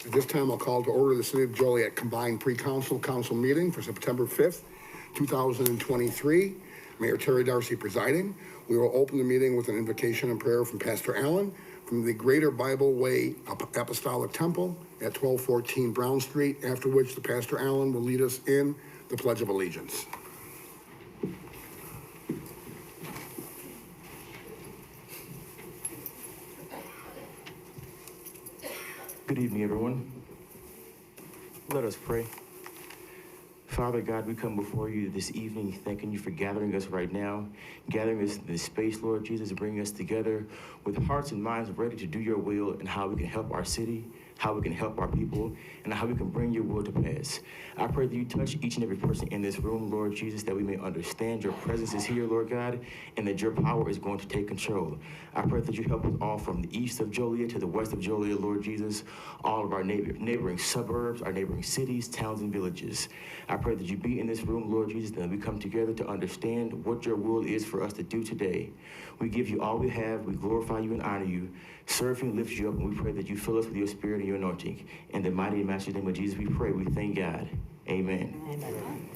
At this time, I'll call to order the City of Joliet Combined Council meeting for September 5th, 2023. Mayor Terry Darcy presiding. We will open the meeting with an invocation and prayer from Pastor Allen from the Greater Bible Way Apostolic Temple at 1214 Brown Street, after which the Pastor Allen will lead us in the Pledge of Allegiance. Good evening, everyone. Let us pray. Father God, we come before you this evening, thanking you for gathering us right now, gathering us in this space, Lord Jesus, bringing us together with hearts and minds ready to do your will and how we can help our city, how we can help our people, and how we can bring your will to pass. I pray that you touch each and every person in this room, Lord Jesus, that we may understand your presence is here, Lord God, and that your power is going to take control. I pray that you help us all from the east of Joliet to the west of Joliet, Lord Jesus, all of our neighboring suburbs, our neighboring cities, towns, and villages. I pray that you be in this room, Lord Jesus, that we come together to understand what your will is for us to do today. We give you all we have, we glorify you and honor you, serve you and lift you up, and we pray that you fill us with your spirit and your anointing. In the mighty and master's name of Jesus, we pray, we thank God. Amen. Amen.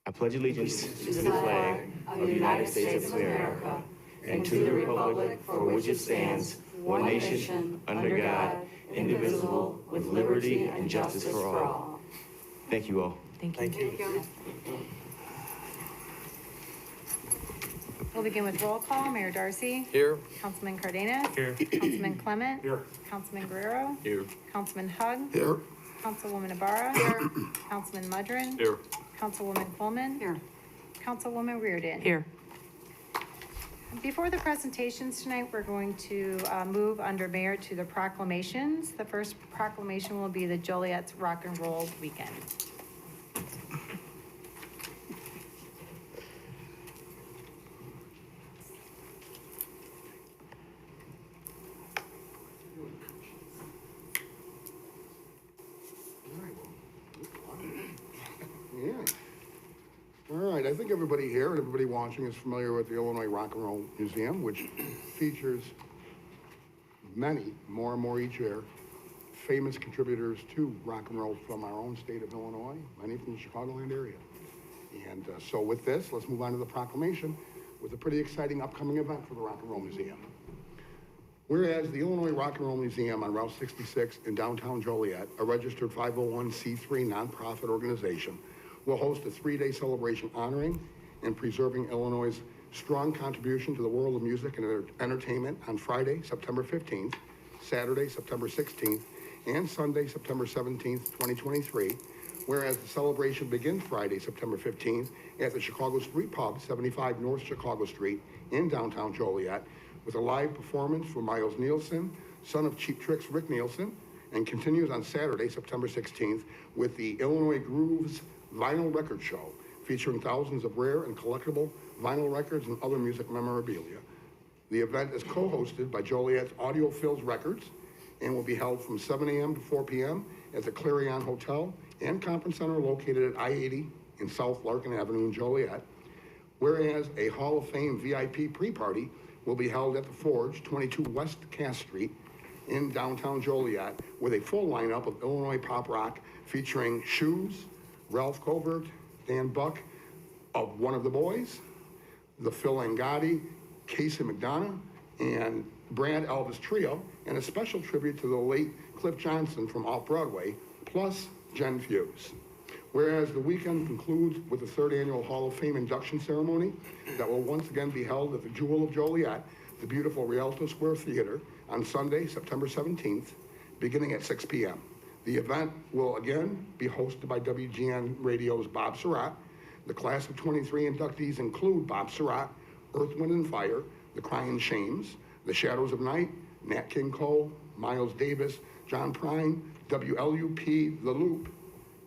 I pledge allegiance to the flag of the United States of America and to the republic for which it stands, one nation, under God, indivisible, with liberty and justice for all. Thank you all. Thank you. We'll begin with roll call. Mayor Darcy. Here. Councilman Cardenas. Here. Councilman Clement. Here. Councilman Guerrero. Here. Councilman Hug. Here. Councilwoman Ibarra. Here. Councilman Mudrin. Here. Councilwoman Coleman. Here. Councilwoman Reardon. Here. Before the presentations tonight, we're going to move under mayor to the proclamations. The first proclamation will be the Joliet's Rock and Roll Weekend. Yeah. All right, I think everybody here and everybody watching is familiar with the Illinois Rock and Roll Museum, which features many, more and more each year, famous contributors to rock and roll from our own state of Illinois, many from the Chicagoland area. And so with this, let's move on to the proclamation with a pretty exciting upcoming event for the Rock and Roll Museum. Whereas the Illinois Rock and Roll Museum on Route 66 in downtown Joliet, a registered 501c3 nonprofit organization, will host a 3-day celebration honoring and preserving Illinois' strong contribution to the world of music and entertainment on Friday, September 15th, Saturday, September 16th, and Sunday, September 17th, 2023. Whereas the celebration begins Friday, September 15th at the Chicago Street Pub, 75 North Chicago Street in downtown Joliet, with a live performance from Miles Nielsen, son of Cheap Trick's Rick Nielsen, and continues on Saturday, September 16th, with the Illinois Grooves Vinyl Record Show, featuring thousands of rare and collectible vinyl records and other music memorabilia. The event is co-hosted by Joliet's Audiophiles Records and will be held from 7 a.m. to 4 p.m. at the Clarion Hotel and Conference Center located at I-80 in South Larkin Avenue in Joliet. Whereas a Hall of Fame VIP pre-party will be held at the Forge, 22 West Cass Street in downtown Joliet, with a full lineup of Illinois pop rock featuring Shoes, Ralph Covert, Dan Buck of One of the Boys, the Phil Angotti, Casey McDonough, and Brad Elvis Trio, and a special tribute to the late Cliff Johnson from Off-Broadway, plus Jen Fuse. Whereas the weekend concludes with the 3rd annual Hall of Fame induction ceremony that will once again be held at the Jewel of Joliet, the beautiful Rialto Square Theater, on Sunday, September 17th, beginning at 6 p.m. The event will again be hosted by WGN Radio's Bob Surratt. The class of 23 inductees include Bob Surratt, Earth, Wind, and Fire, The Crying Shames, The Shadows of Night, Nat King Cole, Miles Davis, John Prine, WLUP, The Loop,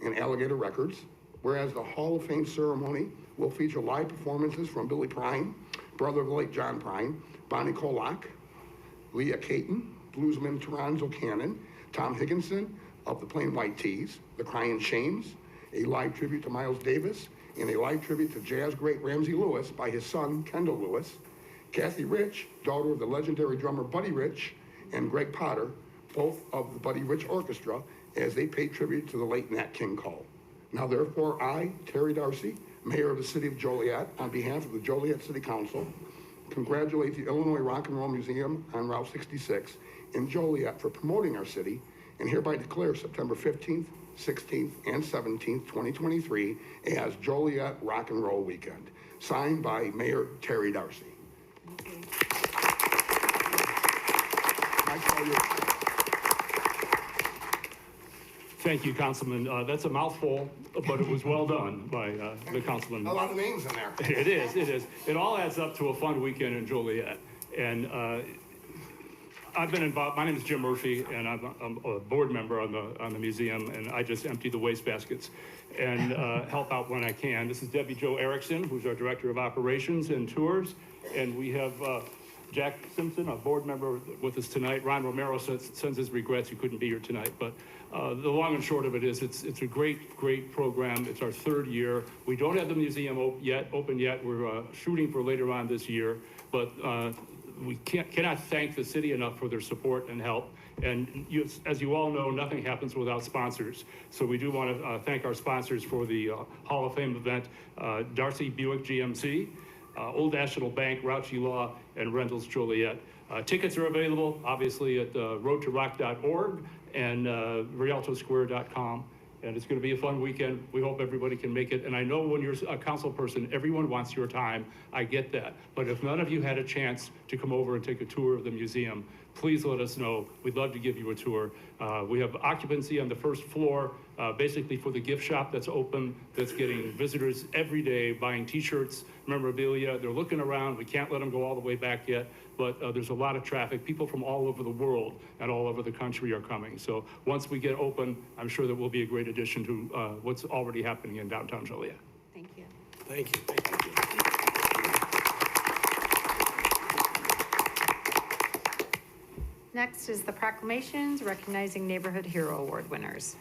and Alligator Records. Whereas the Hall of Fame ceremony will feature live performances from Billy Prine, brother of the late John Prine, Bonnie Kolak, Leah Caton, bluesman Toronzo Cannon, Tom Higginson of the Plain White Tees, The Crying Shames, a live tribute to Miles Davis, and a live tribute to jazz great Ramsey Lewis by his son, Kendall Lewis, Kathy Rich, daughter of the legendary drummer Buddy Rich, and Greg Potter, both of the Buddy Rich Orchestra, as they pay tribute to the late Nat King Cole. Now therefore, I, Terry Darcy, Mayor of the City of Joliet, on behalf of the Joliet City Council, congratulate the Illinois Rock and Roll Museum on Route 66 in Joliet for promoting our city, and hereby declare September 15th, 16th, and 17th, 2023 as Joliet Rock and Roll Weekend. Signed by Mayor Terry Darcy. I call you. Thank you, Councilman. That's a mouthful, but it was well done by the councilman. A lot of names in there. It is, it is. It all adds up to a fun weekend in Joliet. And I've been involved, my name is Jim Murphy, and I'm a board member on the museum, and I just empty the waste baskets and help out when I can. This is Debbie Jo Erickson, who's our Director of Operations and Tours, and we have Jack Simpson, a board member with us tonight. Ron Romero sends his regrets he couldn't be here tonight, but the long and short of it is it's a great program. It's our third year. We don't have the museum open yet. We're shooting for later on this year, but we cannot thank the city enough for their support and help. And as you all know, nothing happens without sponsors. So we do want to thank our sponsors for the Hall of Fame event, Darcy Buick GMC, Old National Bank, Rauchi Law, and Rentals Joliet. Tickets are available, obviously, at roadtorock.org and rialtosquare.com. And it's going to be a fun weekend. We hope everybody can make it. And I know when you're a council person, everyone wants your time. I get that. But if none of you had a chance to come over and take a tour of the museum, please let us know. We'd love to give you a tour. We have occupancy on the first floor, basically for the gift shop that's open, that's getting visitors every day buying t-shirts, memorabilia. They're looking around. We can't let them go all the way back yet, but there's a lot of traffic. People from all over the world and all over the country are coming. So once we get open, I'm sure that will be a great addition to what's already happening in downtown Joliet. Thank you. Thank you. Thank you. Next is the proclamations recognizing Neighborhood Hero Award winners.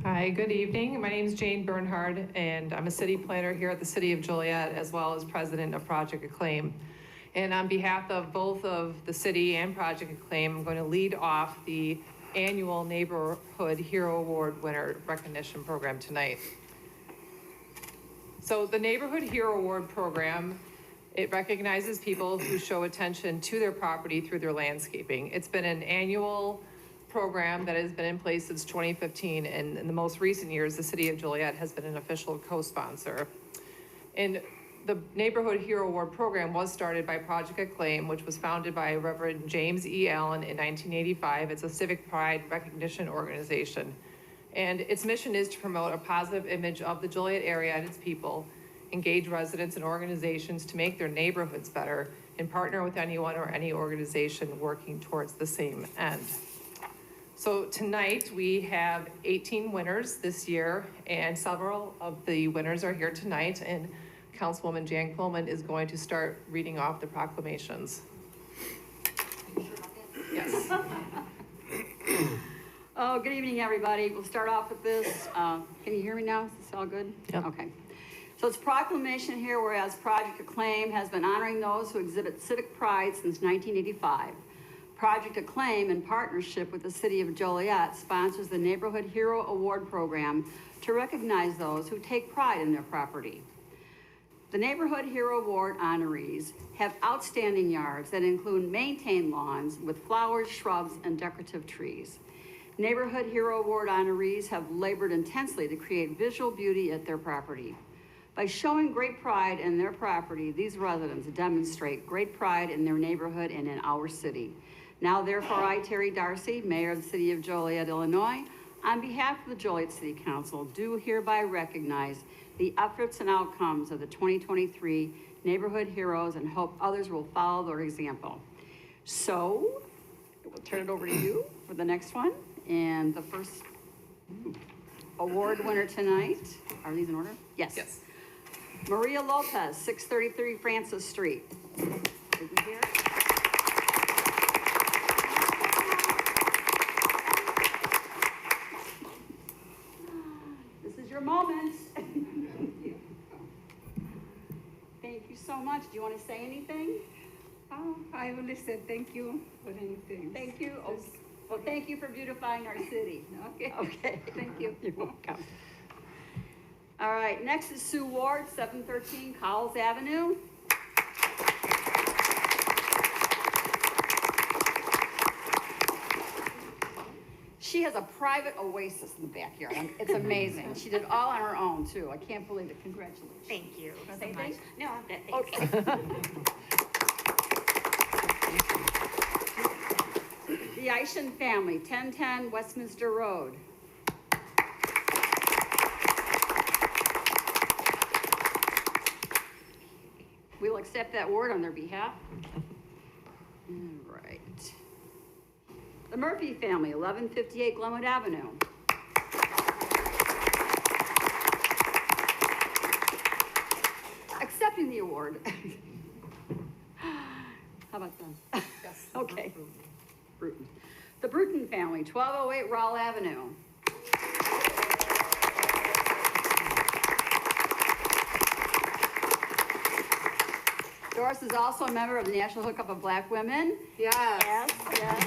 Hi, good evening. My name is Jane Bernhard, and I'm a city planner here at the City of Joliet, as well as president of Project Acclaim. And on behalf of both of the city and Project Acclaim, I'm going to lead off the annual Neighborhood Hero Award winner recognition program tonight. So the Neighborhood Hero Award program, it recognizes people who show attention to their property through their landscaping. It's been an annual program that has been in place since 2015, and in the most recent years, the City of Joliet has been an official co-sponsor. And the Neighborhood Hero Award program was started by Project Acclaim, which was founded by Reverend James E. Allen in 1985. It's a civic pride recognition organization. And its mission is to promote a positive image of the Joliet area and its people, engage residents and organizations to make their neighborhoods better, and partner with anyone or any organization working towards the same end. So tonight we have 18 winners this year, and several of the winners are here tonight, and Councilwoman Jan Coleman is going to start reading off the proclamations. Yes. Oh, good evening, everybody. We'll start off with this. Can you hear me now? Is this all good? Yep. Okay. So it's proclamation here, whereas Project Acclaim has been honoring those who exhibit civic pride since 1985. Project Acclaim, in partnership with the City of Joliet, sponsors the Neighborhood Hero Award program to recognize those who take pride in their property. The Neighborhood Hero Award honorees have outstanding yards that include maintained lawns with flowers, shrubs, and decorative trees. Neighborhood Hero Award honorees have labored intensely to create visual beauty at their property. By showing great pride in their property, these residents demonstrate great pride in their neighborhood and in our city. Now, therefore, I, Terry Darcy, Mayor of the City of Joliet, Illinois, on behalf of the Joliet City Council, do hereby recognize the efforts and outcomes of the 2023 Neighborhood Heroes and hope others will follow their example. So, we'll turn it over to you for the next one. And the first award winner tonight, are these in order? Yes. Yes. Maria Lopez, 633 Francis Street. Did we hear? This is your moment. Thank you. you so much. Do you want to say anything? Oh, I only said thank you for anything. Thank you. Oh, well, thank you for beautifying our city. Okay. Okay. Thank you. You're welcome. All right, next is Sue Ward, 713 Cowles Avenue. She has a private oasis in the backyard. It's amazing. She did it all on her own, too. I can't believe it. Congratulations. Thank you Wanna so say much. anything? No, I'm good, thanks. Okay. The Isham family, 1010 Westminster Road. We'll accept that word on their behalf. All right. The Murphy family, 1158 Glenwood Avenue. Accepting the award. How about that? Yes. Okay. Bruton. The Bruton family, 1208 Rowell Avenue. Doris is also a member of the National Hookup of Black Women. Yes. Yes, yes.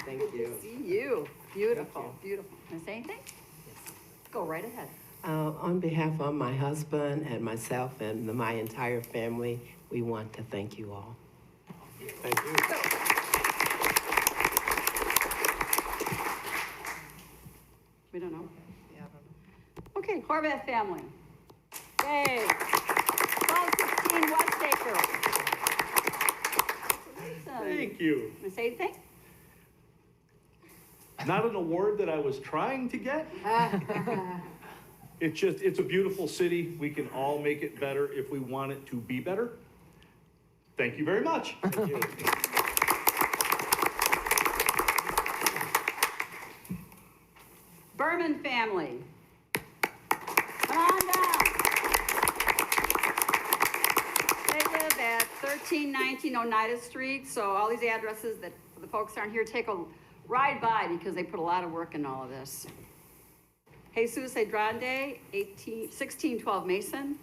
Thank Good to you. see you. Beautiful, beautiful. Can I say anything? Go right ahead. On behalf of my husband and myself and my entire family, we want to thank you all. Thank you. We don't know. Okay, Horvath family. Yay. 1216 West Acre. Thank you. Can I say anything? Not an award that I was trying to get. It's a beautiful city. We can all make it better if we want it to be better. Thank you very much. Thank you. Berman family. Come on down. They live at 1319 Oneida Street, so all these addresses that the folks aren't here, take a ride by because they put a lot of work in all of this. Jesus Adrande, 1612 Mason.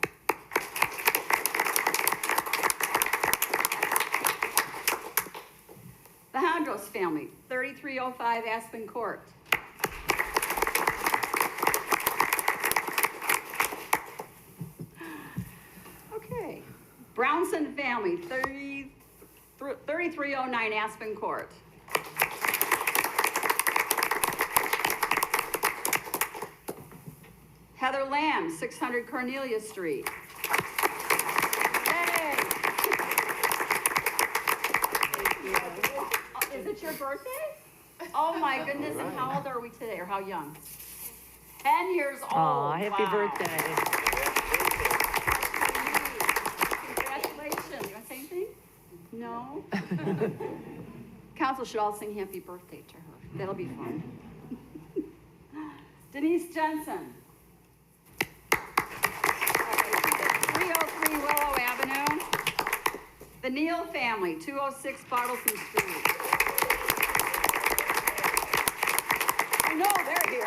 The Hondros family, 3305 Aspen Court. Okay. Brownson family, 3309 Aspen Court. Heather Lamb, 600 Cornelia Street. Yay! Is it your birthday? Oh my goodness, and how old are we today, or how young? 10 years old. Aw, happy Wow. birthday. Congratulations. You want to say anything? No? Council should all sing happy birthday to her. That'll be fun. Denise Jensen. 303 Willow Avenue. The Neal family, 206 Bartleson Street. I know, they're here.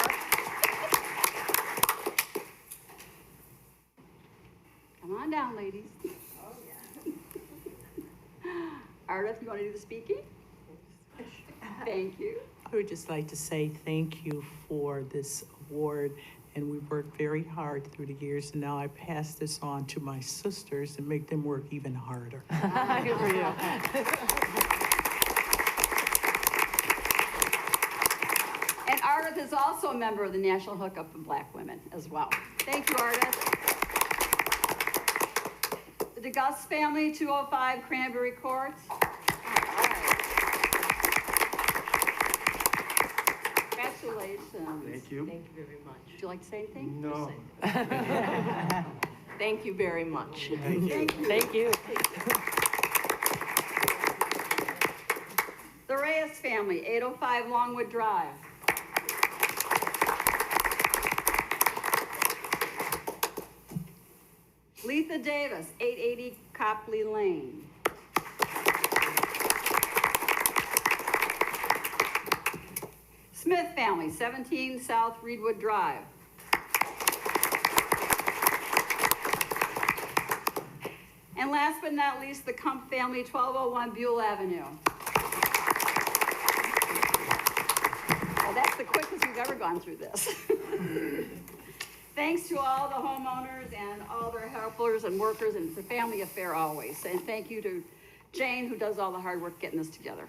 Come on down, ladies. Oh, yeah. Ardith, you want to do the speaking? Thank you. I would just like to say thank you for this award, and we worked very hard through the years, and now I pass this on to my sisters and make them work even harder. Good for you. And Ardith is also a member of the National Hookup of Black Women as well. Thank you, Ardith. The DeGus family, 205 Cranberry Court. All right. Congratulations. Thank you. Thank you very much. Would you like to say anything? No. Thank you very much. Thank you. Thank you. The Reyes family, 805 Longwood Drive. Letha Davis, 880 Copley Lane. Smith family, 17 South Reedwood Drive. last but not least, the Kump family, 1201 Buell Avenue. Well, that's the quickest we've ever gone through this. Thanks to all the homeowners and all their helpers and workers, and it's a family affair always. And thank you to Jane, who does all the hard work getting this together.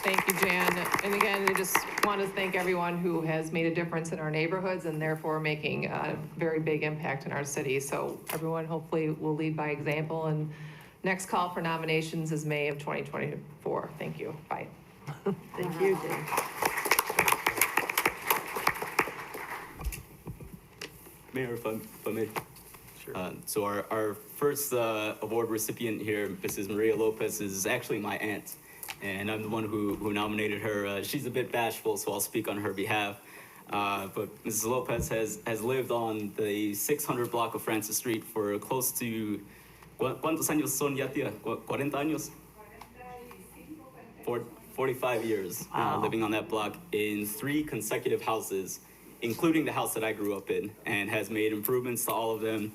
Thank you, Jan. And again, I just want to thank everyone who has made a difference in our neighborhoods and therefore making a very big impact in our city. So everyone hopefully will lead by example, and next call for nominations is May of 2024. Thank you. Bye. Thank you, Jane. Mayor, if I may. Sure. So our first award recipient here, Mrs. Maria Lopez, is actually my aunt, and I'm the one who nominated her. She's a bit bashful, so I'll speak on her behalf. But Mrs. Lopez has lived on the 600 block of Francis Street for close to, ¿cuántos años son ya, tía? 40 años? 45 years living on that block in 3 consecutive houses, including the house that I grew up in, and has made improvements to all of them.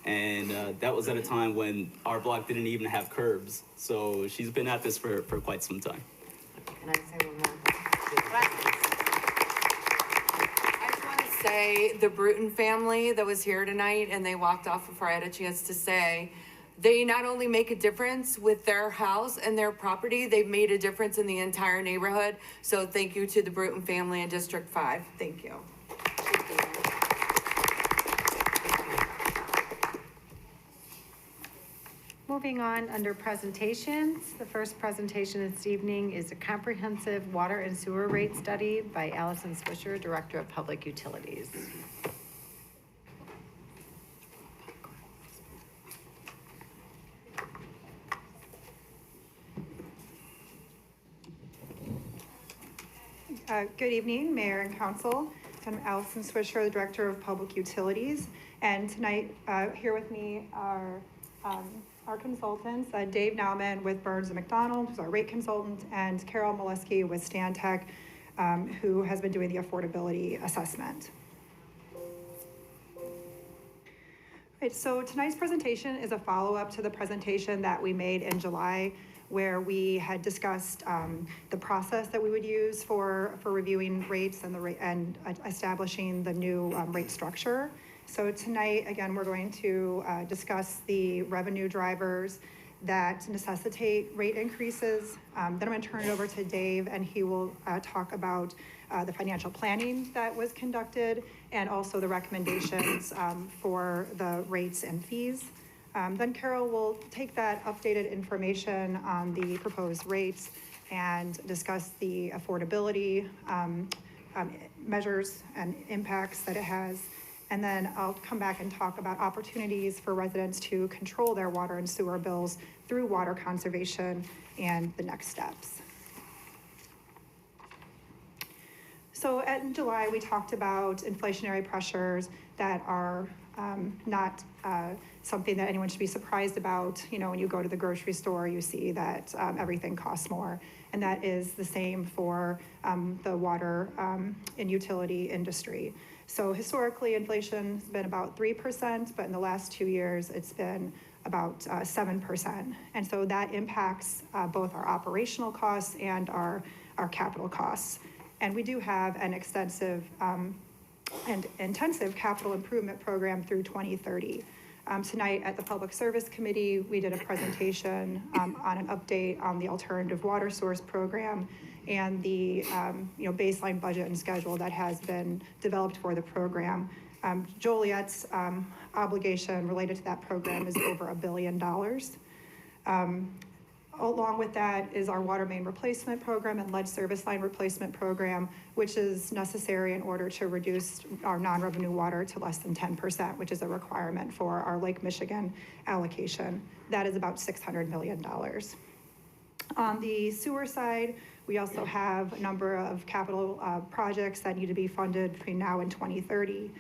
And that was at a time when our block didn't even have curbs. So she's been at this for quite some time. Can I say one more? I just want to say the Bruton family that was here tonight and they walked off before I had a chance to say, they not only make a difference with their house and their property, they've made a difference in the entire neighborhood. So thank you to the Bruton family in District 5. Thank you. Moving on under presentations, the first presentation this evening is a comprehensive water and sewer rate study by Allison Swisher, Director of Public Utilities. Good evening, Mayor and Council. I'm Allison Swisher, the Director of Public Utilities. And tonight, here with me are our consultants, Dave Nauman with Burns & McDonald, who's our rate consultant, and Carol Molesky with Stantec, who has been doing the affordability assessment. Right, so tonight's presentation is a follow-up to the presentation that we made in July, where we had discussed the process that we would use for reviewing rates and establishing the new rate structure. So tonight, again, we're going to discuss the revenue drivers that necessitate rate increases. Then I'm going to turn it over to Dave, and he will talk about the financial planning that was conducted and also the recommendations for the rates and fees. Then Carol will take that updated information on the proposed rates and discuss the affordability measures and impacts that it has. And then I'll come back and talk about opportunities for residents to control their water and sewer bills through water conservation and the next steps. So in July, we talked about inflationary pressures that are not something that anyone should be surprised about. You know, when you go to the grocery store, you see that everything costs more. And that is the same for the water and utility industry. So historically, inflation has been about 3%, but in the last 2 years, it's been about 7%. And so that impacts both our operational costs and our capital costs. And we do have an extensive and intensive capital improvement program through 2030. Tonight at the Public Service Committee, we did a presentation on an update on the alternative water source program and the baseline budget and schedule that has been developed for the program. Joliet's obligation related to that program is over $1 billion. Along with that is our water main replacement program and lead service line replacement program, which is necessary in order to reduce our non-revenue water to less than 10%, which is a requirement for our Lake Michigan allocation. That is about $600 million. On the sewer side, we also have a number of capital projects that need to be funded between now and 2030.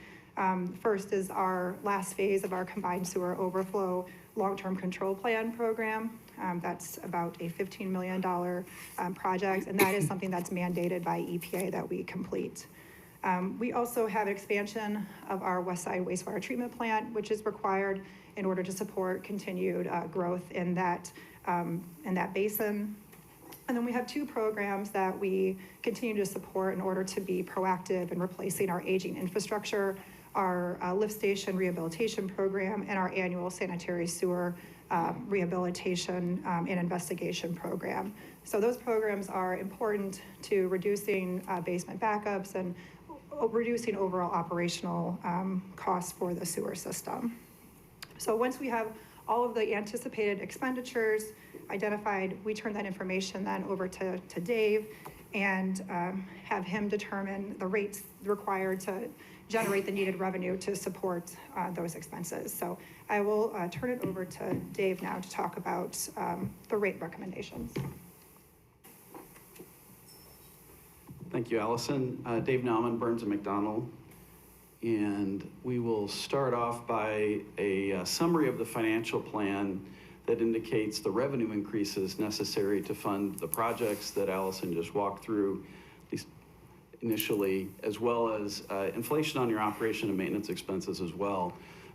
First is our last phase of our combined sewer overflow long-term control plan program. That's about a $15 million project, and that is something that's mandated by EPA that we complete. We also have expansion of our West Side wastewater treatment plant, which is required in order to support continued growth in that basin. And then we have two programs that we continue to support in order to be proactive in replacing our aging infrastructure, our lift station rehabilitation program and our annual sanitary sewer rehabilitation and investigation program. So those programs are important to reducing basement backups and reducing overall operational costs for the sewer system. So once we have all of the anticipated expenditures identified, we turn that information then over to Dave and have him determine the rates required to generate the needed revenue to support those expenses. So I will turn it over to Dave now to talk about the rate recommendations. Thank you, Allison. Dave Nauman, Burns & McDonnell. And we will start off by a summary of the financial plan that indicates the revenue increases necessary to fund the projects that Allison just walked through, at least initially, as well as inflation on your operation and maintenance expenses as well.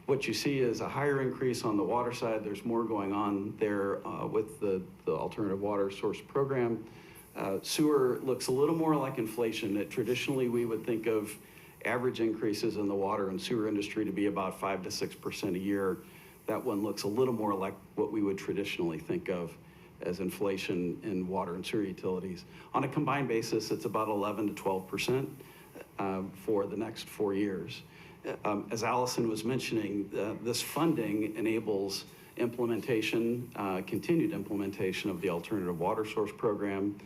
What you see is a higher increase on the water side. There's more going on there with the alternative water source program. Sewer looks a little more like inflation. That traditionally we would think of average increases in the water and sewer industry to be about 5 to 6% a year. That one looks a little more like what we would traditionally think of as inflation in water and sewer utilities. On a combined basis, it's about 11 to 12% for the next 4 years. As Allison was mentioning, this funding enables implementation, continued implementation of the alternative water source program,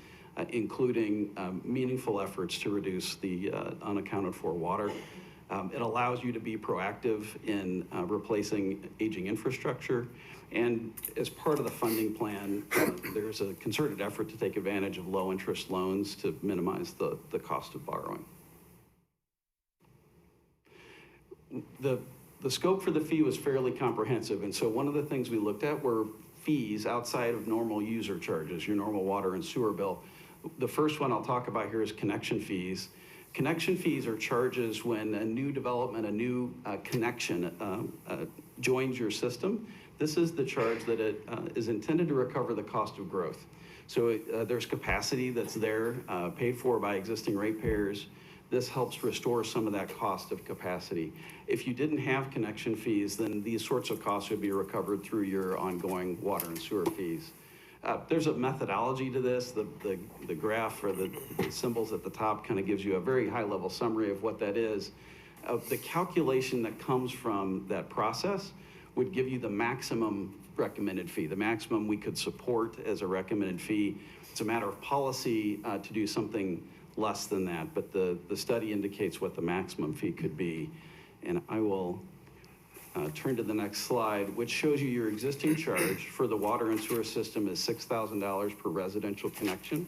including meaningful efforts to reduce the unaccounted for water. It allows you to be proactive in replacing aging infrastructure. And as part of the funding plan, there's a concerted effort to take advantage of low interest loans to minimize the cost of borrowing. The scope for the fee was fairly comprehensive. And so one of the things we looked at were fees outside of normal user charges, your normal water and sewer bill. The first one I'll talk about here is connection fees. Connection fees are charges when a new development, a new connection joins your system. This is the charge that it is intended to recover the cost of growth. So there's capacity that's there, paid for by existing ratepayers. This helps restore some of that cost of capacity. If you didn't have connection fees, then these sorts of costs would be recovered through your ongoing water and sewer fees. There's a methodology to this. The graph or the symbols at the top kind of gives you a very high-level summary of what that is. The calculation that comes from that process would give you the maximum recommended fee, the maximum we could support as a recommended fee. It's a matter of policy to do something less than that, but the study indicates what the maximum fee could be. And I will turn to the next slide, which shows you your existing charge for the water and sewer system is $6,000 per residential connection.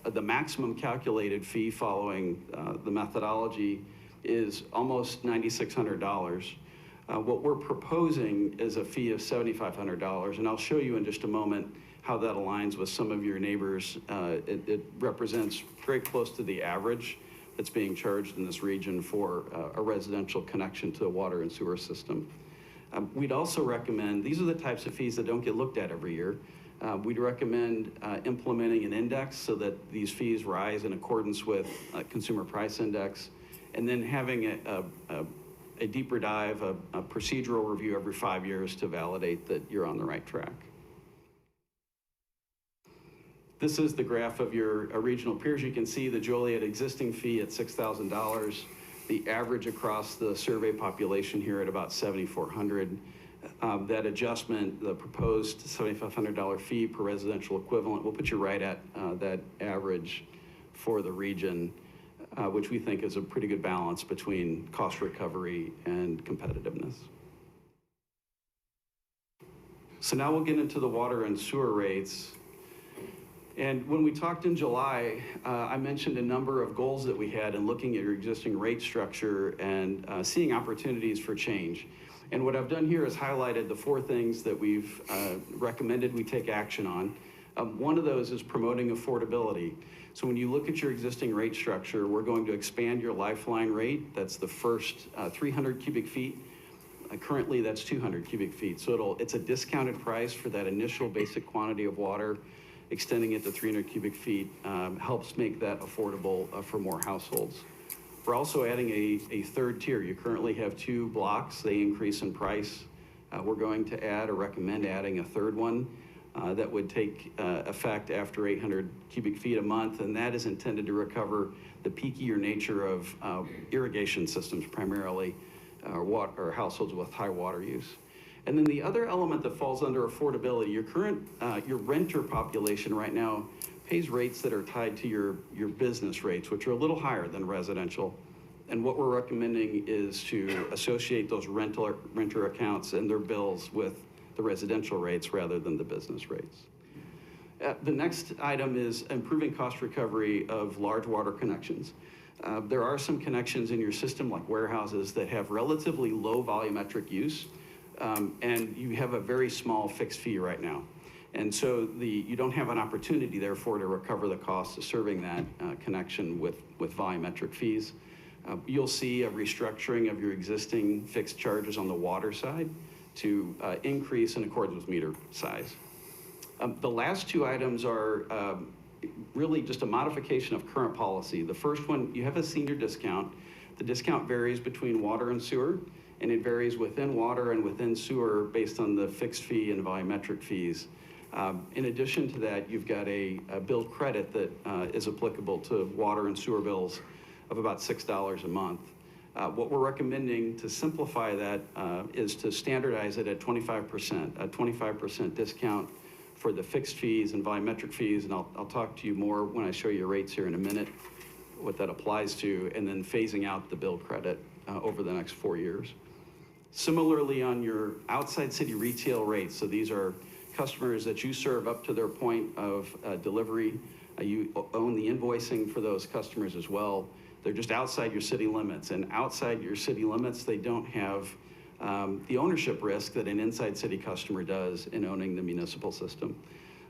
The maximum calculated fee following the methodology is almost $9,600. What we're proposing is a fee of $7,500, and I'll show you in just a moment how that aligns with some of your neighbors. It represents very close to the average that's being charged in this region for a residential connection to a water and sewer system. We'd also recommend, these are the types of fees that don't get looked at every year. We'd recommend implementing an index so that these fees rise in accordance with consumer price index, and then having a deeper dive, a procedural review every 5 years to validate that you're on the right track. This is the graph of your regional peers. You can see the Joliet existing fee at $6,000, the average across the survey population here at about $7,400. That adjustment, the proposed $7,500 fee per residential equivalent, will put you right at that average for the region, which we think is a pretty good balance between cost recovery and competitiveness. So now we'll get into the water and sewer rates. And when we talked in July, I mentioned a number of goals that we had in looking at your existing rate structure and seeing opportunities for change. And what I've done here is highlighted the 4 things that we've recommended we take action on. One of those is promoting affordability. So when you look at your existing rate structure, we're going to expand your lifeline rate. That's the first 300 cubic feet. Currently, that's 200 cubic feet. So it's a discounted price for that initial basic quantity of water. Extending it to 300 cubic feet helps make that affordable for more households. We're also adding a third tier. You currently have 2 blocks. They increase in price. We're going to add or recommend adding a third one that would take effect after 800 cubic feet a month, and that is intended to recover the peakier nature of irrigation systems, primarily, or households with high water use. And then the other element that falls under affordability, your renter population right now pays rates that are tied to your business rates, which are a little higher than residential. And what we're recommending is to associate those renter accounts and their bills with the residential rates rather than the business rates. The next item is improving cost recovery of large water connections. There are some connections in your system, like warehouses, that have relatively low volumetric use, and you have a very small fixed fee right now. And so you don't have an opportunity, therefore, to recover the cost of serving that connection with volumetric fees. You'll see a restructuring of your existing fixed charges on the water side to increase in accordance with meter size. The last 2 items are really just a modification of current policy. The first one, you have a senior discount. The discount varies between water and sewer, and it varies within water and within sewer based on the fixed fee and volumetric fees. In addition to that, you've got a bill credit that is applicable to water and sewer bills of about $6 a month. What we're recommending to simplify that is to standardize it at 25%, a 25% discount for the fixed fees and volumetric fees, and I'll talk to you more when I show you rates here in a minute, what that applies to, and then phasing out the bill credit over the next 4 years. Similarly, on your outside city retail rates, so these are customers that you serve up to their point of delivery. You own the invoicing for those customers as well. They're just outside your city limits, and outside your city limits, they don't have the ownership risk that an inside city customer does in owning the municipal system.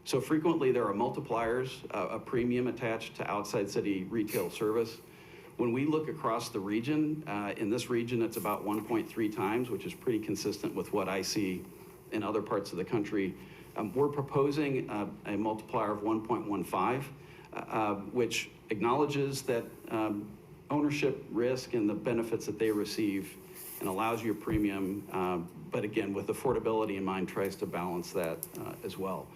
So frequently there are multipliers, a premium attached to outside city retail service. When we look across the region, in this region it's about 1.3 times, which is pretty consistent with what I see in other parts of the country. We're proposing a multiplier of 1.15, which acknowledges that ownership risk and the benefits that they receive and allows you a premium, but again, with affordability in mind, tries to balance that as well.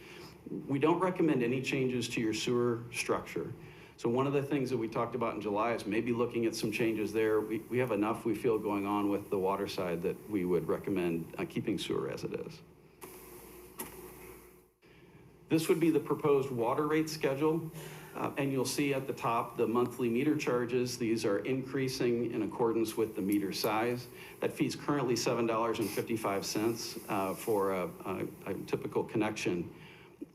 We don't recommend any changes to your sewer structure. So one of the things that we talked about in July is maybe looking at some changes there. We have enough, we feel, going on with the water side that we would recommend keeping sewer as it is. This would be the proposed water rate schedule. And you'll see at the top the monthly meter charges. These are increasing in accordance with the meter size. That fee is currently $7.55 for a typical connection.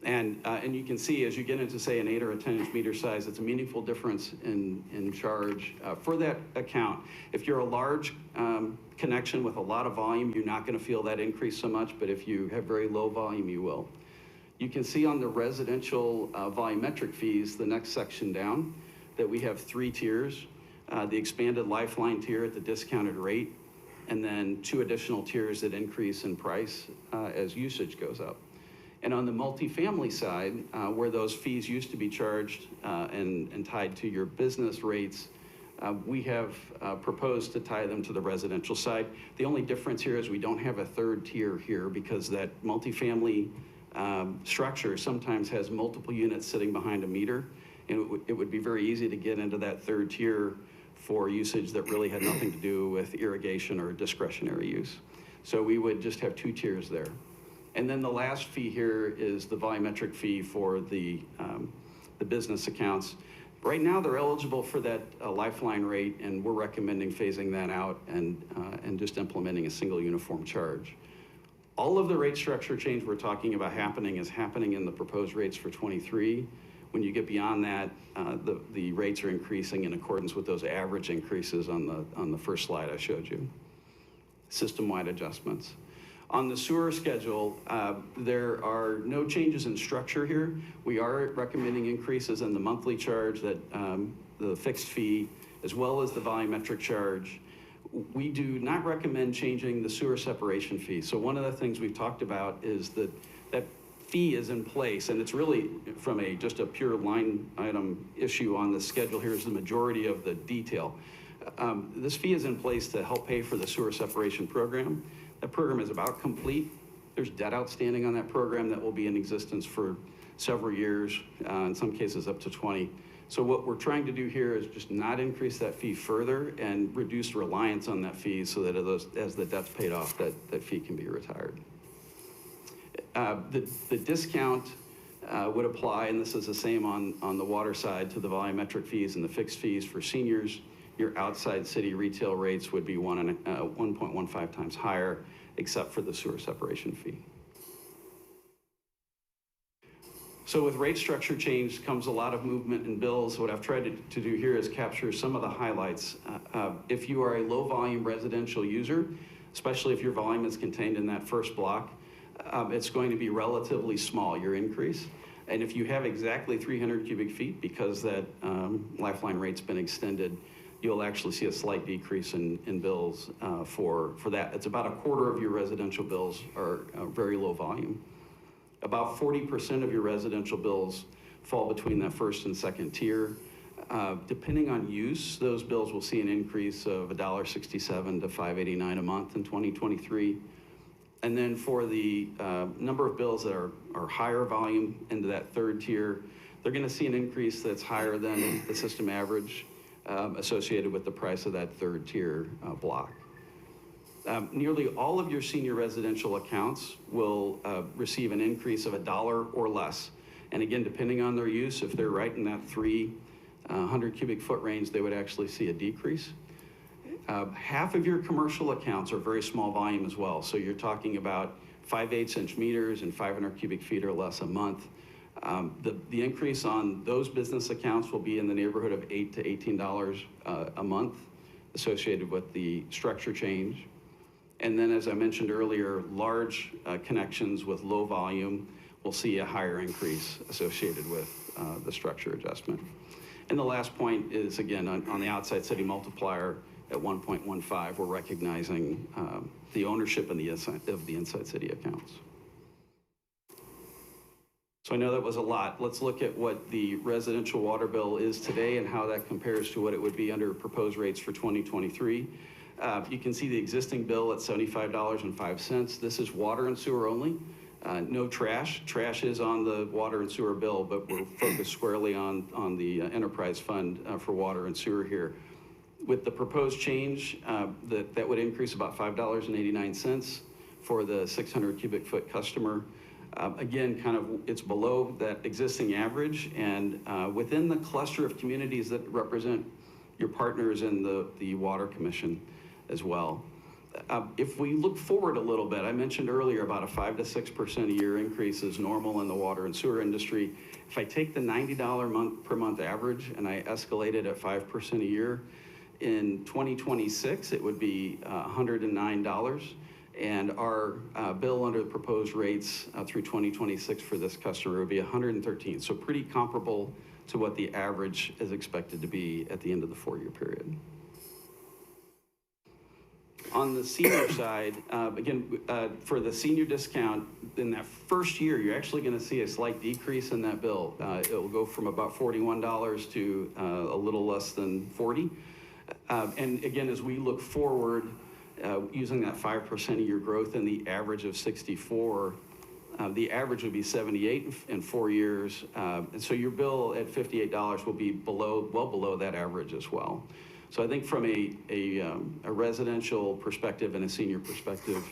And you can see as you get into, say, an 8 or a 10-inch meter size, it's a meaningful difference in charge for that account. If you're a large connection with a lot of volume, you're not going to feel that increase so much, but if you have very low volume, you will. You can see on the residential volumetric fees, the next section down, that we have 3 tiers. The expanded lifeline tier at the discounted rate, and then 2 additional tiers that increase in price as usage goes up. And on the multifamily side, where those fees used to be charged and tied to your business rates, we have proposed to tie them to the residential side. The only difference here is we don't have a 3rd tier here because that multifamily structure sometimes has multiple units sitting behind a meter, and it would be very easy to get into that 3rd tier for usage that really had nothing to do with irrigation or discretionary use. So we would just have 2 tiers there. And then the last fee here is the volumetric fee for the business accounts. Right now they're eligible for that lifeline rate, and we're recommending phasing that out and just implementing a single uniform charge. All of the rate structure change we're talking about is happening in the proposed rates for 23. When you get beyond that, the rates are increasing in accordance with those average increases on the first slide I showed you. System-wide adjustments. On the sewer schedule, there are no changes in structure here. We are recommending increases in the monthly charge, that the fixed fee, as well as the volumetric charge. We do not recommend changing the sewer separation fee. So one of the things we've talked about is that that fee is in place, and it's really from just a pure line item issue on the schedule. Here's the majority of the detail. This fee is in place to help pay for the sewer separation program. That program is about complete. There's debt outstanding on that program that will be in existence for several years, in some cases up to 20. So what we're trying to do here is just not increase that fee further and reduce reliance on that fee so that as the debt's paid off, that fee can be retired. The discount would apply, and this is the same on the water side, to the volumetric fees and the fixed fees for seniors. Your outside city retail rates would be 1.15 times higher, except for the sewer separation fee. So with rate structure change comes a lot of movement in bills. What I've tried to do here is capture some of the highlights. If you are a low volume residential user, especially if your volume is contained in that first block, it's going to be relatively small, your increase. And if you have exactly 300 cubic feet, because that lifeline rate's been extended, you'll actually see a slight decrease in bills for that. It's about a quarter of your residential bills are very low volume. About 40% of your residential bills fall between that first and second tier. Depending on use, those bills will see an increase of $1.67 to $5.89 a month in 2023. And then for the number of bills that are higher volume into that third tier, they're gonna see an increase that's higher than the system average associated with the price of that third tier block. Nearly all of your senior residential accounts will receive an increase of $1 or less. And again, depending on their use, if they're right in that 300 cubic foot range, they would actually see a decrease. Half of your commercial accounts are very small volume as well. So you're talking about 5/8 inch meters and 500 cubic feet or less a month. The increase on those business accounts will be in the neighborhood of $8 to $18 a month associated with the structure change. And then, as I mentioned earlier, large connections with low volume will see a higher increase associated with the structure adjustment. And the last point is, again, on the outside city multiplier at 1.15, we're recognizing the ownership of the inside city accounts. So I know that was a lot. Let's look at what the residential water bill is today and how that compares to what it would be under proposed rates for 2023. You can see the existing bill at $75.05. This is water and sewer only. No trash. Trash is on the water and sewer bill, but we're focused squarely on the enterprise fund for water and sewer here. With the proposed change, that would increase about $5.89 for the 600 cubic foot customer. Again, it's below that existing average, and within the cluster of communities that represent your partners in the Water Commission as well. If we look forward a little bit, I mentioned earlier about a 5 to 6% a year increase is normal in the water and sewer industry. If I take the $90 per month average and I escalate it at 5% a year, in 2026 it would be $109. And our bill under the proposed rates through 2026 for this customer would be $113. So pretty comparable to what the average is expected to be at the end of the 4-year period. On the senior side, again, for the senior discount, in that first year, you're actually going to see a slight decrease in that bill. It will go from about $41 to a little less than $40. And again, as we look forward, using that 5% a year growth and the average of 64, the average would be 78 in 4 years. And so your bill at $58 will be well below that average as well. So I think from a residential perspective and a senior perspective,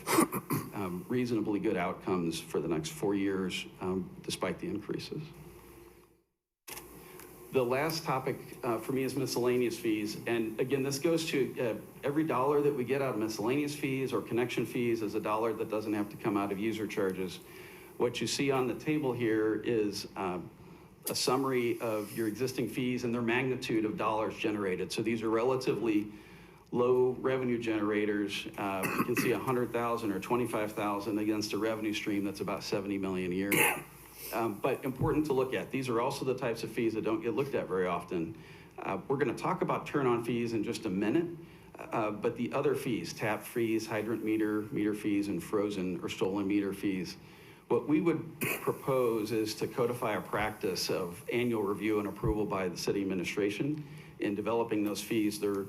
reasonably good outcomes for the next 4 years, despite the increases. The last topic for me is miscellaneous fees. And again, this goes to every dollar that we get out of miscellaneous fees or connection fees is a dollar that doesn't have to come out of user charges. What you see on the table here is a summary of your existing fees and their magnitude of dollars generated. So these are relatively low revenue generators, you can see 100,000 or 25,000 against a revenue stream that's about 70 million a year. But important to look at. These are also the types of fees that don't get looked at very often. We're going to talk about turn-on fees in just a minute, but the other fees, tap fees, hydrant meter fees, and frozen or stolen meter fees, what we would propose is to codify a practice of annual review and approval by the city administration in developing those fees. They're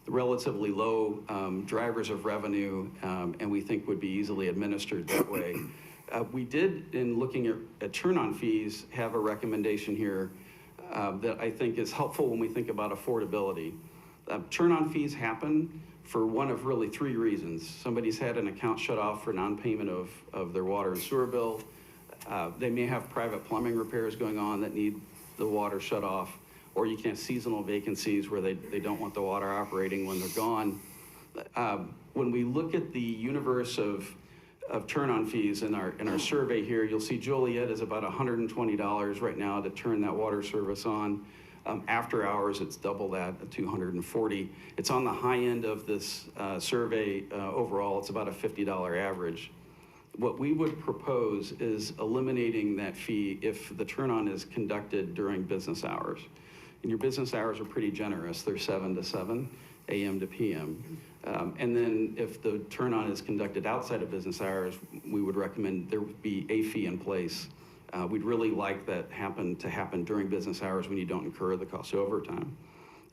relatively low drivers of revenue, and we think would be easily administered that way. We did, in looking at turn-on fees, have a recommendation here that I think is helpful when we think about affordability. Turn-on fees happen for one of really three reasons. Somebody's had an account shut off for non-payment of their water and sewer bill. They may have private plumbing repairs going on that need the water shut off, or you can have seasonal vacancies where they don't want the water operating when they're gone. When we look at the universe of turn-on fees in our survey here, you'll see Joliet is about $120 right now to turn that water service on. After hours, it's double that at $240. It's on the high end of this survey overall. It's about a $50 average. What we would propose is eliminating that fee if the turn-on is conducted during business hours. And your business hours are pretty generous. They're 7 to 7, a.m. to p.m. And then if the turn-on is conducted outside of business hours, we would recommend there would be a fee in place. We'd really like that to happen during business hours when you don't incur the cost of overtime.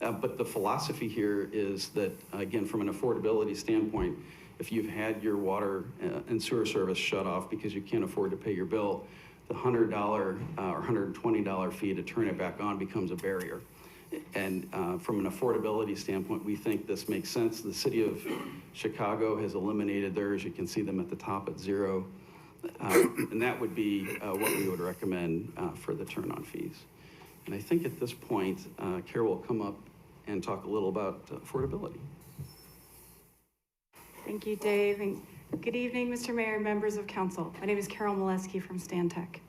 But the philosophy here is that, again, from an affordability standpoint, if you've had your water and sewer service shut off because you can't afford to pay your bill, the $100 or $120 fee to turn it back on becomes a barrier. And from an affordability standpoint, we think this makes sense. The city of Chicago has eliminated theirs. You can see them at the top at 0. And that would be what we would recommend for the turn-on fees. And I think at this point, Carol will come up and talk a little about affordability. Thank you, Dave. And good evening, Mr. Mayor and members of council. My name is Carol Molesky from Stantec.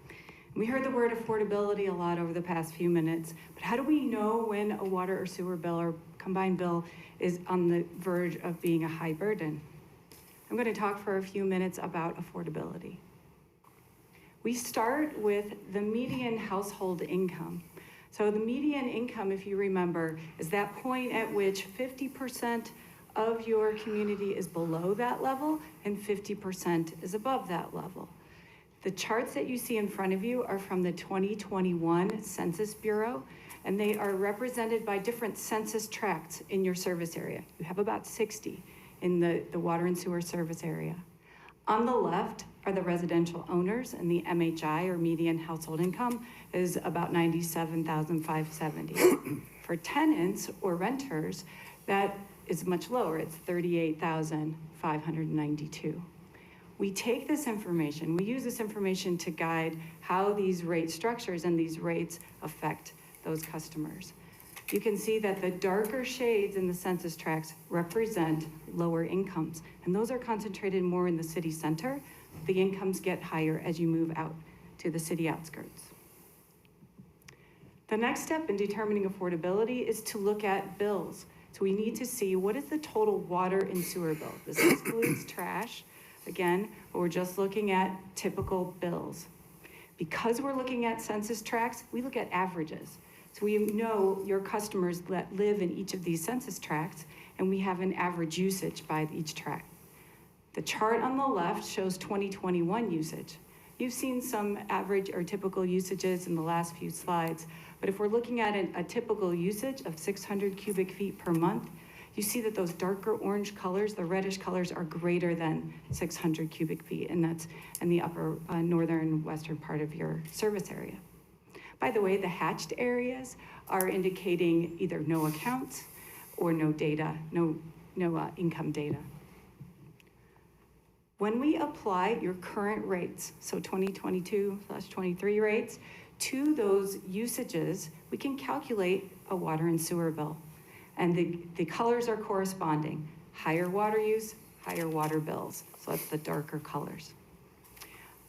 We heard the word affordability a lot over the past few minutes, but how do we know when a water or sewer bill or combined bill is on the verge of being a high burden? I'm going to talk for a few minutes about affordability. We start with the median household income. So the median income, if you remember, is that point at which 50% of your community is below that level and 50% is above that level. The charts that you see in front of you are from the 2021 Census Bureau, and they are represented by different census tracts in your service area. You have about 60 in the water and sewer service area. On the left are the residential owners, and the MHI, or median household income, is about $97,570. For tenants or renters, that is much lower. It's $38,592. We take this information, we use this information to guide how these rate structures and these rates affect those customers. You can see that the darker shades in the census tracts represent lower incomes, and those are concentrated more in the city center. The incomes get higher as you move out to the city outskirts. The next step in determining affordability is to look at bills. So we need to see what is the total water and sewer bill. This excludes trash, again, but we're just looking at typical bills. Because we're looking at census tracts, we look at averages. So we know your customers that live in each of these census tracts, and we have an average usage by each tract. The chart on the left shows 2021 usage. You've seen some average or typical usages in the last few slides, but if we're looking at a typical usage of 600 cubic feet per month, you see that those darker orange colors, the reddish colors, are greater than 600 cubic feet, and that's in the upper northern western part of your service area. By the way, the hatched areas are indicating either no accounts or no data, no income data. When we apply your current rates, so 2022/23 rates, to those usages, we can calculate a water and sewer bill. And the colors are corresponding. Higher water use, higher water bills. So that's the darker colors.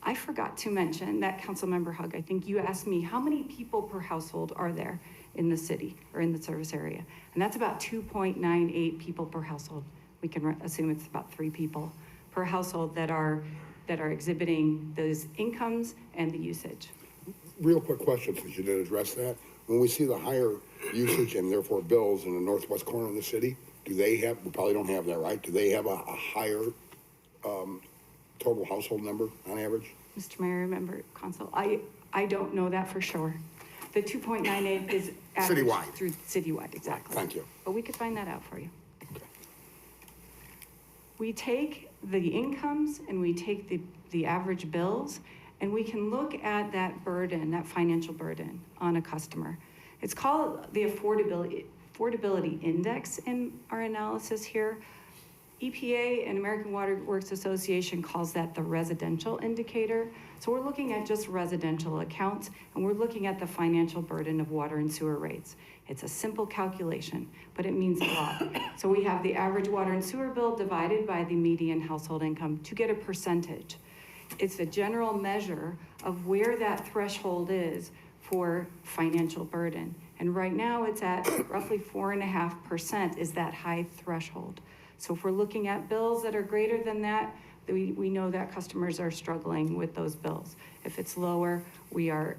I forgot to mention that, Councilmember Hug, I think you asked me, how many people per household are there in the city or in the service area. And that's about 2.98 people per household. We can assume it's about 3 people per household that are exhibiting those incomes and the usage. Real quick question, since you did address that. When we see the higher usage and therefore bills in the northwest corner of the city, do they have, we probably don't have that, right? Do they have a higher total household number on average? Mr. Mayor, Member Council, I don't know that for sure. The 2.98 is average Citywide. through citywide, exactly. Thank you. But we could find that out for you. Okay. We take the incomes and we take the average bills, and we can look at that burden, that financial burden on a customer. It's called the affordability index in our analysis here. EPA and American Water Works Association calls that the residential indicator. So we're looking at just residential accounts, and we're looking at the financial burden of water and sewer rates. It's a simple calculation, but it means a lot. So we have the average water and sewer bill divided by the median household income to get a percentage. It's a general measure of where that threshold is for financial burden. And right now it's at roughly 4.5% is that high threshold. So if we're looking at bills that are greater than that, we know that customers are struggling with those bills. If it's lower, we're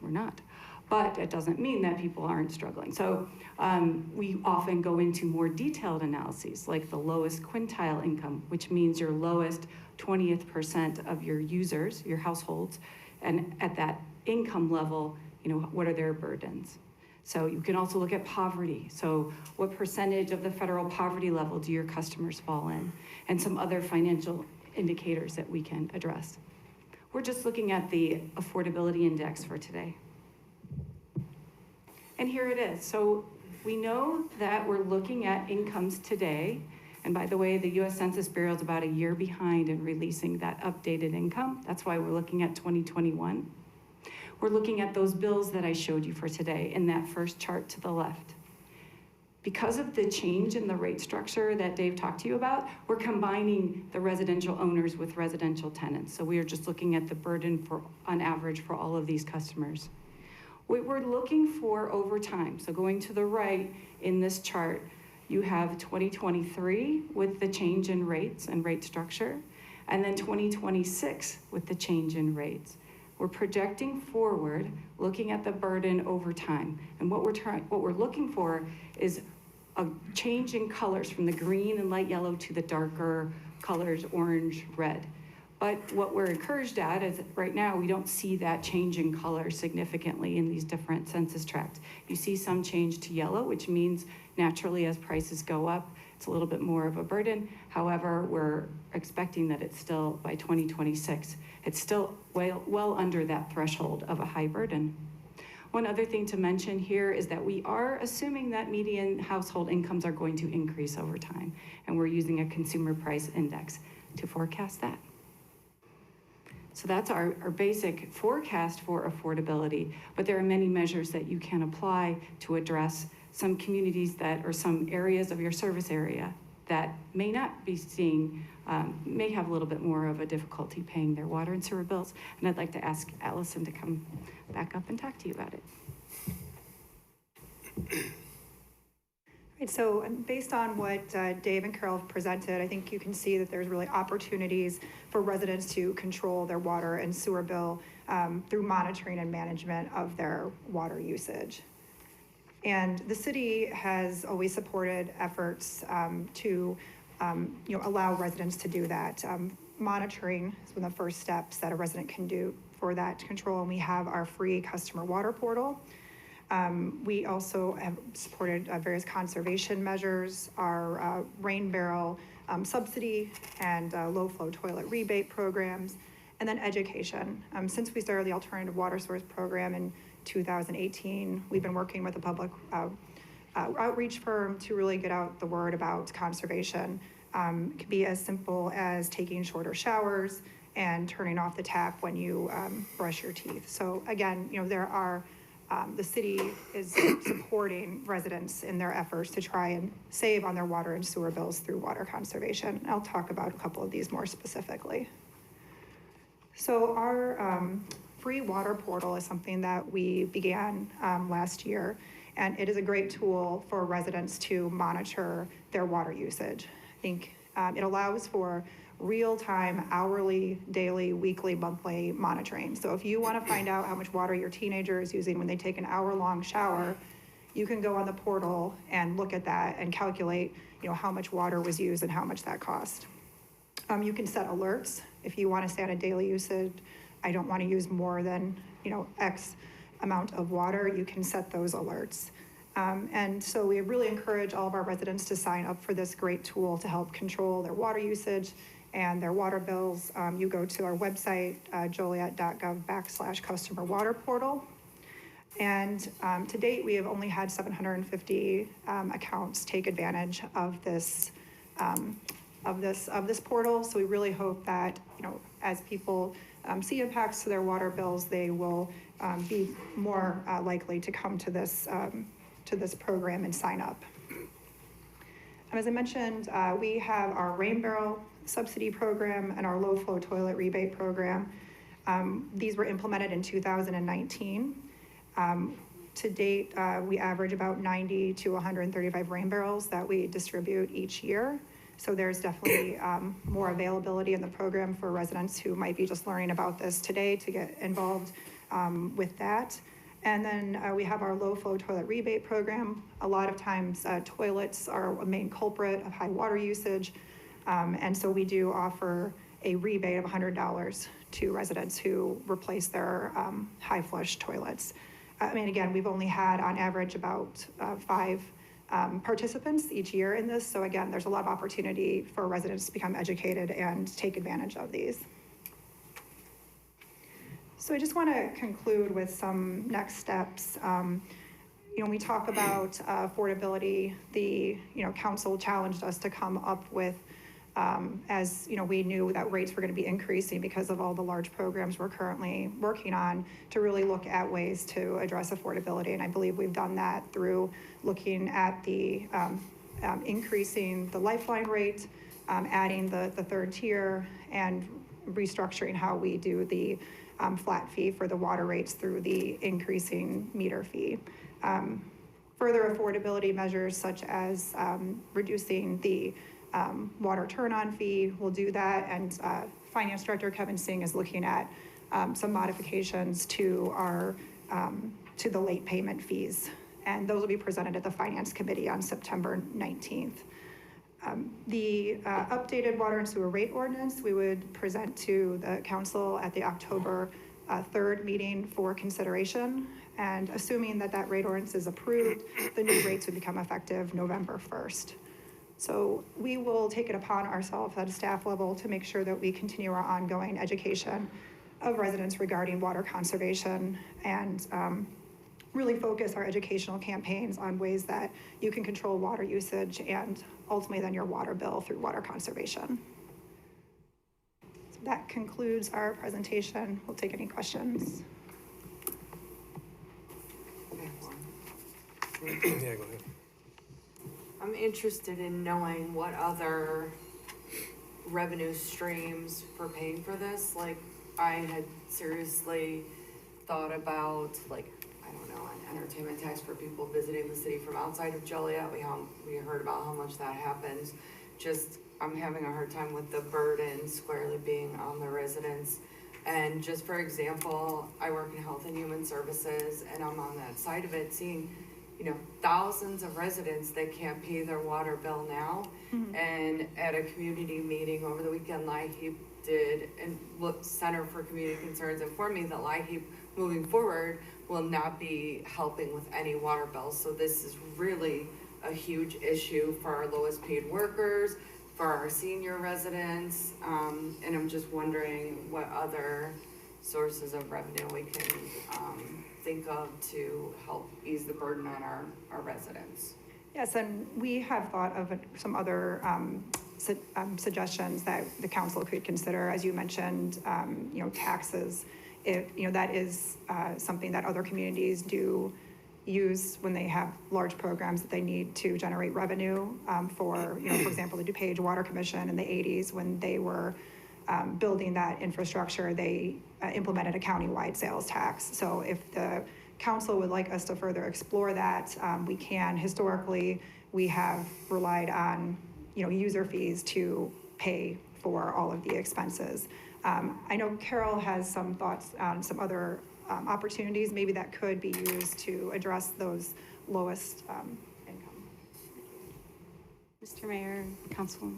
not. But it doesn't mean that people aren't struggling. So we often go into more detailed analyses, like the lowest quintile income, which means your lowest 20th percent of your users, your households, and at that income level, what are their burdens? So you can also look at poverty. So what percentage of the federal poverty level do your customers fall in? And some other financial indicators that we can address. We're just looking at the affordability index for today. And here it is. So we know that we're looking at incomes today. And by the way, the US Census Bureau is about a year behind in releasing that updated income. That's why we're looking at 2021. We're looking at those bills that I showed you for today in that first chart to the left. Because of the change in the rate structure that Dave talked to you about, we're combining the residential owners with residential tenants. So we are just looking at the burden on average for all of these customers. What we're looking for over time, so going to the right in this chart, you have 2023 with the change in rates and rate structure, and then 2026 with the change in rates. We're projecting forward, looking at the burden over time. And what we're looking for is a change in colors from the green and light yellow to the darker colors, orange, red. But what we're encouraged at is right now we don't see that change in color significantly in these different census tracts. You see some change to yellow, which means naturally as prices go up, it's a little bit more of a burden. However, we're expecting that it's still, by 2026, it's still well under that threshold of a high burden. One other thing to mention here is that we are assuming that median household incomes are going to increase over time, and we're using a consumer price index to forecast that. So that's our basic forecast for affordability, but there are many measures that you can apply to address some communities or some areas of your service area that may not be seeing, may have a little bit more of a difficulty paying their water and sewer bills. And I'd like to ask Allison to come back up and talk to you about it. Right, so based on what Dave and Carol have presented, I think you can see that there's really opportunities for residents to control their water and sewer bill through monitoring and management of their water usage. And the city has always supported efforts to allow residents to do that. Monitoring is one of the first steps that a resident can do for that control, and we have our free customer water portal. We also have supported various conservation measures, our rain barrel subsidy and low flow toilet rebate programs, and then education. Since we started the alternative water source program in 2018, we've been working with a public outreach firm to really get out the word about conservation. It could be as simple as taking shorter showers and turning off the tap when you brush your teeth. So again, there are the city is supporting residents in their efforts to try and save on their water and sewer bills through water conservation. I'll talk about a couple of these more specifically. So our free water portal is something that we began last year, And it is a great tool for residents to monitor their water usage. I think it allows for real-time, hourly, daily, weekly, monthly monitoring. So if you want to find out how much water your teenager is using when they take an hour-long shower, you can go on the portal and look at that and calculate, how much water was used and how much that cost. You can set alerts if you want to say on a daily usage, I don't want to use more than, X amount of water, you can set those alerts. And so we really encourage all of our residents to sign up for this great tool to help control their water usage and their water bills. You go to our website, joliet.gov/customer water portal. And to date, we have only had 750 accounts take advantage of this portal. So we really hope that, as people see impacts to their water bills, they will be more likely to come to this program and sign up. As I mentioned, we have our rain barrel subsidy program and our low flow toilet rebate program. These were implemented in 2019. To date, we average about 90 to 135 rain barrels that we distribute each year. So there's definitely more availability in the program for residents who might be just learning about this today to get involved with that. And then we have our low flow toilet rebate program. A lot of times toilets are a main culprit of high water usage. And so we do offer a rebate of $100 to residents who replace their high flush toilets. Again, we've only had on average about 5 participants each year in this. So again, there's a lot of opportunity for residents to become educated and take advantage of these. So I just want to conclude with some next steps. When we talk about affordability, the council challenged us to come up with, as we knew that rates were going to be increasing because of all the large programs we're currently working on, to really look at ways to address affordability. And I believe we've done that through looking at the increasing the lifeline rate, adding the third tier, and restructuring how we do the flat fee for the water rates through the increasing meter fee. Further affordability measures such as reducing the water turn-on fee will do that, and Finance Director Kevin Singh is looking at some modifications to our to the late payment fees, and those will be presented at the Finance Committee on September 19th. The updated water and sewer rate ordinance we would present to the council at the October 3rd meeting for consideration, and assuming that that rate ordinance is approved, the new rates would become effective November 1st. So we will take it upon ourselves at a staff level to make sure that we continue our ongoing education of residents regarding water conservation and really focus our educational campaigns on ways that you can control water usage and ultimately then your water bill through water conservation. So that concludes our presentation. We'll take any questions. Yeah, go ahead. I'm interested in knowing what other revenue streams for paying for this. Like, I had seriously thought about, like, I don't know, an entertainment tax for people visiting the city from outside of Joliet. We heard about how much that happens. Just, I'm having a hard time with the burden squarely being on the residents. And just for example, I work in Health and Human Services, and I'm on that side of it, seeing thousands of residents that can't pay their water bill now. Mm-hmm. And at a community meeting over the weekend, LIHEAP did, and Center for Community Concerns informed me that LIHEAP moving forward will not be helping with any water bills. So this is really a huge issue for our lowest paid workers, for our senior residents. And I'm just wondering what other sources of revenue we can think of to help ease the burden on our residents. Yes, and we have thought of some other suggestions that the council could consider. As you mentioned, taxes. That is something that other communities do use when they have large programs that they need to generate revenue for example, the DuPage Water Commission in the 80s, when they were building that infrastructure, they implemented a countywide sales tax. So if the council would like us to further explore that, we can. Historically, we have relied on, user fees to pay for all of the expenses. I know Carol has some thoughts on some other opportunities maybe that could be used to address those lowest income. Mr. Mayor, council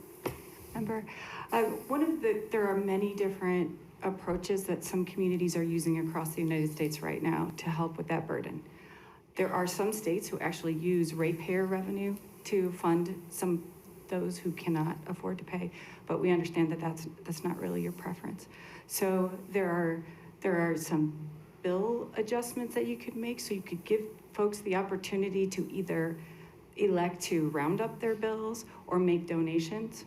member, there are many different approaches that some communities are using across the United States right now to help with that burden. There are some states who actually use ratepayer revenue to fund those who cannot afford to pay, but we understand that that's not really your preference. So there are some bill adjustments that you could make, so you could give folks the opportunity to either elect to round up their bills or make donations.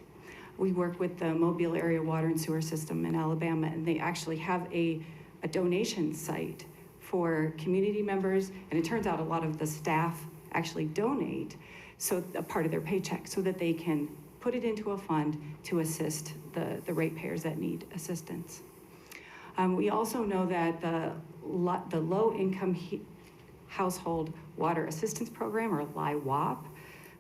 We work with the Mobile Area Water and Sewer System in Alabama, and they actually have a donation site for community members, and it turns out a lot of the staff actually donate a part of their paycheck so that they can put it into a fund to assist the ratepayers that need assistance. We also know that the low-income household water assistance program, or LIWAP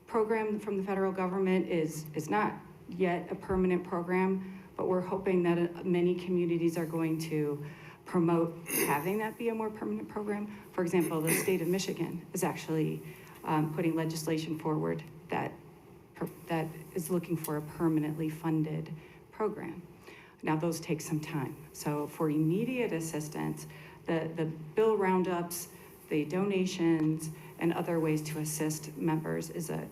program from the federal government, is not yet a permanent program, but we're hoping that many communities are going to promote having that be a more permanent program. For example, the state of Michigan is actually putting legislation forward that is looking for a permanently funded program. Now, those take some time. So for immediate assistance, the bill roundups, the donations, and other ways to assist members is a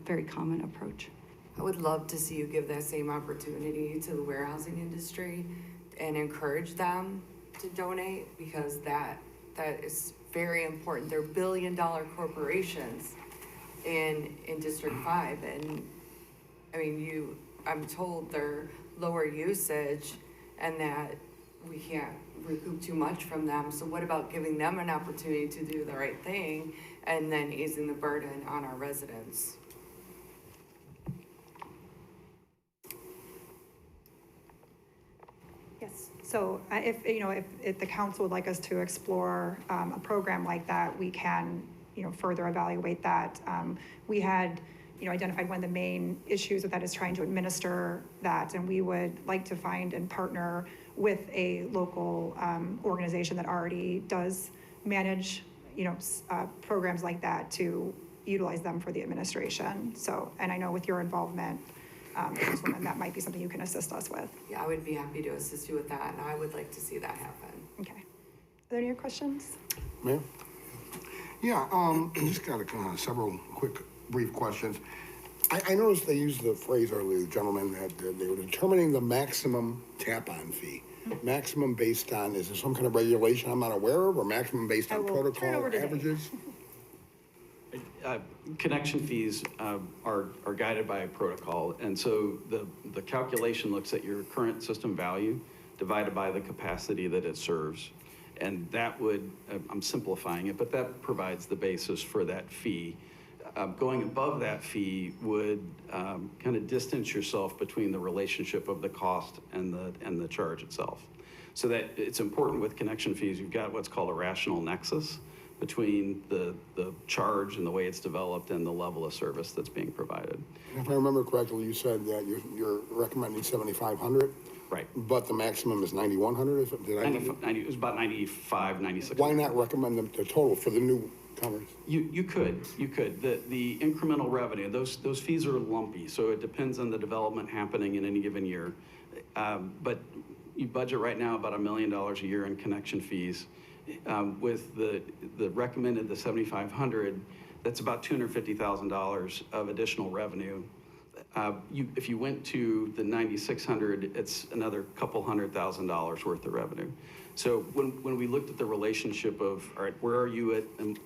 very common approach. I would love to see you give that same opportunity to the warehousing industry and encourage them to donate, because that is very important. They're billion-dollar corporations in District 5, and I mean, I'm told they're lower usage and that we can't recoup too much from them. So what about giving them an opportunity to do the right thing and then easing the burden on our residents? Yes, so if the council would like us to explore a program like that, we can, further evaluate that. We had, identified one of the main issues with that is trying to administer that, and we would like to find and partner with a local organization that already does manage, programs like that, to utilize them for the administration. So, and I know with your involvement, Councilwoman, that might be something you can assist us with. Yeah, I would be happy to assist you with that, and I would like to see that happen. Okay. Are there any questions? Mayor? Yeah, I just got several quick, brief questions. I noticed they used the phrase earlier, the gentleman, that they were determining the maximum tap-on fee. Maximum based on, is there some kind of regulation I'm not aware of, or maximum based on protocol averages? Connection fees are guided by a protocol, and so the calculation looks at your current system value divided by the capacity that it serves, and that would, I'm simplifying it, but that provides the basis for that fee. Going above that fee would kind of distance yourself between the relationship of the cost and the charge itself. So that it's important with connection fees, you've got what's called a rational nexus between the charge and the way it's developed and the level of service that's being provided. If I remember correctly, you said that you're recommending 7,500? Right. But the maximum is 9,100, it was about 95, 96. Why not recommend them the total for the newcomers? You could. The incremental revenue, those fees are lumpy, so it depends on the development happening in any given year. But you budget right now about $1 million a year in connection fees. With the recommended, the 7,500, that's about $250,000 of additional revenue. If you went to the 9,600, it's another couple $100,000 worth of revenue. So when we looked at the relationship of, all right, where are you at, and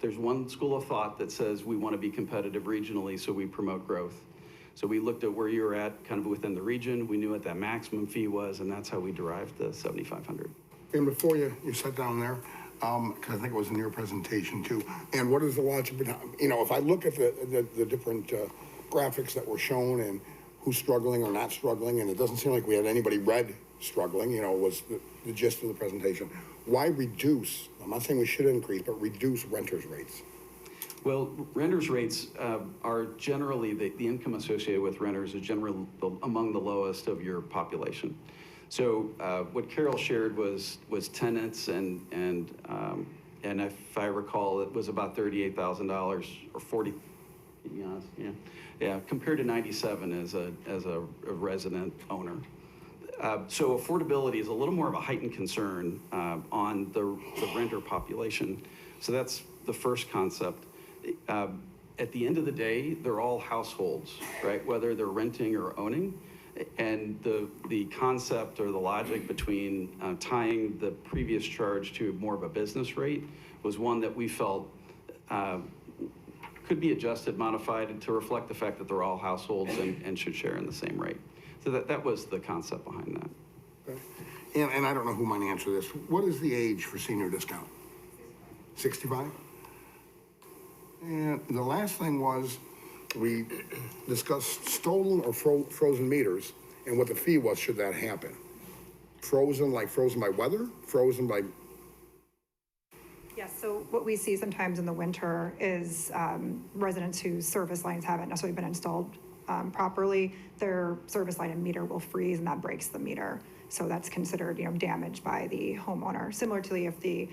there's one school of thought that says we want to be competitive regionally, so we promote growth. So we looked at where you were at kind of within the region, we knew what that maximum fee was, and that's how we derived the 7,500. And before you sat down there, because I think it was in your presentation too, and what is the logic behind, if I look at the different graphics that were shown, and who's struggling or not struggling, and it doesn't seem like we had anybody red struggling, was the gist of the presentation. Why reduce, I'm not saying we should increase, but reduce renters' rates? Well, renters' rates are generally, the income associated with renters is generally among the lowest of your population. So what Carol shared was tenants, and if I recall, it was about $38,000 or 40, to be honest, yeah, compared to 97 as a resident owner. So affordability is a little more of a heightened concern on the renter population. So that's the first concept. At the end of the day, they're all households, right? Whether they're renting or owning. And the concept or the logic between tying the previous charge to more of a business rate was one that we felt could be adjusted, modified to reflect the fact that they're all households and should share in the same rate. So that was the concept behind that. Okay. And I don't know who might answer this. What is the age for senior discount? 65? And the last thing was, we discussed stolen or frozen meters and what the fee was should that happen. Frozen, like frozen by weather? Frozen by... Yes, so what we see sometimes in the winter is residents whose service lines haven't necessarily been installed properly, their service line and meter will freeze and that breaks the meter. So that's considered, damage by the homeowner. Similar to if the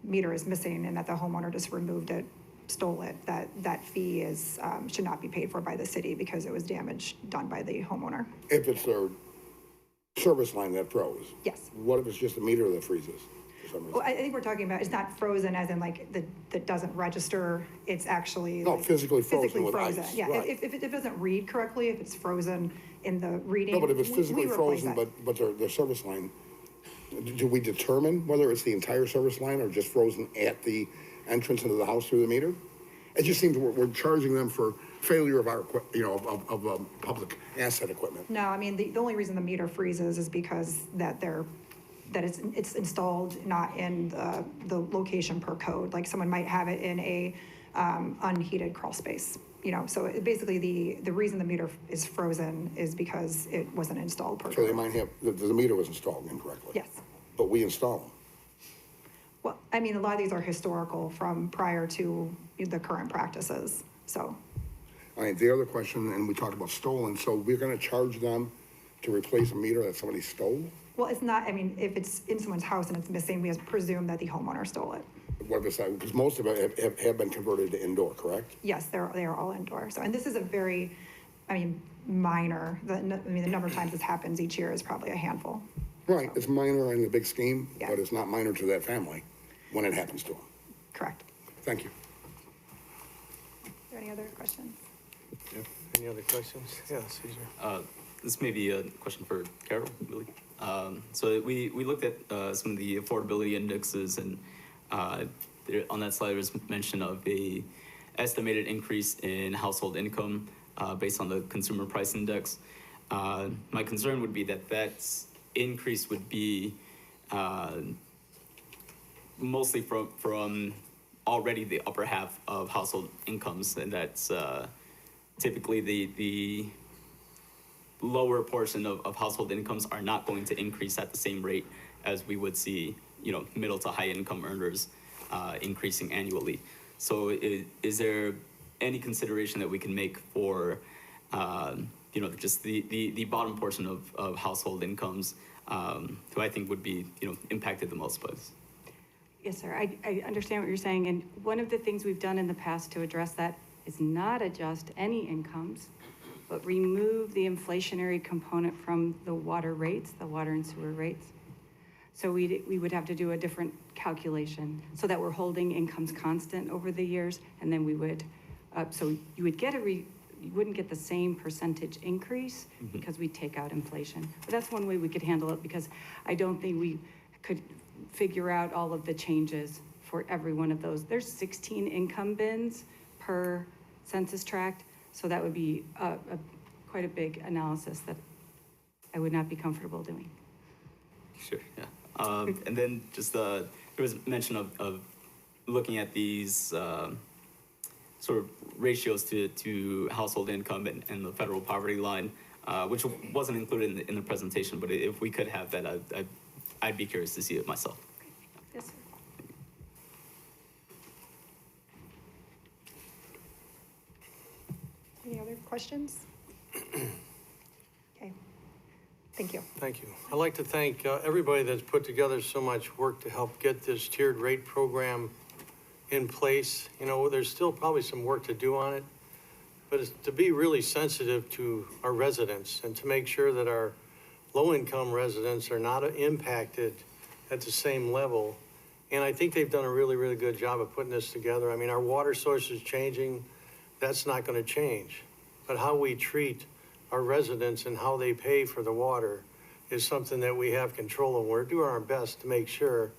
meter is missing and that the homeowner just removed it, stole it, that fee is should not be paid for by the city because it was damage done by the homeowner. If it's their service line that froze? Yes. What if it's just a meter that freezes for some reason? Well, I think we're talking about, it's not frozen as in like that doesn't register, it's actually. No, like, physically frozen physically with frozen. ice. Yeah, Right. if it doesn't read correctly, if it's frozen in the reading. No, but if it's we physically replace frozen, it. but their service line, do we determine whether it's the entire service line or just frozen at the entrance into the house through the meter? It just seems we're charging them for failure of our, of public asset equipment. No, I mean, the only reason the meter freezes is because that it's installed not in the location per code. Like someone might have it in a unheated crawl space, so basically the reason the meter is frozen is because it wasn't installed per code. So they might have, the meter was installed incorrectly. Yes. But we install them. Well, I mean, a lot of these are historical from prior to the current practices, so. All right, the other question, and we talked about stolen, so we're gonna charge them to replace a meter that somebody stole? Well, it's not, I mean, if it's in someone's house and it's missing, we presume that the homeowner stole it. What if it's that, because most of it have been converted to indoor, correct? Yes, they are all indoor. So, and this is a very, minor, the number of times this happens each year is probably a handful. Right, it's minor in the big scheme, Yeah. but it's not minor to that family when it happens to them. Correct. Thank you. Are there any other questions? Yeah. Any other questions? Yeah, Caesar. This may be a question for Carol, really. So we looked at some of the affordability indexes, and on that slide there was mention of a estimated increase in household income based on the consumer price index. My concern would be that increase would be mostly from already the upper half of household incomes, and that's typically the lower portion of household incomes are not going to increase at the same rate as we would see, middle to high income earners increasing annually. So is there any consideration that we can make for, just the bottom portion of household incomes, who I think would be, impacted the most by this? Yes, sir. I understand what you're saying. And one of the things we've done in the past to address that is not adjust any incomes, but remove the inflationary component from the water rates, the water and sewer rates. So we would have to do a different calculation so that we're holding incomes constant over the years, and then we would, so you would get you wouldn't get the same percentage increase because we take out inflation. But that's one way we could handle it, because I don't think we could figure out all of the changes for every one of those. There's 16 income bins per census tract, so that would be quite a big analysis that I would not be comfortable doing. Sure, yeah. And then just there was mention of looking at these sort of ratios to household income and the federal poverty line. which wasn't included in the presentation, but if we could have that, I'd be curious to see it myself. Yes, sir. Any other questions? Okay, thank you. Thank you. I'd like to thank everybody that's put together so much work to help get this tiered rate program in place. You know, there's still probably some work to do on it, but it's to be really sensitive to our residents and to make sure that our low-income residents are not impacted at the same level. And I think they've done a really, really good job of putting this together. I mean, our water source is changing. That's not going to change. But how we treat our residents and how they pay for the water is something that we have control of. We're doing our best to make sure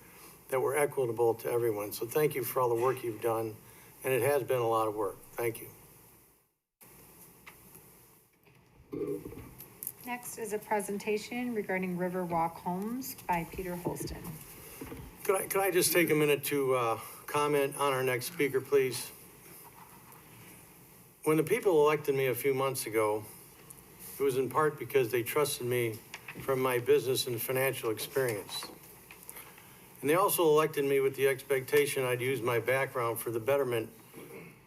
that we're equitable to everyone. So thank you for all the work you've done. And it has been a lot of work. Thank you. Next is a presentation regarding Riverwalk Homes by Peter Holston. Could I just take a minute to comment on our next speaker, please? When the people elected me a few months ago, it was in part because they trusted me from my business and financial experience. And they also elected me with the expectation I'd use my background for the betterment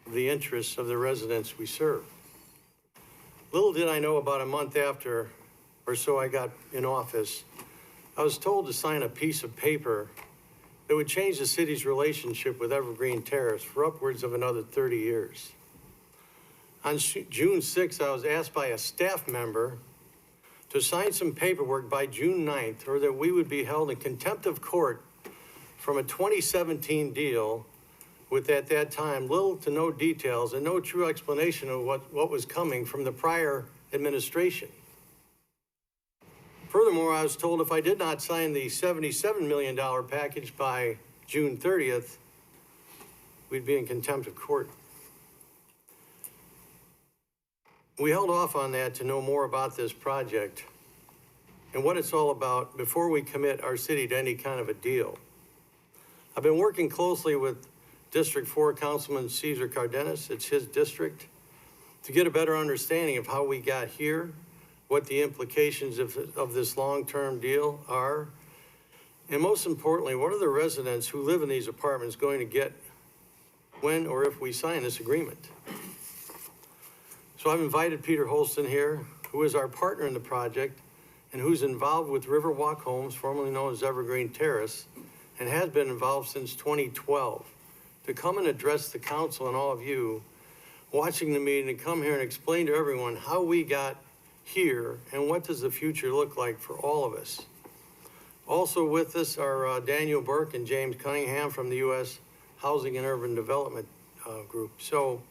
of the interests of the residents we serve. Little did I know, about a month after or so I got in office, I was told to sign a piece of paper that would change the city's relationship with Evergreen Terrace for upwards of another 30 years. On June 6th, I was asked by a staff member to sign some paperwork by June 9th, or that we would be held in contempt of court from a 2017 deal with, at that time, little to no details and no true explanation of what was coming from the prior administration. Furthermore, I was told if I did not sign the $77 million package by June 30th, we'd be in contempt of court. We held off on that to know more about this project and what it's all about before we commit our city to any kind of a deal. I've been working closely with District 4 Councilman Cesar Cardenas, it's his district, to get a better understanding of how we got here, what the implications of this long-term deal are, and most importantly, what are the residents who live in these apartments going to get when or if we sign this agreement. So I've invited Peter Holston here, who is our partner in the project and who's involved with Riverwalk Homes, formerly known as Evergreen Terrace, and has been involved since 2012, to come and address the council and all of you watching the meeting, and come here and explain to everyone how we got here and what does the future look like for all of us. Also with us are Daniel Burke and James Cunningham from the U.S. Housing and Urban Development Group. So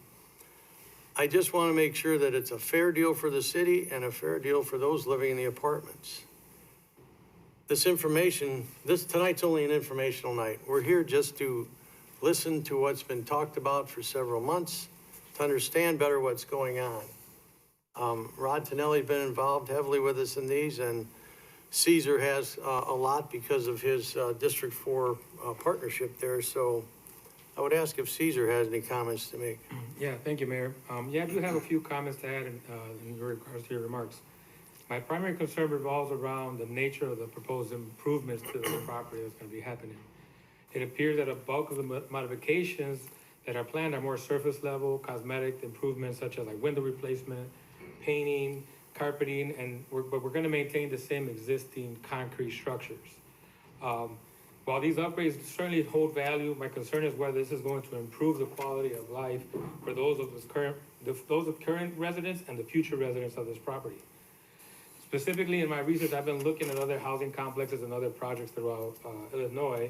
I just want to make sure that it's a fair deal for the city and a fair deal for those living in the apartments. This information, tonight's only an informational night. We're here just to listen to what's been talked about for several months, to understand better what's going on. Rod Tonelli's been involved heavily with us in these, and Cesar has a lot because of his District 4 partnership there. So I would ask if Cesar has any comments to make. Yeah, thank you, Mayor. Yeah, I do have a few comments to add in regards to your remarks. My primary concern revolves around the nature of the proposed improvements to the property that's going to be happening. It appears that a bulk of the modifications that are planned are more surface level, cosmetic improvements such as like window replacement, painting, carpeting, but we're going to maintain the same existing concrete structures. While these upgrades certainly hold value, my concern is whether this is going to improve the quality of life for those of current residents and the future residents of this property. Specifically, in my research, I've been looking at other housing complexes and other projects throughout Illinois,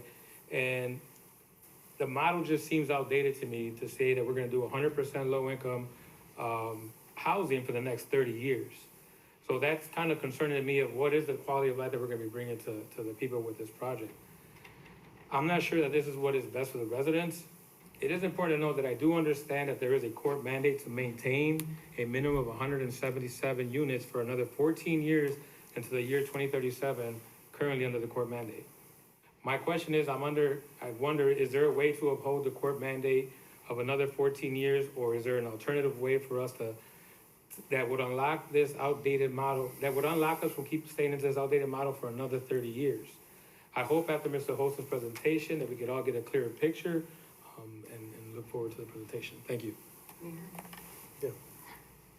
and the model just seems outdated to me to say that we're going to do 100% low-income housing for the next 30 years. So that's kind of concerning to me of what is the quality of life that we're going to be bringing to the people with this project. I'm not sure that this is what is best for the residents. It is important to know that I do understand that there is a court mandate to maintain a minimum of 177 units for another 14 years into the year 2037, currently under the court mandate. My question is, I wonder, is there a way to uphold the court mandate of another 14 years, or is there an alternative way for us to that would unlock this outdated model, that would unlock us from keep staying in this outdated model for another 30 years. I hope after Mr. Holston's presentation that we could all get a clearer picture, and look forward to the presentation. Thank you.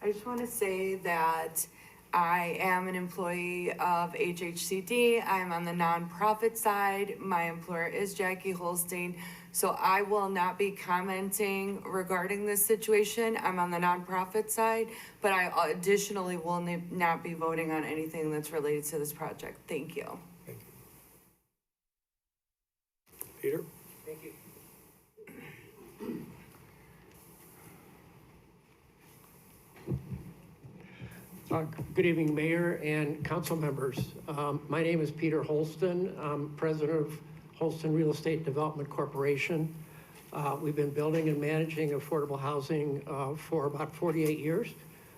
I just want to say that I am an employee of HHCD. I'm on the nonprofit side. My employer is Jackie Holstein. So I will not be commenting regarding this situation. I'm on the nonprofit side, but I additionally will not be voting on anything that's related to this project. Thank you. Peter? Thank you. Good evening, Mayor and council members. My name is Peter Holston. I'm president of Holston Real Estate Development Corporation. We've been building and managing affordable housing for about 48 years.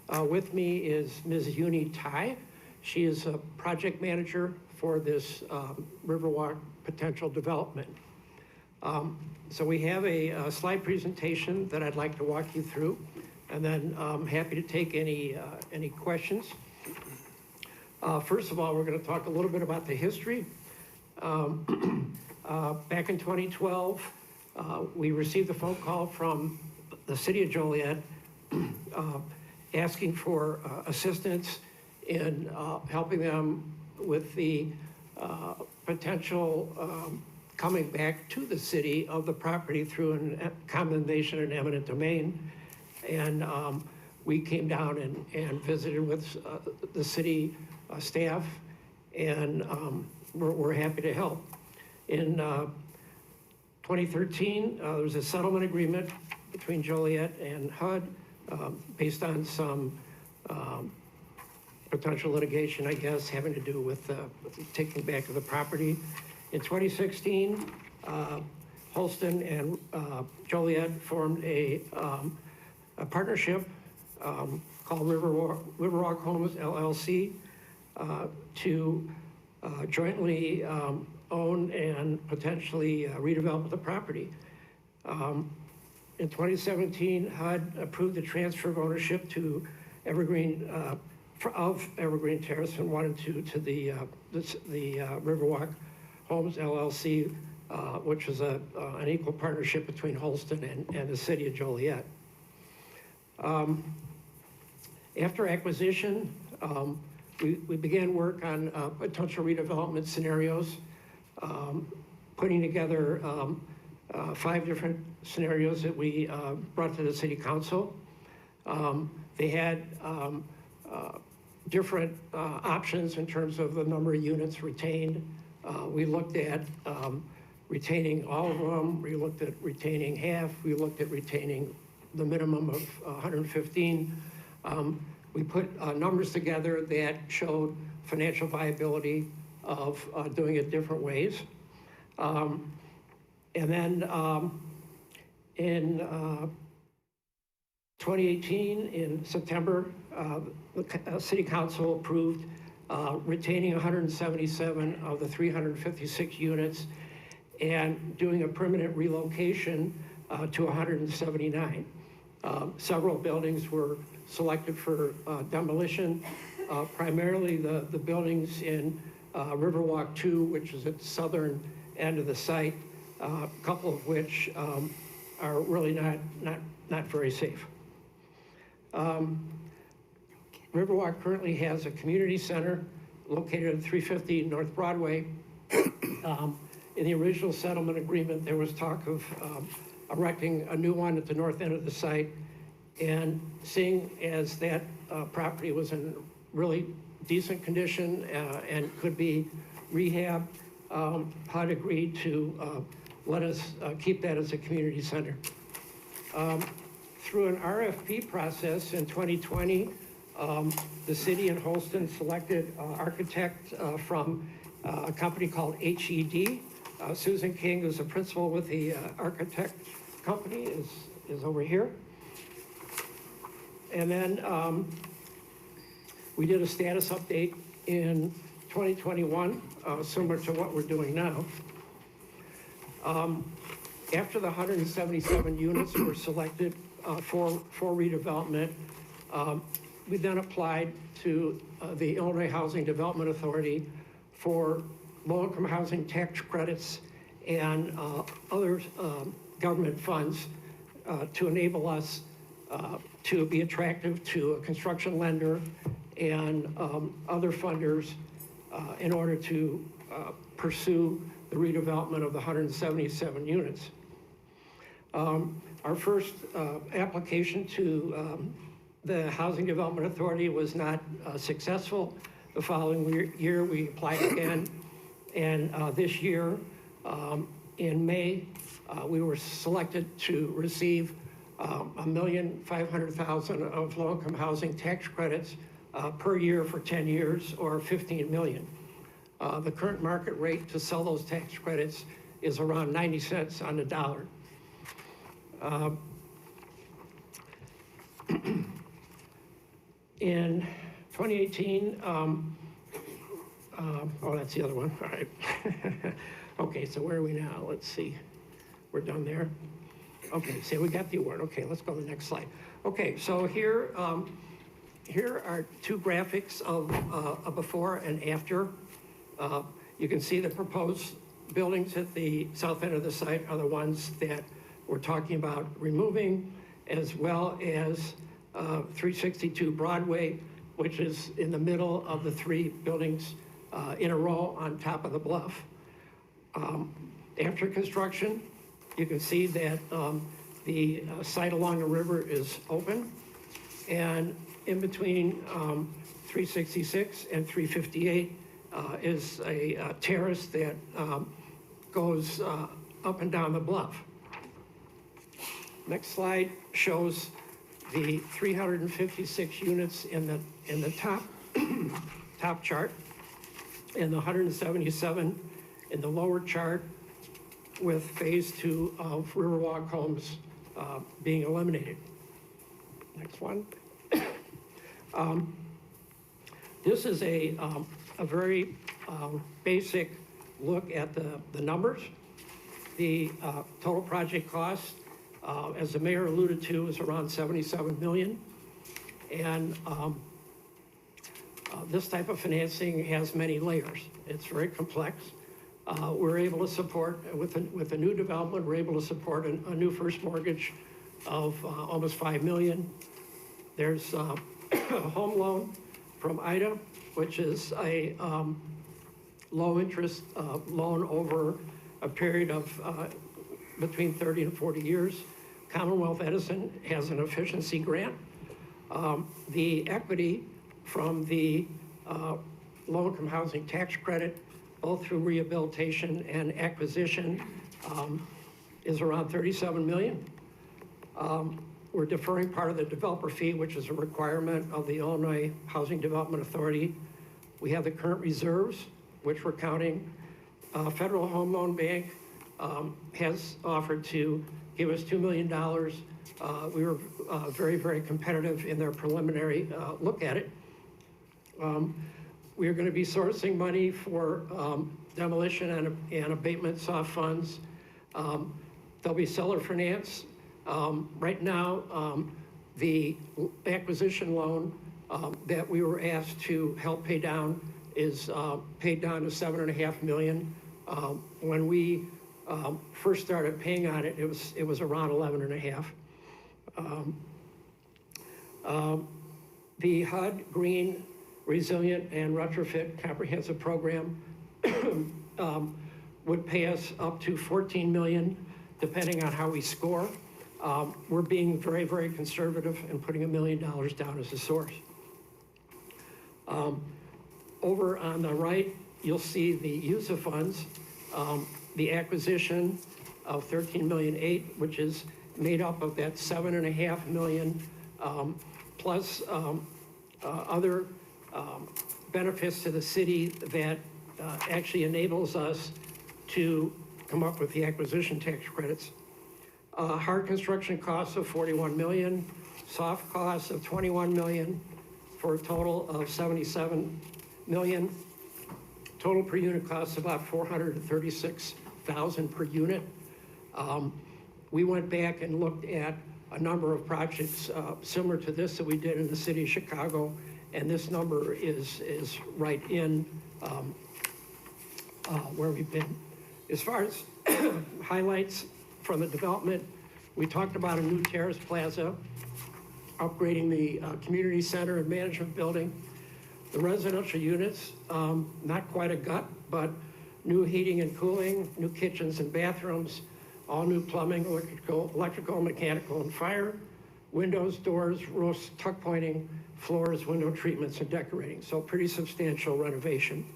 With me is Ms. Uni Tai. She is a project manager for this Riverwalk potential development. So we have a slide presentation that I'd like to walk you through, and then I'm happy to take any questions. First of all, we're going to talk a little bit about the history. Back in 2012, we received a phone call from the city of Joliet asking for assistance in helping them with the potential coming back to the city of the property through a condemnation and eminent domain. And we came down and visited with the city staff, and we're happy to help. In 2013, there was a settlement agreement between Joliet and HUD based on some potential litigation, I guess, having to do with taking back of the property. In 2016, Holston and Joliet formed a partnership called Riverwalk Homes LLC to jointly own and potentially redevelop the property. In 2017, HUD approved the transfer of ownership to Evergreen Terrace and 1 and 2 to the Riverwalk Homes LLC, which was an equal partnership between Holston and the city of Joliet. After acquisition, we began work on potential redevelopment scenarios, putting together 5 different scenarios that we brought to the city council. They had different options in terms of the number of units retained. We looked at retaining all of them. We looked at retaining half. We looked at retaining the minimum of 115. We put numbers together that showed financial viability of doing it different ways. And then in 2018, in September, the City Council approved retaining 177 of the 356 units and doing a permanent relocation to 179. Several buildings were selected for demolition, primarily the buildings in Riverwalk 2, which is at the southern end of the site, a couple of which are really not very safe. Riverwalk currently has a community center located at 350 North Broadway. In the original settlement agreement, there was talk of erecting a new one at the north end of the site. And seeing as that property was in really decent condition and could be rehabbed, HUD agreed to let us keep that as a community center. Through an RFP process in 2020, the city and Holston selected architect from a company called HED. Susan King, who's a principal with the architect company, is over here. And then we did a status update in 2021, similar to what we're doing now. After the 177 units were selected for redevelopment, We then applied to the Illinois Housing Development Authority for low-income housing tax credits and other government funds to enable us to be attractive to a construction lender and other funders in order to pursue the redevelopment of the 177 units. Our first application to the Housing Development Authority was not successful. The following year, we applied again, and this year, in May, we were selected to receive $1,500,000 of low-income housing tax credits per year for 10 years, or $15 million. The current market rate to sell those tax credits is around 90 cents on the dollar. In 2018, oh, that's the other one, all right. Okay, so where are we now? Let's see, we're done there. Okay, so we got the award. Okay, let's go to the next slide. Okay, so here are two graphics of a before and after. You can see the proposed buildings at the south end of the site are the ones that we're talking about removing, as well as 362 Broadway, which is in the middle of the three buildings in a row on top of the bluff. After construction, you can see that the site along the river is open, and in between 366 and 358 is a terrace that goes up and down the bluff. Next slide shows the 356 units in the top top chart, and the 177 in the lower chart, with phase 2 of Riverwalk Homes being eliminated. Next one. This is a very basic look at the numbers. The total project cost, as the mayor alluded to, is around $77 million. And this type of financing has many layers. It's very complex. We're able to support, with the new development, we're able to support a new first mortgage of almost $5 million. There's a home loan from IDA, which is a low interest loan over a period of between 30 and 40 years. Commonwealth Edison has an efficiency grant. The equity from the low-income housing tax credit, both through rehabilitation and acquisition, is around $37 million. We're deferring part of the developer fee, which is a requirement of the Illinois Housing Development Authority. We have the current reserves, which we're counting. Federal Home Loan Bank has offered to give us $2 million. We were very, very competitive in their preliminary look at it. We are going to be sourcing money for demolition and abatement soft funds. There'll be seller finance. Right now, the acquisition loan that we were asked to help pay down is paid down to $7.5 million. When we first started paying on it, it was around 11.5. The HUD Green Resilient and Retrofit Comprehensive Program would pay us up to $14 million, depending on how we score. We're being very, very conservative and putting $1 million down as a source. Over on the right, you'll see the use of funds. The acquisition of $13.8 million, which is made up of that $7.5 million, plus other benefits to the city that actually enables us to come up with the acquisition tax credits. Hard construction costs of $41 million, soft costs of $21 million, for a total of $77 million. Total per unit costs about $436,000 per unit. We went back and looked at a number of projects similar to this that we did in the city of Chicago, and this number is right in where we've been. As far as highlights from the development, we talked about a new terrace plaza, upgrading the community center and management building, the residential units, not quite a gut, but new heating and cooling, new kitchens and bathrooms, all new plumbing, electrical, mechanical, and fire, windows, doors, roofs, tuck pointing, floors, window treatments, and decorating. So pretty substantial renovation.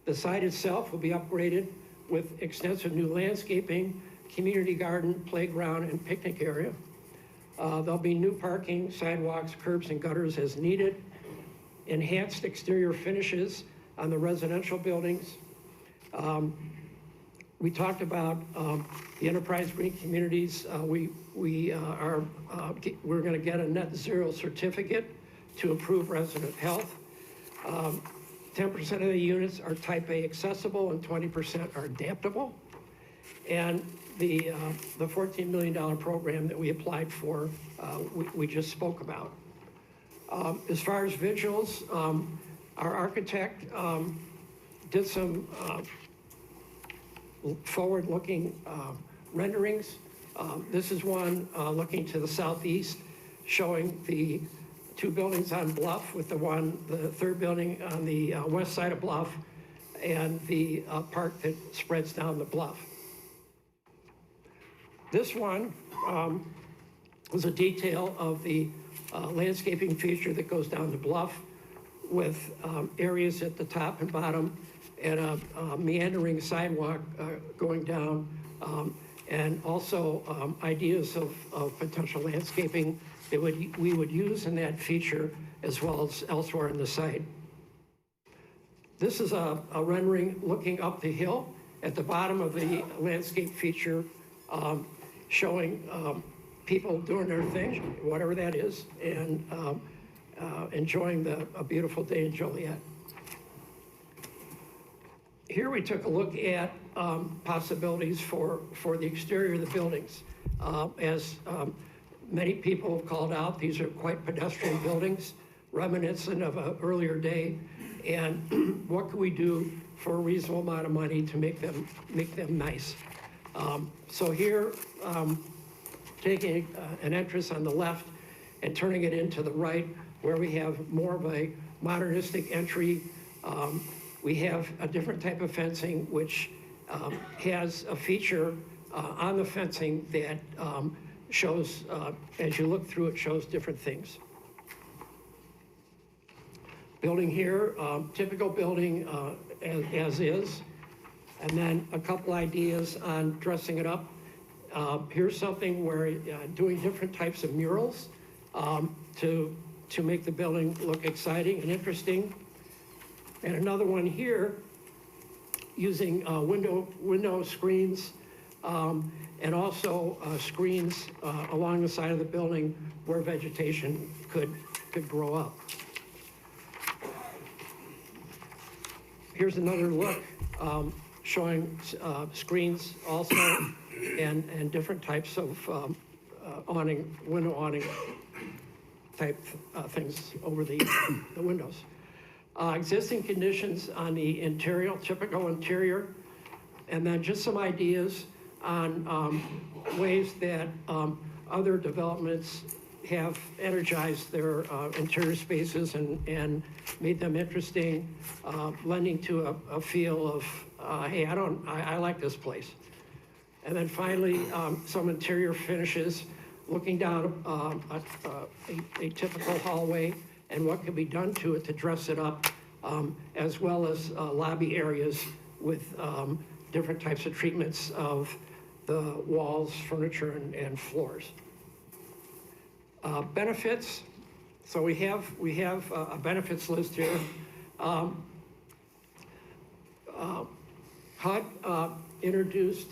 The site itself will be upgraded with extensive new landscaping, community garden, playground, and picnic area. There'll be new parking, sidewalks, curbs, and gutters as needed, enhanced exterior finishes on the residential buildings. We talked about the Enterprise Green Communities. We're going to get a net zero certificate to improve resident health. 10% of the units are type A accessible and 20% are adaptable. And the $14 million program that we applied for, we just spoke about. As far as visuals, our architect did some forward-looking renderings. This is one looking to the southeast, showing the two buildings on Bluff, with the third building on the west side of Bluff, and the park that spreads down the bluff. This one was a detail of the landscaping feature that goes down the bluff, with areas at the top and bottom, and a meandering sidewalk going down, and also ideas of potential landscaping that we would use in that feature as well as elsewhere in the site. This is a rendering looking up the hill at the bottom of the landscape feature, showing people doing their thing, whatever that is, and enjoying a beautiful day in Joliet. Here we took a look at possibilities for the exterior of the buildings. As many people have called out, these are quite pedestrian buildings, reminiscent of an earlier day. And what can we do for a reasonable amount of money to make them nice? So here, taking an entrance on the left and turning it into the right, where we have more of a modernistic entry. We have a different type of fencing, which has a feature on the fencing that shows, as you look through it, shows different things. Building here, typical building as is, and then a couple ideas on dressing it up. Here's something where doing different types of murals to make the building look exciting and interesting. And another one here, using window screens, and also screens along the side of the building where vegetation could grow up. Here's another look showing screens also, and different types of window awning type things over the windows. Existing conditions on the interior, typical interior, and then just some ideas on ways that other developments have energized their interior spaces and made them interesting, lending to a feel of, hey, I like this place. And then finally, some interior finishes, looking down a typical hallway and what can be done to it to dress it up, as well as lobby areas with different types of treatments of the walls, furniture, and floors. Benefits. So we have a benefits list here. HUD introduced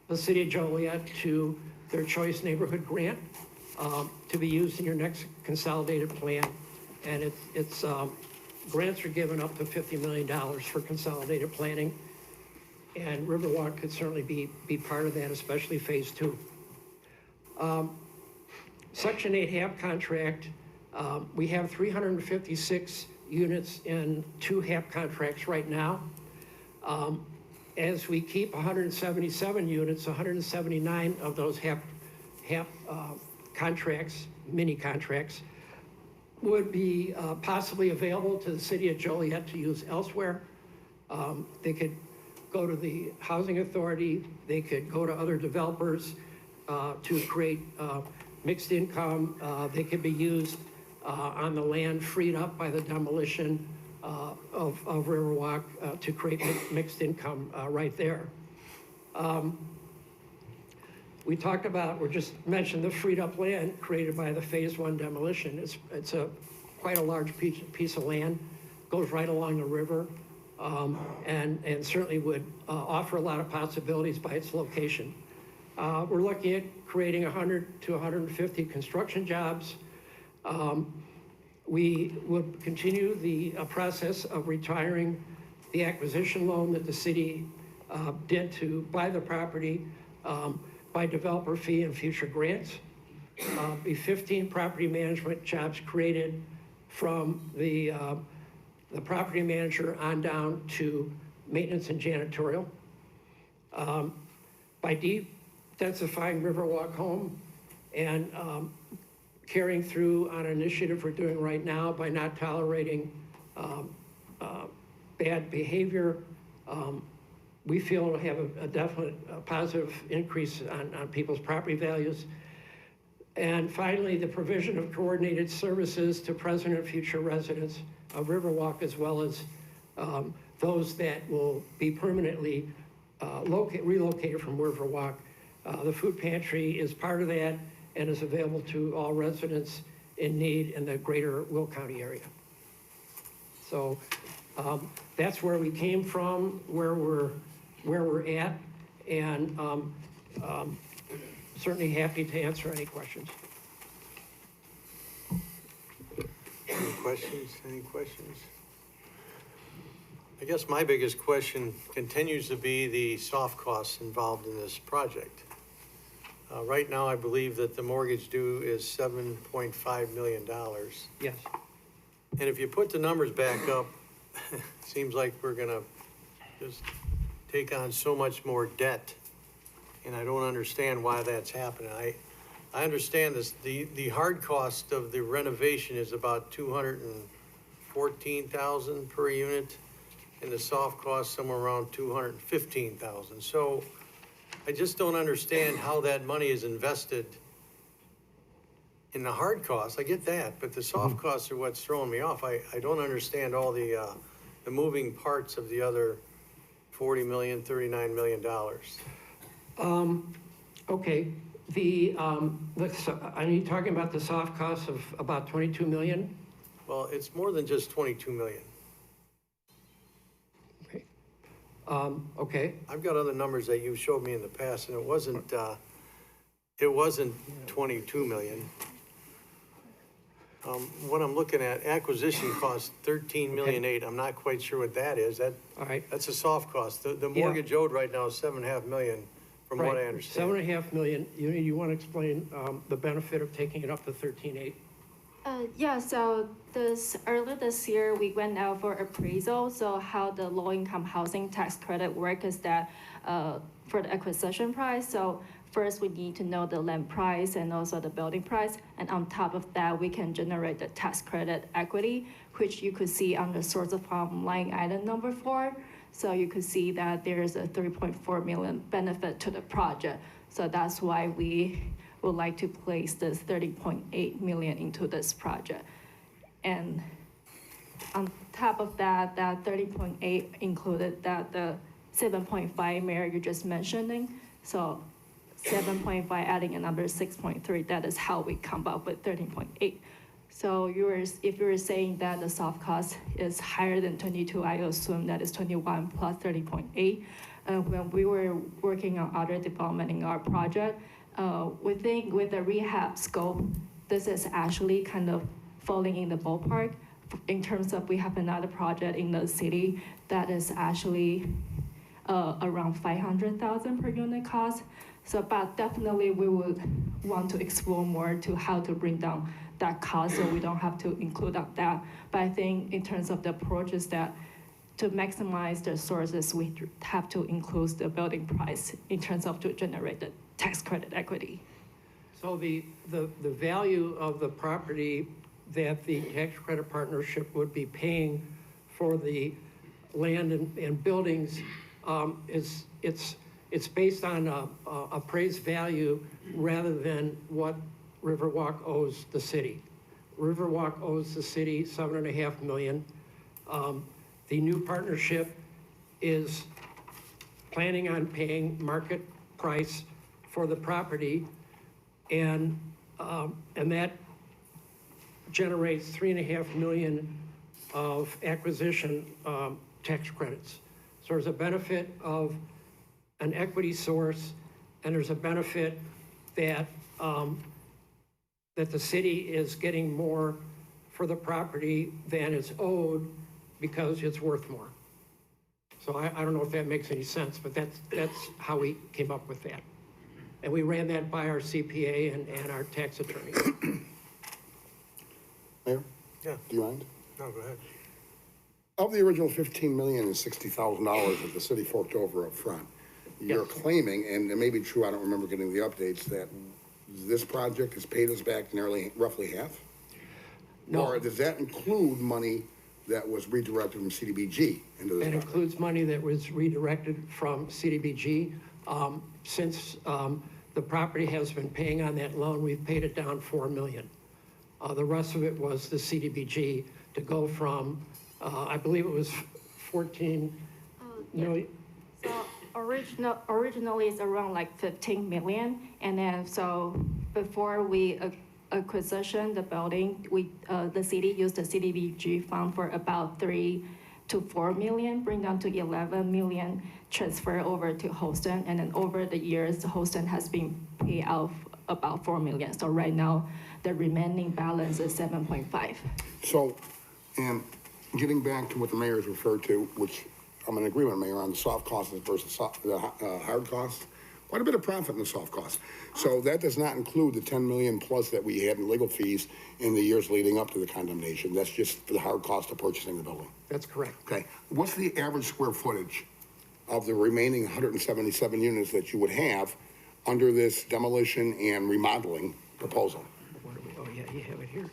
the city of Joliet to their Choice Neighborhood Grant to be used in your next consolidated plan. And it's grants are given up to $50 million for consolidated planning. And Riverwalk could certainly be part of that, especially phase 2. Section 8 HAP contract, we have 356 units in 2 HAP contracts right now. As we keep 177 units, 179 of those HAP contracts, mini contracts, would be possibly available to the city of Joliet to use elsewhere. They could go to the housing authority, they could go to other developers to create mixed income. They could be used on the land freed up by the demolition of Riverwalk to create mixed income right there. We talked about, or just mentioned the freed up land created by the phase 1 demolition. It's quite a large piece of land, goes right along the river, and certainly would offer a lot of possibilities by its location. We're looking at creating 100 to 150 construction jobs. We would continue the process of retiring the acquisition loan that the city did to buy the property by developer fee and future grants. Be 15 property management jobs created from the property manager on down to maintenance and janitorial. By densifying Riverwalk Home and carrying through on an initiative we're doing right now by not tolerating bad behavior, we feel it'll have a definite positive increase on people's property values. And finally, the provision of coordinated services to present and future residents of Riverwalk, as well as those that will be permanently relocated from Riverwalk. The food pantry is part of that and is available to all residents in need in the greater Will County area. So that's where we came from, where we're at, and certainly happy to answer any questions. Any questions? Any questions? I guess my biggest question continues to be the soft costs involved in this project. Right now, I believe that the mortgage due is $7.5 million. Yes. And if you put the numbers back up, it seems like we're gonna just take on so much more debt. And I don't understand why that's happening. I understand this, the hard cost of the renovation is about $214,000 per unit, and the soft cost somewhere around $215,000. So I just don't understand how that money is invested in the hard costs. I get that, but the soft costs are what's throwing me off. I don't understand all the moving parts of the other $40 million, $39 million. Okay, are you talking about the soft costs of about 22 million? Well, it's more than just 22 million. Okay. Okay. I've got other numbers that you showed me in the past, and it wasn't 22 million. What I'm looking at, acquisition cost 13 million eight. I'm not quite sure what that is. All right. That's a soft cost. The mortgage owed right now is 7.5 million, from what I understand. 7.5 million. You want to explain the benefit of taking it up to 13.8? Yeah, so earlier this year, we went out for appraisal. So how the low-income housing tax credit work is that for the acquisition price, so first we need to know the land price and also the building price. And on top of that, we can generate the tax credit equity, which you could see on the source of funds line item number 4. So you could see that there's a 3.4 million benefit to the project. So that's why we would like to place this 30.8 million into this project. And on top of that, that 30.8 included that the 7.5 Mayor you just mentioning. So 7.5 adding another 6.3, that is how we come up with 13.8. So if you were saying that the soft cost is higher than 22, I assume that is 21 plus 30.8. When we were working on other development in our project, we think with the rehab scope, this is actually kind of falling in the ballpark in terms of we have another project in the city that is actually around 500,000 per unit cost. So, but definitely we would want to explore more to how to bring down that cost so we don't have to include up that. But I think in terms of the approach is that to maximize the sources, we have to include the building price in terms of to generate the tax credit equity. So the value of the property that the tax credit partnership would be paying for the land and buildings it's based on a appraised value rather than what Riverwalk owes the city. Riverwalk owes the city $7.5 million. The new partnership is planning on paying market price for the property, and that generates $3.5 million of acquisition tax credits. So there's a benefit of an equity source, and there's a benefit that that the city is getting more for the property than it's owed because it's worth more. So I don't know if that makes any sense, but that's how we came up with that. And we ran that by our CPA and our tax attorney. Mayor? Yeah. Do you mind? No, go ahead. Of the original $15,060,000 that the city forked over up front, you're claiming, and it may be true, I don't remember getting the updates, that this project has paid us back nearly, roughly half? No. Or does that include money that was redirected from CDBG into this? That project? includes money that was redirected from CDBG. Since the property has been paying on that loan, we've paid it down $4 million. The rest of it was the CDBG to go from, I believe it was 14 million. So originally it's around like 15 million, and then so before we acquisition the building, the city used the CDBG fund for about 3 to 4 million, bring down to 11 million, transfer over to Holston, and then over the years, Holston has been paid out about 4 million. So right now, the remaining balance is 7.5. So, and getting back to what the mayor's referred to, which I'm in agreement, Mayor, on the soft costs versus the hard costs, quite a bit of profit in the soft costs. So that does not include the 10 million plus that we had in legal fees in the years leading up to the condemnation. That's just for the hard cost of purchasing the building. That's correct. Okay. What's the average square footage of the remaining 177 units that you would have under this demolition and remodeling proposal? What do we, oh yeah, you have it here.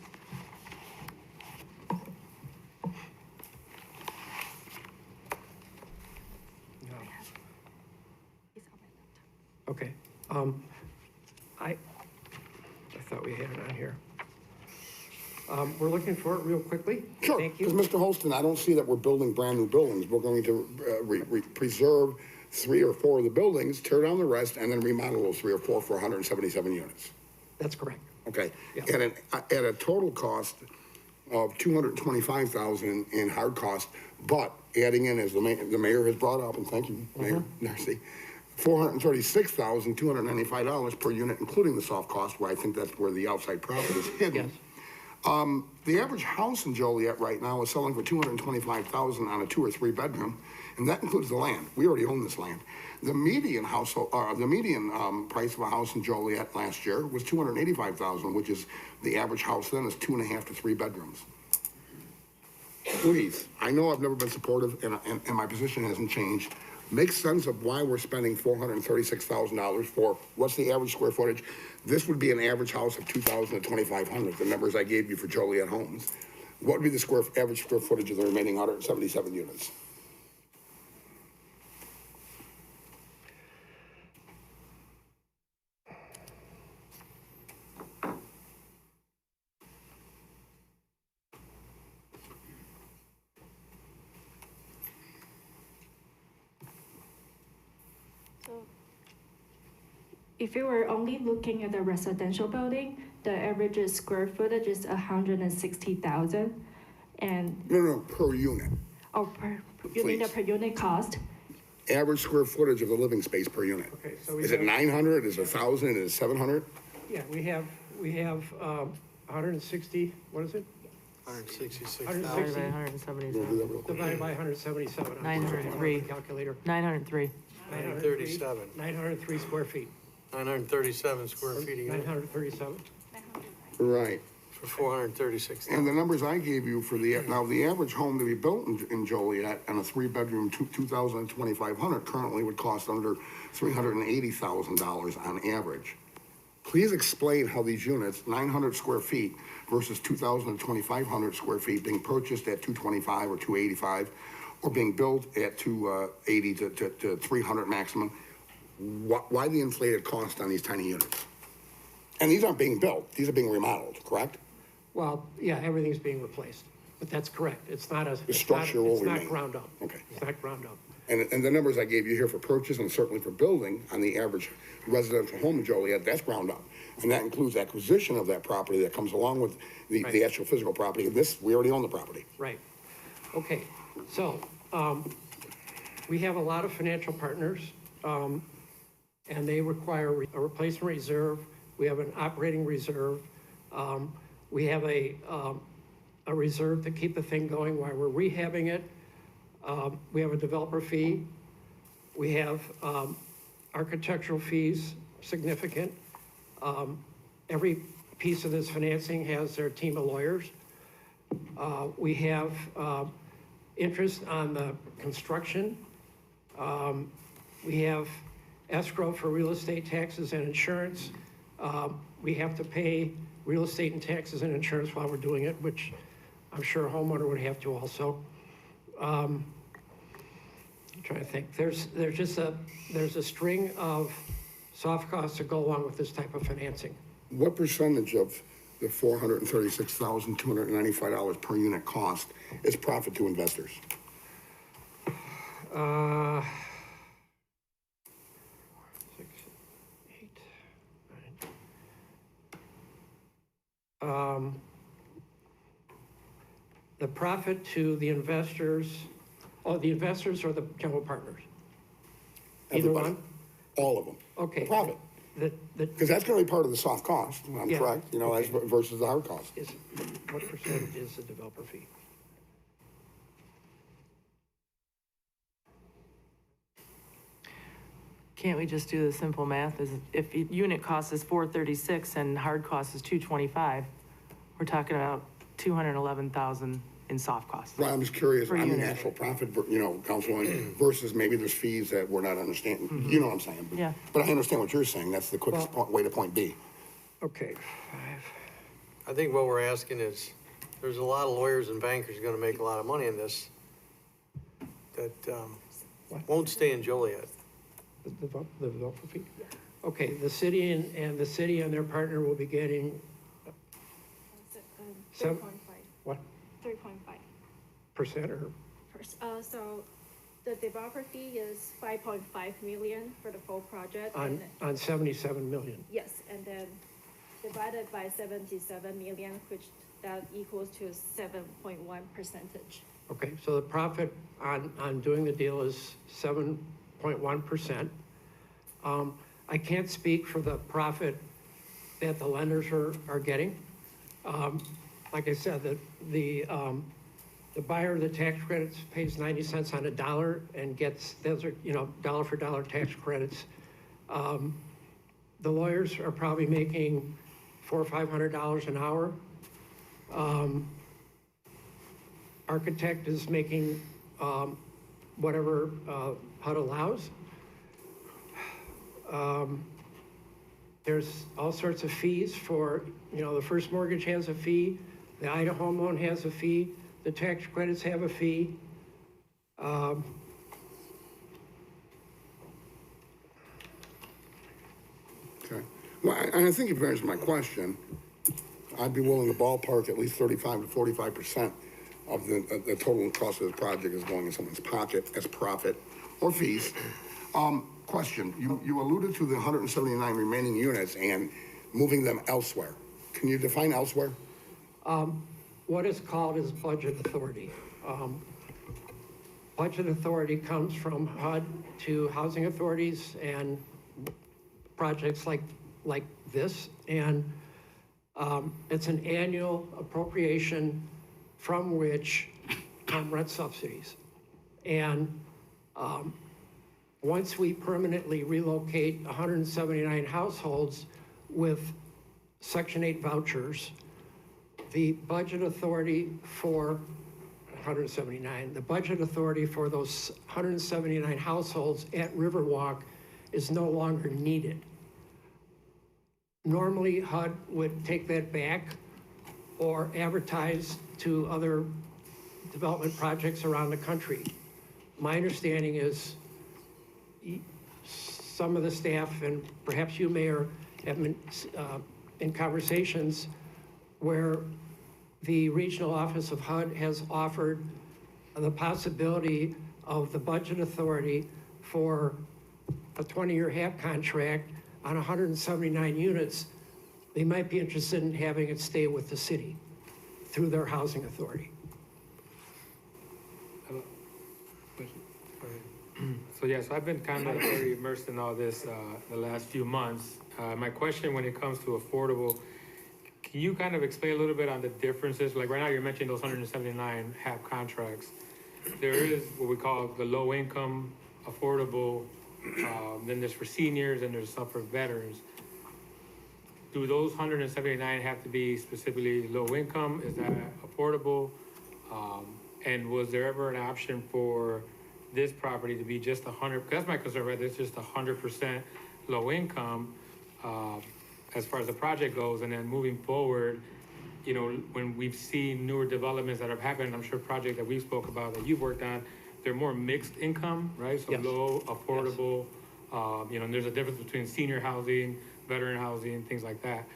Okay, I thought we had it on here. We're looking for it real quickly. Sure, Thank you. because Mr. Holston, I don't see that we're building brand new buildings. We're going to preserve 3 or 4 of the buildings, tear down the rest, and then remodel those 3 or 4 for 177 units. That's correct. Okay, Yeah. at a total cost of $225,000 in hard cost, but adding in, as the mayor has brought up, and thank you, Mayor Narcy, $436,295 per unit, including the soft cost, where I think that's where the outside profit is hidden. Yes. The average house in Joliet right now is selling for $225,000 on a 2 or 3 bedroom, and that includes the land. We already own this land. The median household, the median price of a house in Joliet last year was $285,000, which is the average house then is 2.5 to 3 bedrooms. Please, I know I've never been supportive, and my position hasn't changed. Make sense of why we're spending $436,000 for what's the average square footage. This would be an average house of 2,000 to 2,500, the numbers I gave you for Joliet homes. What would be the average square footage of the remaining 177 units? If you were only looking at the residential building, the average square footage is 160,000, and No, per unit. you mean the per unit cost? Average square footage of the living space per unit. Okay, so we Is it have- 900? Is it 1,000? Is it 700? Yeah, we have 160, what is it? 166,000. Divided by 177. Divided by 177. 903. Calculator. 903. 937. 903 square feet. 937 square feet a unit 937? Right. for 436. And the numbers I gave you for the, now the average home to be built in Joliet and a three-bedroom, 2,000 to 2,500 currently would cost under $380,000 on average. Please explain how these units, 900 square feet versus 2,000 to 2,500 square feet being purchased at 225 or 285, or being built at 280 to 300 maximum. Why the inflated cost on these tiny units? And these aren't being built, these are being remodeled, correct? Well, yeah, everything's being replaced, but that's correct. It's not a. The structure will remain. It's not ground up. Okay. It's not ground up. And the numbers I gave you here for purchase and certainly for building on the average residential home in Joliet, that's ground up. And that includes acquisition of that property that comes along with the actual physical property. And this, we already own the property. Right. Okay, so, we have a lot of financial partners, and they require a replacement reserve. We have an operating reserve. We have a reserve to keep the thing going while we're rehabbing it. We have a developer fee. We have architectural fees, significant. Every piece of this financing has their team of lawyers. We have interest on the construction. We have escrow for real estate taxes and insurance. We have to pay real estate and taxes and insurance while we're doing it, which I'm sure a homeowner would have to also. I'm trying to think. There's a string of soft costs that go along with this type of financing. What percentage of the $436,295 per unit cost is profit to investors? The profit to the investors, the investors or the general partners? Either Everybody. one? All of them. Okay. Profit. Because that's gonna be part of the soft cost, I'm Yeah, correct, as versus the hard cost. What percentage is the developer fee? Can't we just do the simple math? If unit cost is 436 and hard cost is 225, we're talking about 211,000 in soft costs. Right, I'm just curious, Per I mean, unit. actual profit, Councilwoman, versus maybe there's fees that we're not understanding, you know what I'm saying? But- Yeah. But I understand what you're saying, that's the quickest way to point B. Okay. I think what we're asking is, there's a lot of lawyers and bankers gonna make a lot of money in this that won't stay in Joliet. The developer fee? Okay, the city and the city and their partner will be getting. 3.5. What 3.5%. or? So the developer fee is 5.5 million for the full project. On 77 million. Yes, and then divided by 77 million, which that equals to 7.1%. Okay, so the profit on doing the deal is 7.1%. I can't speak for the profit that the lenders are getting. Like I said, the buyer of the tax credits pays 90 cents on a dollar and gets, those are, dollar for dollar tax credits. The lawyers are probably making $400 or $500 an hour. Architect is making whatever HUD allows. There's all sorts of fees for, the first mortgage has a fee, the Ida home loan has a fee, the tax credits have a fee. Okay, well, and I think it answers my question. I'd be willing to ballpark at least 35 to 45% of the total cost of the project is going in someone's pocket as profit or fees. Question, you alluded to the 179 remaining units and moving them elsewhere. Can you define elsewhere? What is called is budget authority. Budget authority comes from HUD to housing authorities and projects like this. And it's an annual appropriation from which come rent subsidies. And once we permanently relocate 179 households with Section 8 vouchers, the budget authority for 179, the budget authority for those 179 households at Riverwalk is no longer needed. Normally, HUD would take that back or advertise to other development projects around the country. My understanding is some of the staff, and perhaps you, Mayor, have been in conversations where the regional office of HUD has offered the possibility of the budget authority for a 20-year HAP contract on 179 units. They might be interested in having it stay with the city through their housing authority. So yes, I've been kind of very immersed in all this the last few months. My question when it comes to affordable, can you kind of explain a little bit on the differences? Like right now you're mentioning those 179 HAP contracts. There is what we call the low income, affordable, then there's for seniors and there's some for veterans. Do those 179 have to be specifically low income? Is that affordable? And was there ever an option for this property to be just 100, that's my concern, right? It's just 100% low income as far as the project goes. And then moving forward, you know, when we've seen newer developments that have happened, I'm sure projects that we've spoke about that you've worked on, they're more mixed income, right? So Yes. low, affordable, you know, and there's a difference between senior housing, veteran housing, things like that.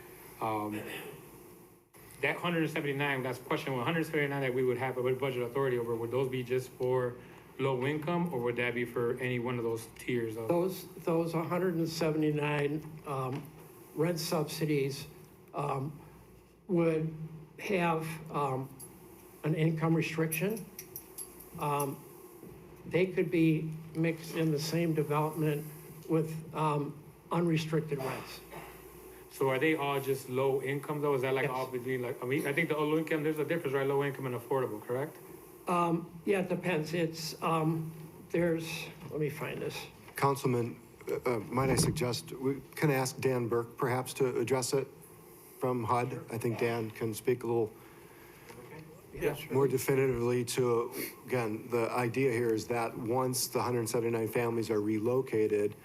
That 179, that's question 179 that we would have a budget authority over, would those be just for low income, or would that be for any one of those tiers of? Those 179 rent subsidies would have an income restriction. They could be mixed in the same development with unrestricted rents. So are they all just low income though? Is that like all between like, I mean, I think the low income, there's a difference, right? Low income and affordable, correct? Yeah, it depends. It's, there's, let me find this. Councilman, might I suggest, we can ask Dan Burke perhaps to address it from HUD? I think Dan can speak a little more definitively to, again, the idea here is that once the 179 families are relocated,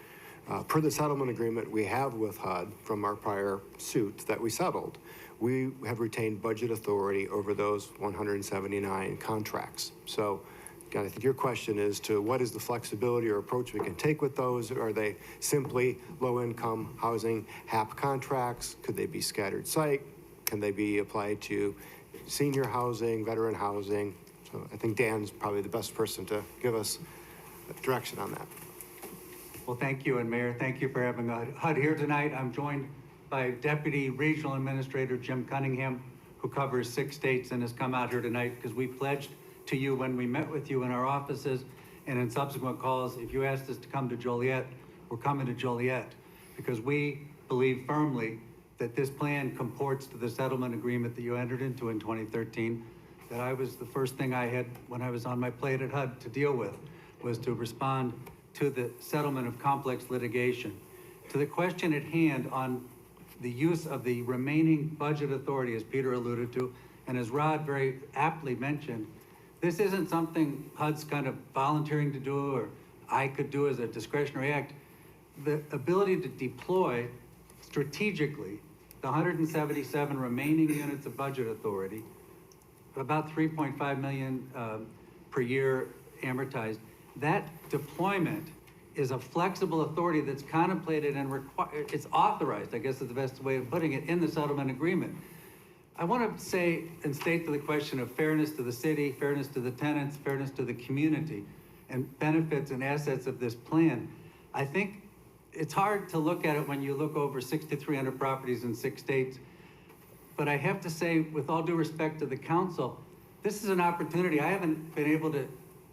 per the settlement agreement we have with HUD from our prior suit that we settled, we have retained budget authority over those 179 contracts. So, again, I think your question is to what is the flexibility or approach we can take with those? Are they simply low-income housing HAP contracts? Could they be scattered site? Can they be applied to senior housing, veteran housing? So I think Dan's probably the best person to give us direction on that. Well, thank you, and Mayor, thank you for having HUD here tonight. I'm joined by Deputy Regional Administrator Jim Cunningham, who covers 6 states and has come out here tonight because we pledged to you when we met with you in our offices and in subsequent calls, if you asked us to come to Joliet, we're coming to Joliet because we believe firmly that this plan comports to the settlement agreement that you entered into in 2013, that I was the first thing I had when I was on my plate at HUD to deal with was to respond to the settlement of complex litigation. To the question at hand on the use of the remaining budget authority, as Peter alluded to, and as Rod very aptly mentioned, this isn't something HUD's kind of volunteering to do or I could do as a discretionary act. The ability to deploy strategically the 177 remaining units of budget authority, about 3.5 million per year amortized, that deployment is a flexible authority that's contemplated and it's authorized, I guess is the best way of putting it, in the settlement agreement. I want to say and state to the question of fairness to the city, fairness to the tenants, fairness to the community, and benefits and assets of this plan. I think it's hard to look at it when you look over 6,300 properties in 6 states, but I have to say, with all due respect to the council, this is an opportunity I haven't been able to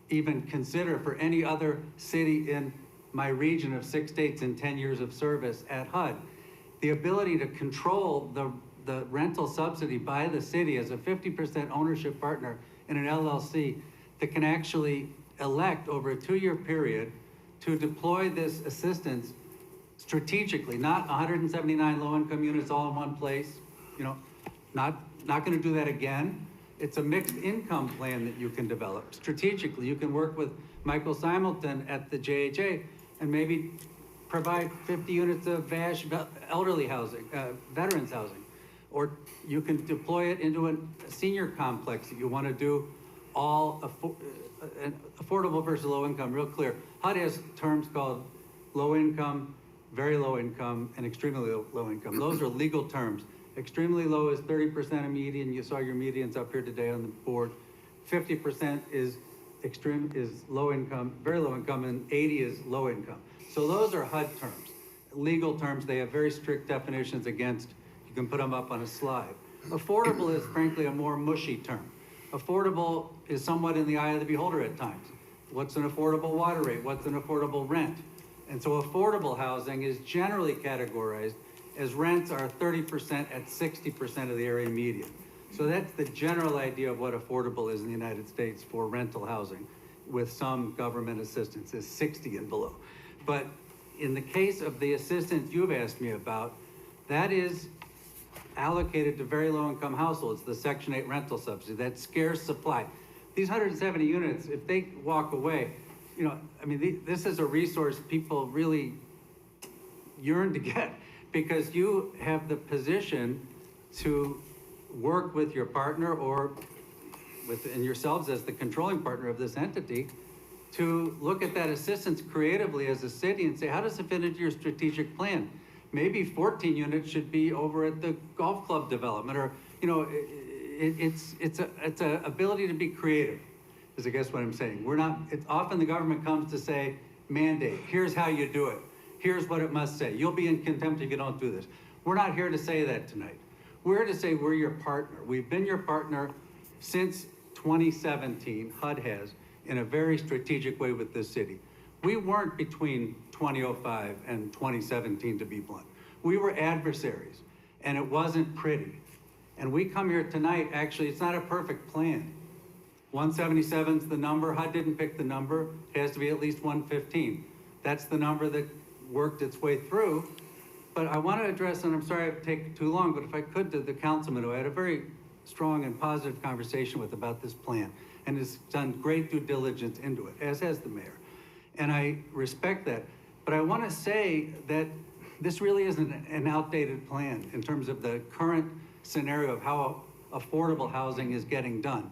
even consider for any other city in my region of 6 states in 10 years of service at HUD. The ability to control the rental subsidy by the city as a 50% ownership partner in an LLC that can actually elect over a 2-year period to deploy this assistance strategically, not 179 low-income units all in one place, you know, not gonna do that again. It's a mixed income plan that you can develop strategically. You can work with Michael Simulton at the JHA and maybe provide 50 units of VASH elderly housing, veterans housing. Or you can deploy it into a senior complex that you wanna do all affordable versus low income, real clear. HUD has terms called low income, very low income, and extremely low income. Those are legal terms. Extremely low is 30% of median. You saw your medians up here today on the board. 50% is low income, very low income, and 80 is low income. So those are HUD terms, legal terms. They have very strict definitions against. You can put them up on a slide. Affordable is frankly a more mushy term. Affordable is somewhat in the eye of the beholder at times. What's an affordable water rate? What's an affordable rent? And so affordable housing is generally categorized as rents are 30% at 60% of the area median. So that's the general idea of what affordable is in the United States for rental housing, with some government assistance is 60 and below. But in the case of the assistance you've asked me about, that is allocated to very low income households, the Section 8 rental subsidy, that scarce supply. These 170 units, if they walk away, you know, I mean, this is a resource people really yearn to get, because you have the position to work with your partner or within yourselves as the controlling partner of this entity to look at that assistance creatively as a city and say, how does it fit into your strategic plan? Maybe 14 units should be over at the golf club development, or, you know, it's a ability to be creative, is I guess what I'm saying. It's often the government comes to say, mandate, here's how you do it. Here's what it must say. You'll be in contempt if you don't do this. We're not here to say that tonight. We're here to say we're your partner. We've been your partner since 2017, HUD has, in a very strategic way with this city. We weren't between 2005 and 2017, to be blunt. We were adversaries, and it wasn't pretty. And we come here tonight, actually, it's not a perfect plan. 177 is the number. HUD didn't pick the number. It has to be at least 115. That's the number that worked its way through. But I want to address, and I'm sorry I've taken too long, but if I could, to the councilman who I had a very strong and positive conversation with about this plan and has done great due diligence into it, as has the mayor. And I respect that. But I want to say that this really isn't an outdated plan in terms of the current scenario of how affordable housing is getting done.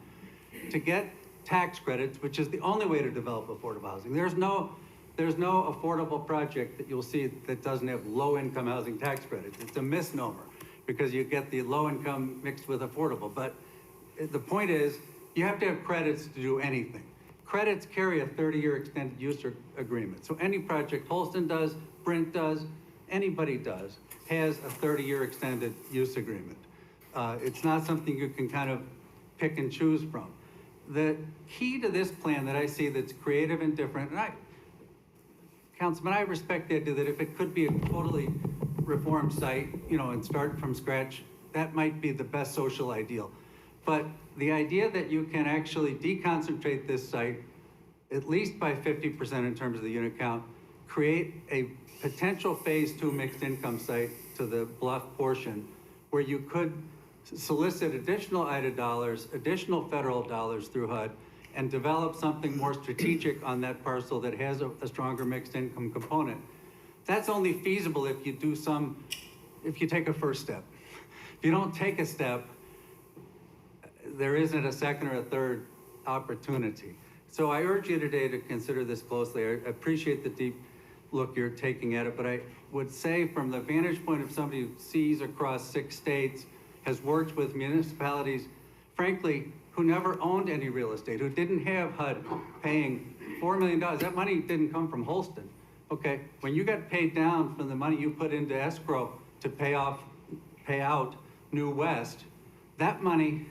To get tax credits, which is the only way to develop affordable housing, there's no affordable project that you'll see that doesn't have low-income housing tax credits. It's a misnomer because you get the low-income mixed with affordable. But the point is, you have to have credits to do anything. Credits carry a 30-year extended use agreement. So any project Holston does, Brent does, anybody does, has a 30-year extended use agreement. It's not something you can kind of pick and choose from. The key to this plan that I see that's creative and different, and Councilman, I respect the idea that if it could be a totally reformed site, you know, and start from scratch, that might be the best social ideal. But the idea that you can actually deconcentrate this site, at least by 50% in terms of the unit count, create a potential phase 2 mixed income site to the Bluff portion, where you could solicit additional IDA dollars, additional federal dollars through HUD, and develop something more strategic on that parcel that has a stronger mixed income component. That's only feasible if you take a first step. If you don't take a step, there isn't a second or a third opportunity. So I urge you today to consider this closely. I appreciate the deep look you're taking at it, but I would say from the vantage point of somebody who sees across 6 states, has worked with municipalities, frankly, who never owned any real estate, who didn't have HUD paying $4 million. That money didn't come from Holston, okay? When you got paid down from the money you put into escrow to pay out New West, that money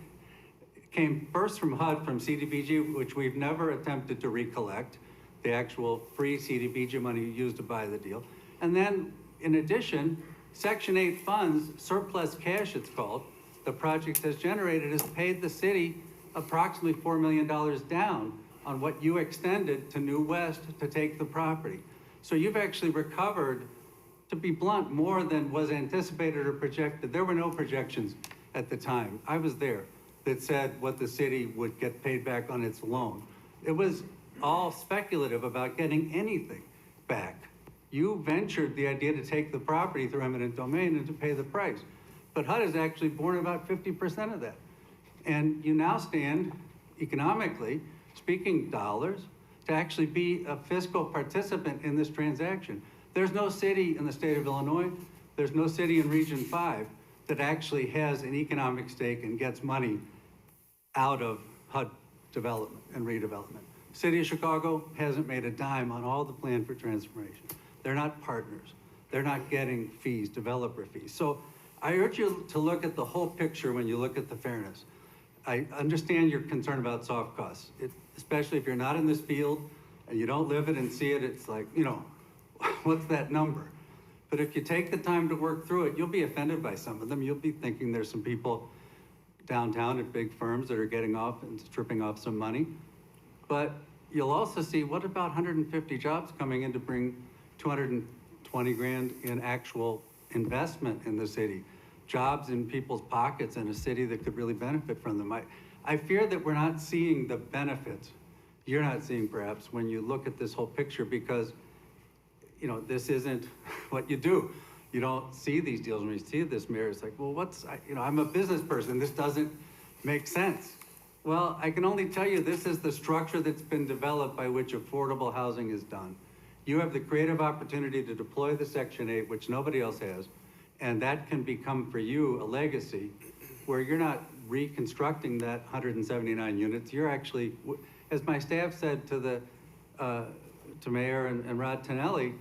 came first from HUD, from CDBG, which we've never attempted to recollect, the actual free CDBG money used to buy the deal. And then, in addition, Section 8 funds, surplus cash it's called, the project has generated, has paid the city approximately $4 million down on what you extended to New West to take the property. So you've actually recovered, to be blunt, more than was anticipated or projected. There were no projections at the time. I was there that said what the city would get paid back on its loan. It was all speculative about getting anything back. You ventured the idea to take the property through eminent domain and to pay the price. But HUD has actually borne about 50% of that. And you now stand economically, speaking dollars, to actually be a fiscal participant in this transaction. There's no city in the state of Illinois, there's no city in Region 5 that actually has an economic stake and gets money out of HUD development and redevelopment. City of Chicago hasn't made a dime on all the plan for transformation. They're not partners. They're not getting fees, developer fees. So I urge you to look at the whole picture when you look at the fairness. I understand your concern about soft costs, especially if you're not in this field and you don't live it and see it, it's like, you know, what's that number? But if you take the time to work through it, you'll be offended by some of them. You'll be thinking there's some people downtown at big firms that are getting off and stripping off some money. But you'll also see, what about 150 jobs coming in to bring 220 grand in actual investment in the city? Jobs in people's pockets in a city that could really benefit from them. I fear that we're not seeing the benefits. You're not seeing perhaps when you look at this whole picture, because you know, this isn't what you do. You don't see these deals. When you see this, Mayor, it's like, well, you know, I'm a business person. This doesn't make sense. Well, I can only tell you this is the structure that's been developed by which affordable housing is done. You have the creative opportunity to deploy the Section 8, which nobody else has, and that can become for you a legacy where you're not reconstructing that 179 units. You're actually, as my staff said to Mayor and Rod Tonelli,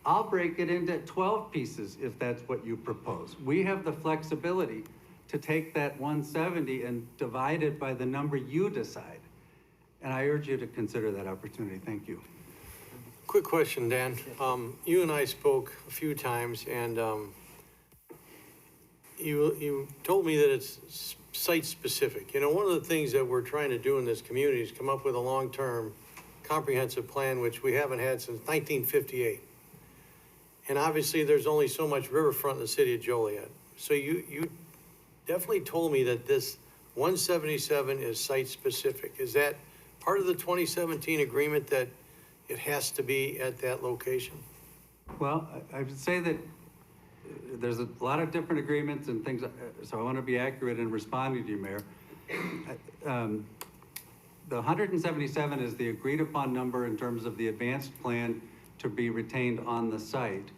I'll break it into 12 pieces if that's what you propose. We have the flexibility to take that 170 and divide it by the number you decide. And I urge you to consider that opportunity. Thank you. Quick question, Dan. You and I spoke a few times, and you told me that it's site-specific. You know, one of the things that we're trying to do in this community is come up with a long-term comprehensive plan, which we haven't had since 1958. And obviously, there's only so much riverfront in the city of Joliet. So you definitely told me that this 177 is site-specific. Is that part of the 2017 agreement that it has to be at that location? Well, I would say that there's a lot of different agreements and things, so I want to be accurate in responding to you, Mayor. The 177 is the agreed upon number in terms of the advanced plan to be retained on the site.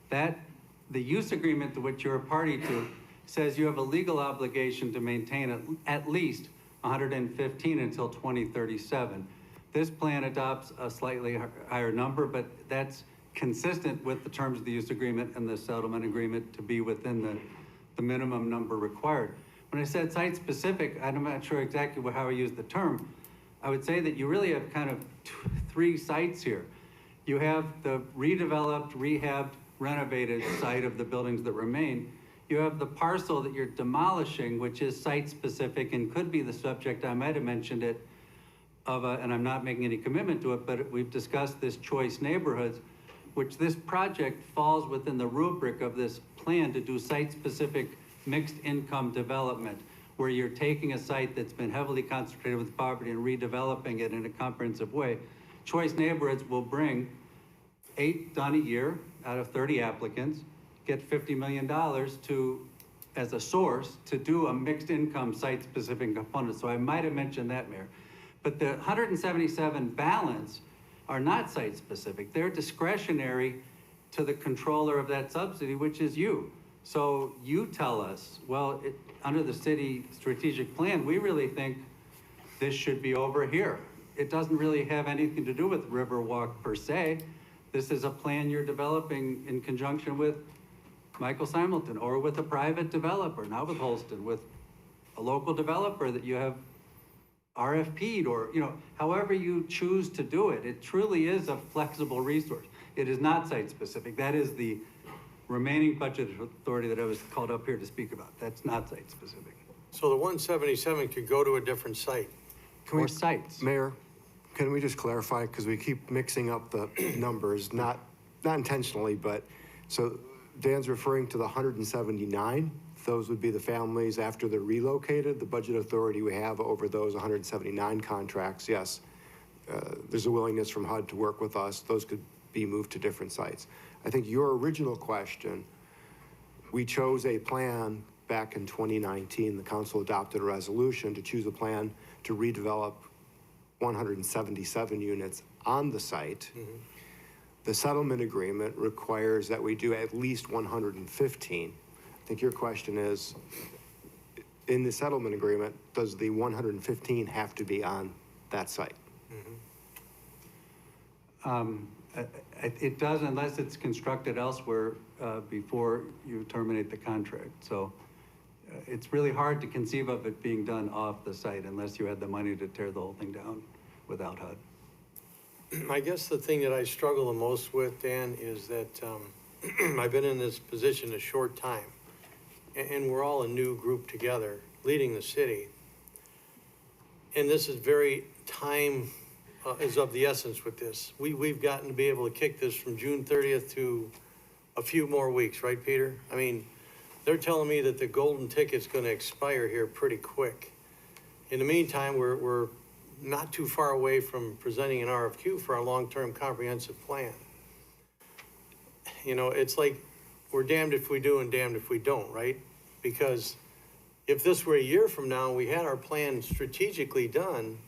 The use agreement to which you're a party to says you have a legal obligation to maintain at least 115 until 2037. This plan adopts a slightly higher number, but that's consistent with the terms of the use agreement and the settlement agreement to be within the minimum number required. When I said site-specific, I'm not sure exactly how I used the term. I would say that you really have kind of three sites here. You have the redeveloped, rehabbed, renovated site of the buildings that remain. You have the parcel that you're demolishing, which is site-specific and could be the subject, I might have mentioned it, and I'm not making any commitment to it, but we've discussed this choice neighborhoods, which this project falls within the rubric of this plan to do site-specific mixed income development, where you're taking a site that's been heavily concentrated with poverty and redeveloping it in a comprehensive way. Choice neighborhoods will bring 8 done a year out of 30 applicants, get $50 million as a source to do a mixed income site-specific component. So I might have mentioned that, Mayor. But the 177 balance are not site-specific. They're discretionary to the controller of that subsidy, which is you. So you tell us, well, under the city strategic plan, we really think this should be over here. It doesn't really have anything to do with Riverwalk per se. This is a plan you're developing in conjunction with Michael Simelton or with a private developer, not with Holston, with a local developer that you have RFP'd or, you know, however you choose to do it. It truly is a flexible resource. It is not site-specific. That is the remaining budget authority that I was called up here to speak about. That's not site-specific. So the 177 could go to a different site? Or sites. Mayor, can we just clarify, because we keep mixing up the numbers, not not intentionally, but, so Dan's referring to the 179. Those would be the families after they're relocated. The budget authority we have over those 179 contracts, yes. There's a willingness from HUD to work with us. Those could be moved to different sites. I think your original question, we chose a plan back in 2019. The council adopted a resolution to choose a plan to redevelop 177 units on the site. The settlement agreement requires that we do at least 115. I think your question is, in the settlement agreement, does the 115 have to be on that site? It does unless it's constructed elsewhere before you terminate the contract. So it's really hard to conceive of it being done off the site unless you had the money to tear the whole thing down without HUD. I guess the thing that I struggle the most with, Dan, is that I've been in this position a short time, and we're all a new group together leading the city. And this is very time is of the essence with this. We've gotten to be able to kick this from June 30th to a few more weeks, right, Peter? I mean, they're telling me that the golden ticket's gonna expire here pretty quick. In the meantime, we're not too far away from presenting an RFQ for our long-term comprehensive plan. You know, it's like, we're damned if we do and damned if we don't, right? Because if this were a year from now, and we had our plan strategically done,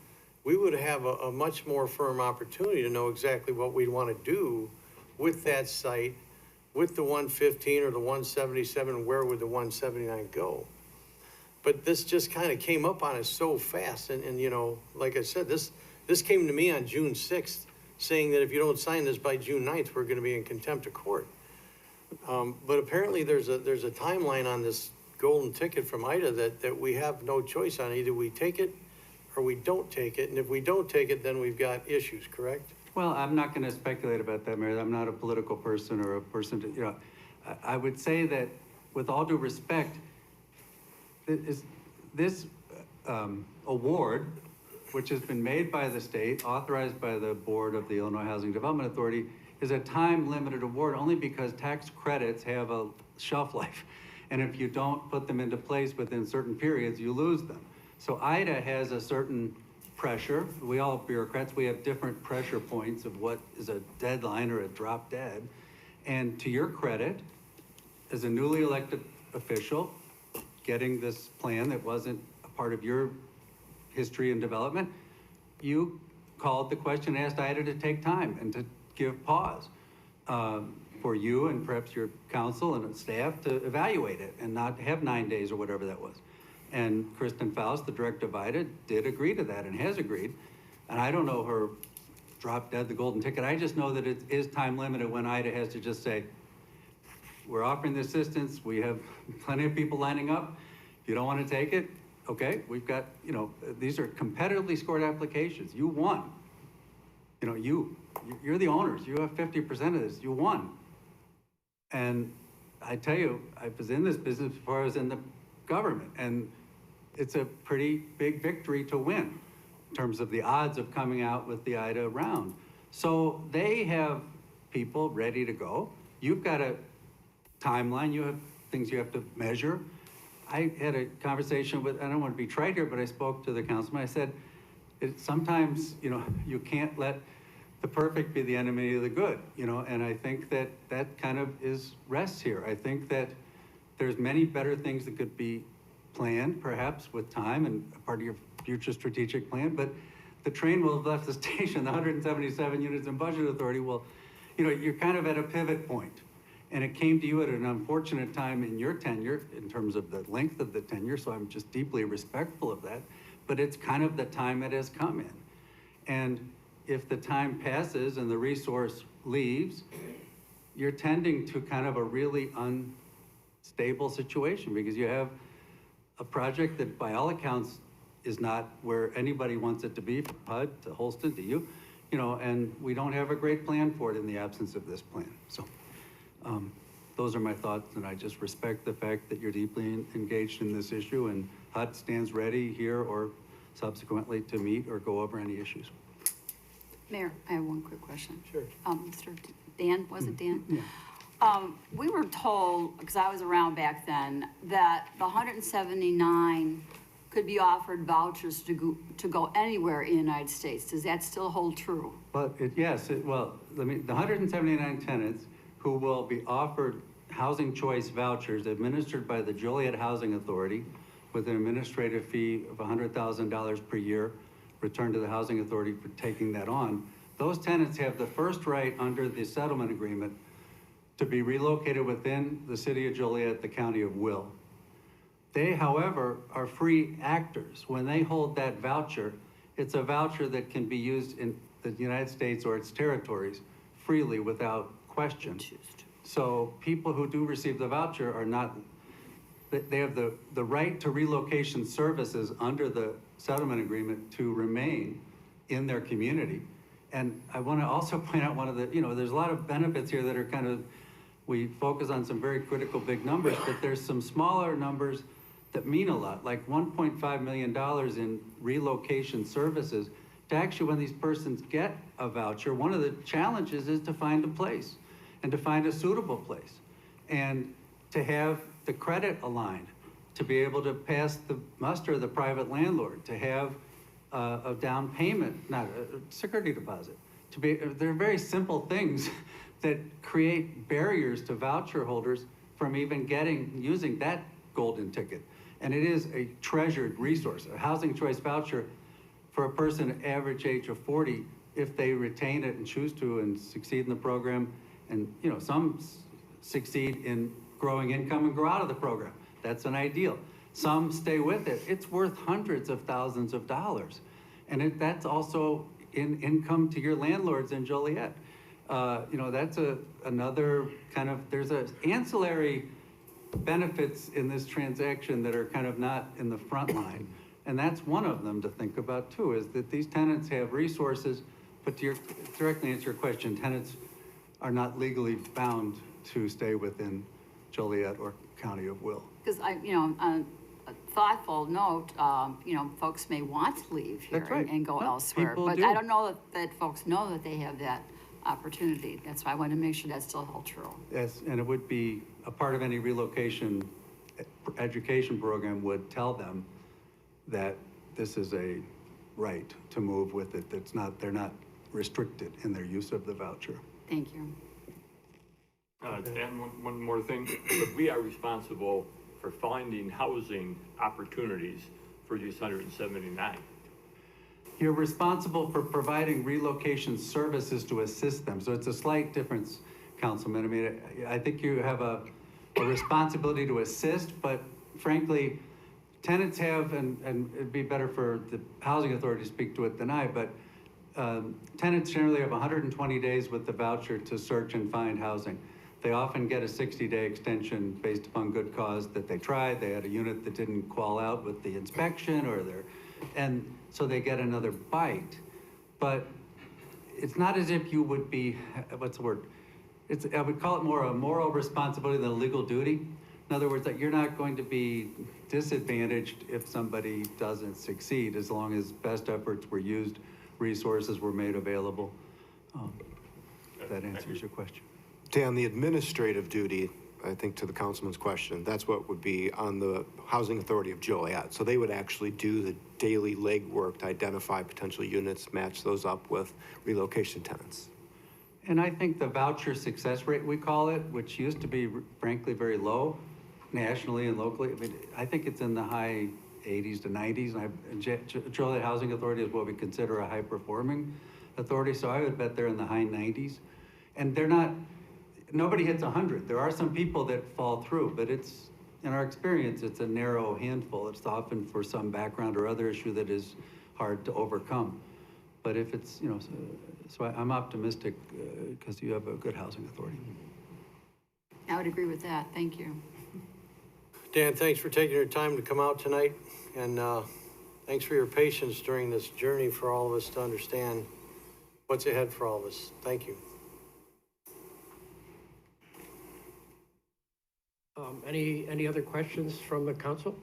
we would have a much more firm opportunity to know exactly what we'd want to do with that site, with the 115 or the 177, where would the 179 go? But this just kind of came up on us so fast. And you know, like I said, this came to me on June 6th, saying that if you don't sign this by June 9th, we're going to be in contempt of court. But apparently there's a timeline on this golden ticket from IDA that we have no choice on. Either we take it or we don't take it. And if we don't take it, then we've got issues, correct? Well, I'm not going to speculate about that, Mayor. I'm not a political person or a person to, you know, I would say that with all due respect, this award, which has been made by the state, authorized by the board of the Illinois Housing Development Authority, is a time-limited award only because tax credits have a shelf life. And if you don't put them into place within certain periods, you lose them. So IDA has a certain pressure. We all bureaucrats, we have different pressure points of what is a deadline or a drop dead. And to your credit, as a newly elected official, getting this plan that wasn't a part of your history and development, you called the question and asked IDA to take time and to give pause for you and perhaps your council and staff to evaluate it and not have 9 days or whatever that was. And Kristen Faust, the director of IDA, did agree to that and has agreed. And I don't know her drop dead the golden ticket. I just know that it is time limited when IDA has to just say, we're offering the assistance. We have plenty of people lining up. If you don't want to take it, okay, we've got, you know, these are competitively scored applications. You won. You know, you're the owners. You have 50% of this. You won. And I tell you, I was in this business before I was in the government, and it's a pretty big victory to win in terms of the odds of coming out with the IDA round. So they have people ready to go. You've got a timeline. You have things you have to measure. I had a conversation with, I don't want to be trite here, but I spoke to the councilman. I said, sometimes, you know, you can't let the perfect be the enemy of the good, you know, and I think that that kind of rests here. I think that there's many better things that could be planned, perhaps with time and a part of your future strategic plan, but the train will have left the station. The 177 units in budget authority will, you know, you're kind of at a pivot point. And it came to you at an unfortunate time in your tenure in terms of the length of the tenure, so I'm just deeply respectful of that, but it's kind of the time it has come in. And if the time passes and the resource leaves, you're tending to kind of a really unstable situation because you have a project that by all accounts is not where anybody wants it to be, from HUD to Holston to you, you know, and we don't have a great plan for it in the absence of this plan. So those are my thoughts, and I just respect the fact that you're deeply engaged in this issue, and HUD stands ready here or subsequently to meet or go over any issues. Mayor, I have one quick question. Sure. Mr. Dan, was it Dan? Yeah. We were told, because I was around back then, that the 179 could be offered vouchers to go anywhere in the United States. Does that still hold true? Well, the 179 tenants who will be offered housing choice vouchers administered by the Joliet Housing Authority with an administrative fee of $100,000 per year, returned to the Housing Authority for taking that on. Those tenants have the first right under the settlement agreement to be relocated within the city of Joliet, the county of Will. They, however, are free actors. When they hold that voucher, it's a voucher that can be used in the United States or its territories freely without question. So people who do receive the voucher are not, they have the right to relocation services under the settlement agreement to remain in their community. And I want to also point out one of the, there's a lot of benefits here that are kind of, we focus on some very critical big numbers, but there's some smaller numbers that mean a lot, like $1.5 million in relocation services. To actually, when these persons get a voucher, one of the challenges is to find a place and to find a suitable place and to have the credit aligned, to be able to pass the muster of the private landlord, to have a down payment, not a security deposit. They're very simple things that create barriers to voucher holders from even using that golden ticket. And it is a treasured resource. A housing choice voucher for a person average age of 40, if they retain it and choose to and succeed in the program, and some succeed in growing income and grow out of the program. That's an ideal. Some stay with it. It's worth hundreds of thousands of dollars. And that's also in income to your landlords in Joliet. That's another kind of, there's ancillary benefits in this transaction that are kind of not in the front line. And that's one of them to think about too, is that these tenants have resources, but to directly answer your question, tenants are not legally bound to stay within Joliet or County of Will. Because on a thoughtful note, folks may want to leave here and go elsewhere. people But do. I don't know that folks know that they have that opportunity. That's why I want to make sure that's still held true. Yes, and it would be a part of any relocation education program would tell them that this is a right to move with it. They're not restricted in their use of the voucher. Thank you. And one more thing, but we are responsible for finding housing opportunities for these 179. You're responsible for providing relocation services to assist them. So it's a slight difference, Councilman. I mean, I think you have a responsibility to assist, but frankly, tenants have, and it'd be better for the housing authority to speak to it than I, but tenants generally have 120 days with the voucher to search and find housing. They often get a 60-day extension based upon good cause that they tried. They had a unit that didn't qual out with the inspection and so they get another bite. But it's not as if you would be, what's the word? I would call it more a moral responsibility than a legal duty. In other words, that you're not going to be disadvantaged if somebody doesn't succeed, as long as best efforts were used, resources were made available. If that answers your question. Dan, the administrative duty, I think to the councilman's question, that's what would be on the Housing Authority of Joliet. So they would actually do the daily legwork to identify potential units, match those up with relocation tenants. And I think the voucher success rate, we call it, which used to be frankly very low nationally and locally. I mean, I think it's in the high 80s to 90s. And Joliet Housing Authority is what we consider a high-performing authority. So I would bet they're in the high 90s. And they're not, nobody hits 100. There are some people that fall through, but it's, in our experience, it's a narrow handful. It's often for some background or other issue that is hard to overcome. But if it's, so I'm optimistic because you have a good housing authority. I would agree with that. Thank you. Dan, thanks for taking your time to come out tonight, and thanks for your patience during this journey for all of us to understand what's ahead for all of us. Thank you. Any other questions from the council?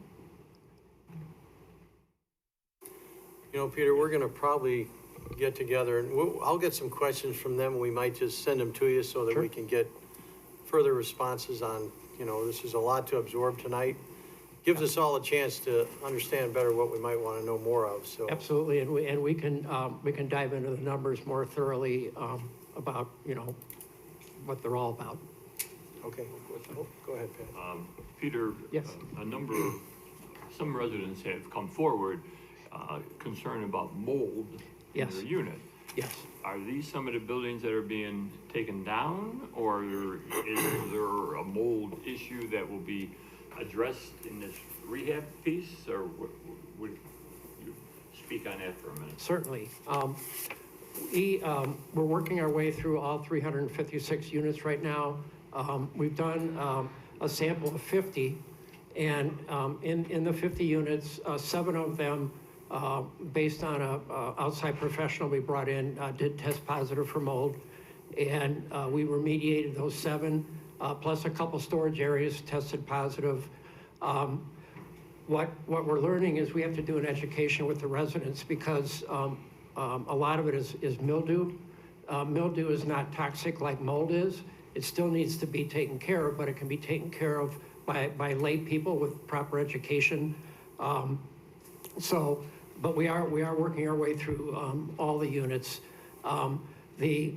Peter, we're going to probably get together, and I'll get some questions from them. We might just send them to you so that we can get further responses on, you know, this is a lot to absorb tonight. Gives us all a chance to understand better what we might want to know more of, so. Absolutely, and we can dive into the numbers more thoroughly about, you know, what they're all about. Okay, go ahead, Pat. Peter, Yes. Some residents have come forward concerned about mold in Yes. their unit. Yes. Are these some of the buildings that are being taken down, or is there a mold issue that will be addressed in this rehab piece, or would you speak on that for a minute? Certainly. We're working our way through all 356 units right now. We've done a sample of 50, and in the 50 units, 7 of them, based on a outside professional we brought in, did test positive for mold, and we remediated those 7, plus a couple storage areas tested positive. What we're learning is we have to do an education with the residents, because a lot of it is mildew. Mildew is not toxic like mold is. It still needs to be taken care of, but it can be taken care of by lay people with proper education. But we are working our way through all the units. The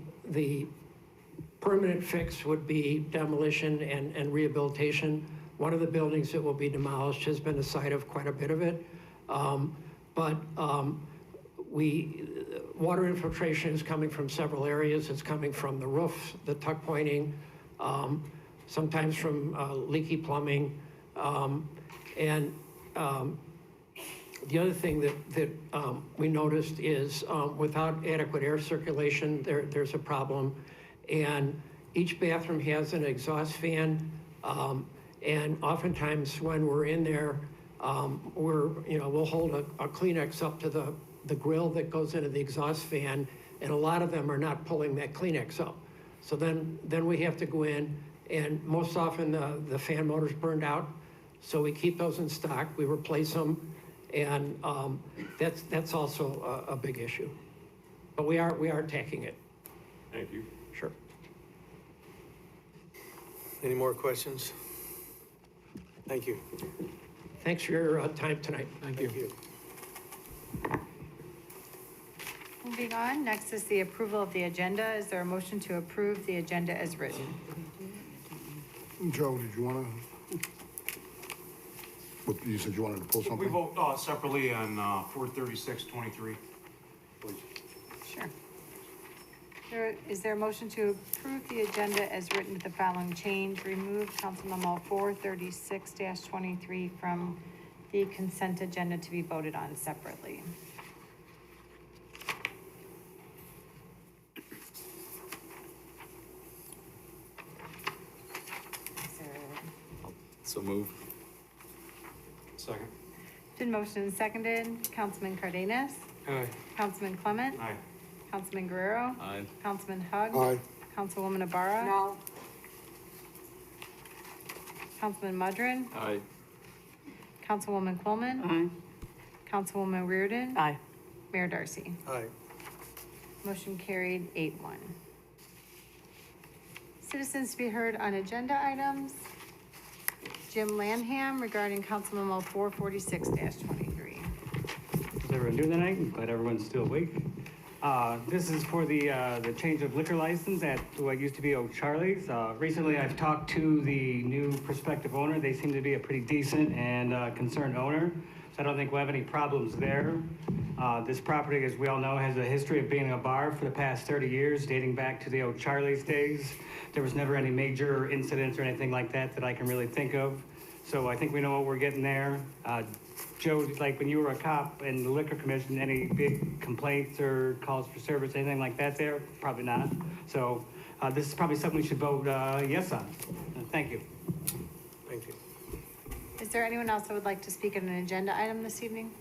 permanent fix would be demolition and rehabilitation. One of the buildings that will be demolished has been the site of quite a bit of it. Water infiltration is coming from several areas. It's coming from the roof, the tuck pointing, sometimes from leaky plumbing. The other thing that we noticed is without adequate air circulation, there's a problem. And each bathroom has an exhaust fan. And oftentimes when we're in there, we'll hold a Kleenex up to the grill that goes into the exhaust fan, and a lot of them are not pulling that Kleenex up. So then we have to go in, and most often the fan motor's burned out, so we keep those in stock, we replace them, and that's also a big issue. But we are attacking it. Thank you. Sure. Any more questions? Thank you. Thanks for your time tonight. Thank you. Moving on, next is the approval of the agenda. Is there a motion to approve the agenda as written? Joe, did you want to, you said you wanted to pull something? We vote separately on 43623. Sure. Is there a motion to approve the agenda as written with the following change? Remove Council Memo 436-23 from the consent agenda to be voted on separately. So move. Second. Been motioned and seconded. Councilman Cardenas? Aye. Councilman Clement? Aye. Councilman Guerrero? Aye. Councilman Hug? Aye. Councilwoman Ibarra? No. Councilman Mudrin? Aye. Councilwoman Quillman? Aye. Councilwoman Reardon? Aye. Mayor Darcy? Aye. Motion carried 8-1. Citizens to be heard on agenda items. Jim Lanham regarding Council Memo 446-23. How's everyone doing tonight? I'm glad everyone's still awake. This is for the change of liquor license at what used to be O'Charlie's. Recently, I've talked to the new prospective owner. They seem to be a pretty decent and concerned owner, so I don't think we'll have any problems there. This property, as we all know, has a history of being a bar for the past 30 years, dating back to the O'Charlie's days. There was never any major incidents or anything like that I can really think of. So I think we know what we're getting there. Joe, like when you were a cop in the liquor commission, any big complaints or calls for service, anything like that there? Probably not. So this is probably something we should vote yes on. Thank you. Thank you. Is there anyone else that would like to speak on an agenda item this evening?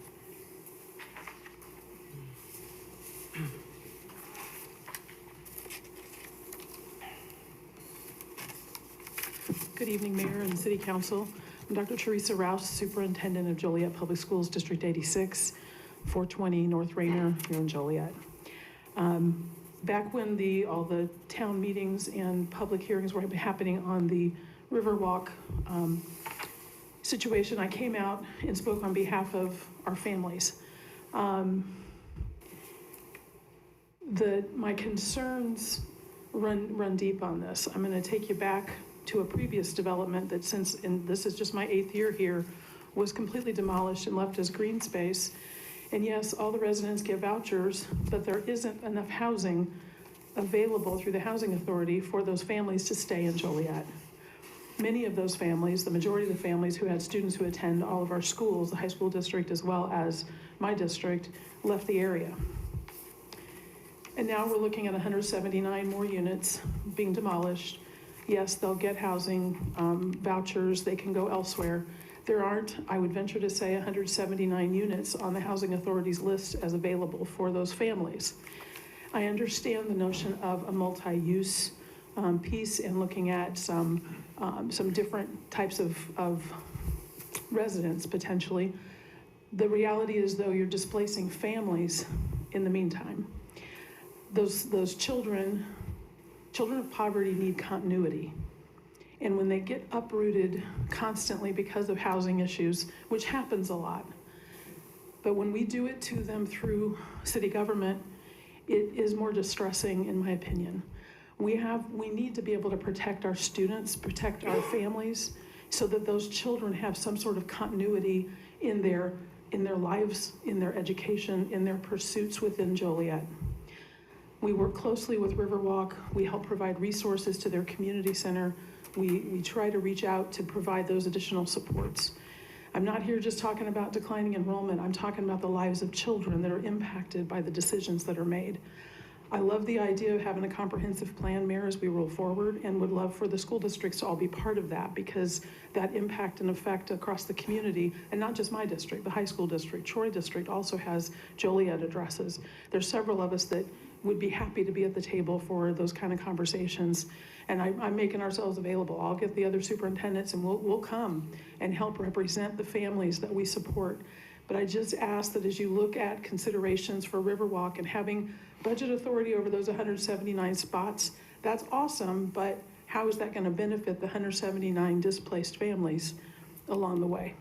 Good evening, Mayor and City Council. I'm Dr. Teresa Rouse, Superintendent of Joliet Public Schools, District 86, 420 North Rainer here in Joliet. Back when all the town meetings and public hearings were happening on the Riverwalk situation, I came out and spoke on behalf of our families. My concerns run deep on this. I'm gonna take you back to a previous development that and this is just my 8th year here, was completely demolished and left as green space. And yes, all the residents get vouchers, but there isn't enough housing available through the Housing Authority for those families to stay in Joliet. Many of those families, the majority of the families who had students who attend all of our schools, the high school district as well as my district, left the area. And now we're looking at 179 more units being demolished. Yes, they'll get housing vouchers, they can go elsewhere. There aren't, I would venture to say, 179 units on the Housing Authority's list as available for those families. I understand the notion of a multi-use piece and looking at some different types of residents potentially. The reality is, though, you're displacing families in the meantime. Those children of poverty need continuity. And when they get uprooted constantly because of housing issues, which happens a lot, but when we do it to them through city government, it is more distressing, in my opinion. We need to be able to protect our students, protect our families, so that those children have some sort of continuity in their lives, in their education, in their pursuits within Joliet. We work closely with Riverwalk. We help provide resources to their community center. We try to reach out to provide those additional supports. I'm not here just talking about declining enrollment. I'm talking about the lives of children that are impacted by the decisions that are made. I love the idea of having a comprehensive plan, Mayor, as we roll forward, and would love for the school districts to all be part of that, because that impact and effect across the community, and not just my district, the high school district, Troy district also has Joliet addresses. There's several of us that would be happy to be at the table for those kind of conversations. And I'm making ourselves available. I'll get the other superintendents and we'll come and help represent the families that we support. But I just ask that as you look at considerations for Riverwalk and having budget authority over those 179 spots, that's awesome, but how is that gonna benefit the 179 displaced families along the way?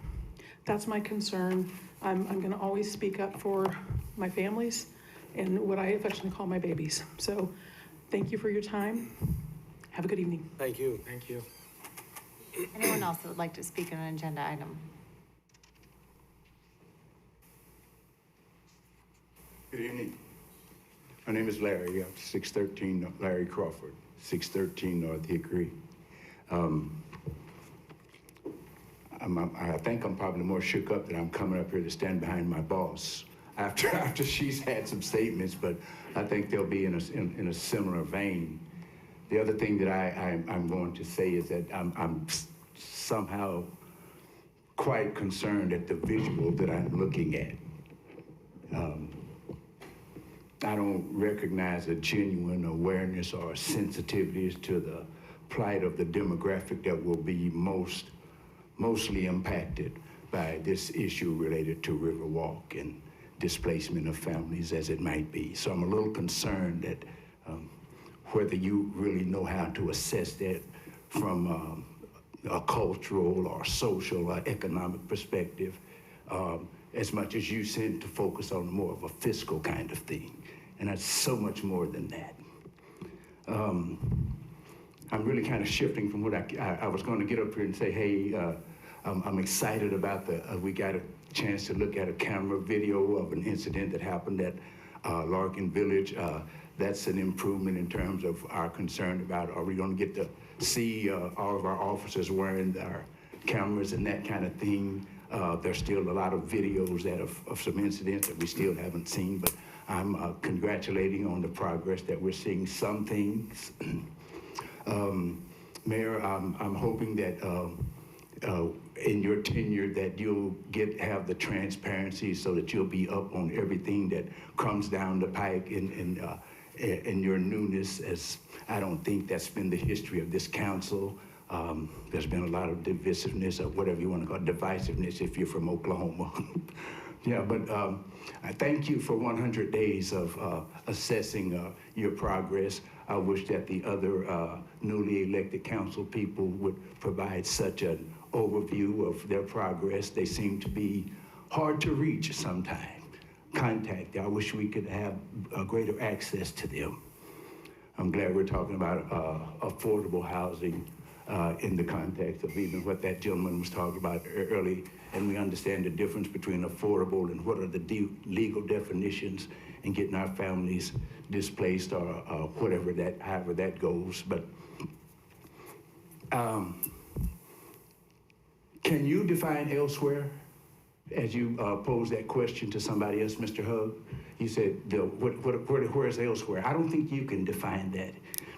That's my concern. I'm gonna always speak up for my families and what I affectionately call my babies. So thank you for your time. Have a good evening. Thank you. Thank you. Anyone else that would like to speak on an agenda item? Good evening. My name is Larry, 613 Larry Crawford, 613 North Hickory. I think I'm probably more shook up that I'm coming up here to stand behind my boss after she's had some statements, but I think they'll be in a similar vein. The other thing that I'm going to say is that I'm somehow quite concerned at the visual that I'm looking at. I don't recognize a genuine awareness or sensitivity to the plight of the demographic that will be mostly impacted by this issue related to Riverwalk and displacement of families as it might be. So I'm a little concerned that whether you really know how to assess that from a cultural or social or economic perspective, as much as you seem to focus on more of a fiscal kind of thing. And that's so much more than that. I'm really kind of shifting from what I was going to get up here and say, hey, I'm excited about we got a chance to look at a camera video of an incident that happened at Larkin Village. That's an improvement in terms of our concern about, are we going to get to see all of our officers wearing their cameras and that kind of thing. There's still a lot of videos of some incidents that we still haven't seen, but I'm congratulating on the progress that we're seeing some things. Mayor, I'm hoping that in your tenure that you'll have the transparency so that you'll be up on everything that comes down the pike in your newness, as I don't think that's been the history of this council. There's been a lot of divisiveness, or whatever you want to call it, divisiveness if you're from Oklahoma. Yeah, but I thank you for 100 days of assessing your progress. I wish that the other newly elected council people would provide such an overview of their progress. They seem to be hard to reach sometimes. Contact, I wish we could have greater access to them. I'm glad we're talking about affordable housing in the context of even what that gentleman was talking about early, and we understand the difference between affordable and what are the legal definitions and getting our families displaced or whatever that, however that goes. But can you define elsewhere? As you posed that question to somebody else, Mr. Hug, you said, where's elsewhere? I don't think you can define that.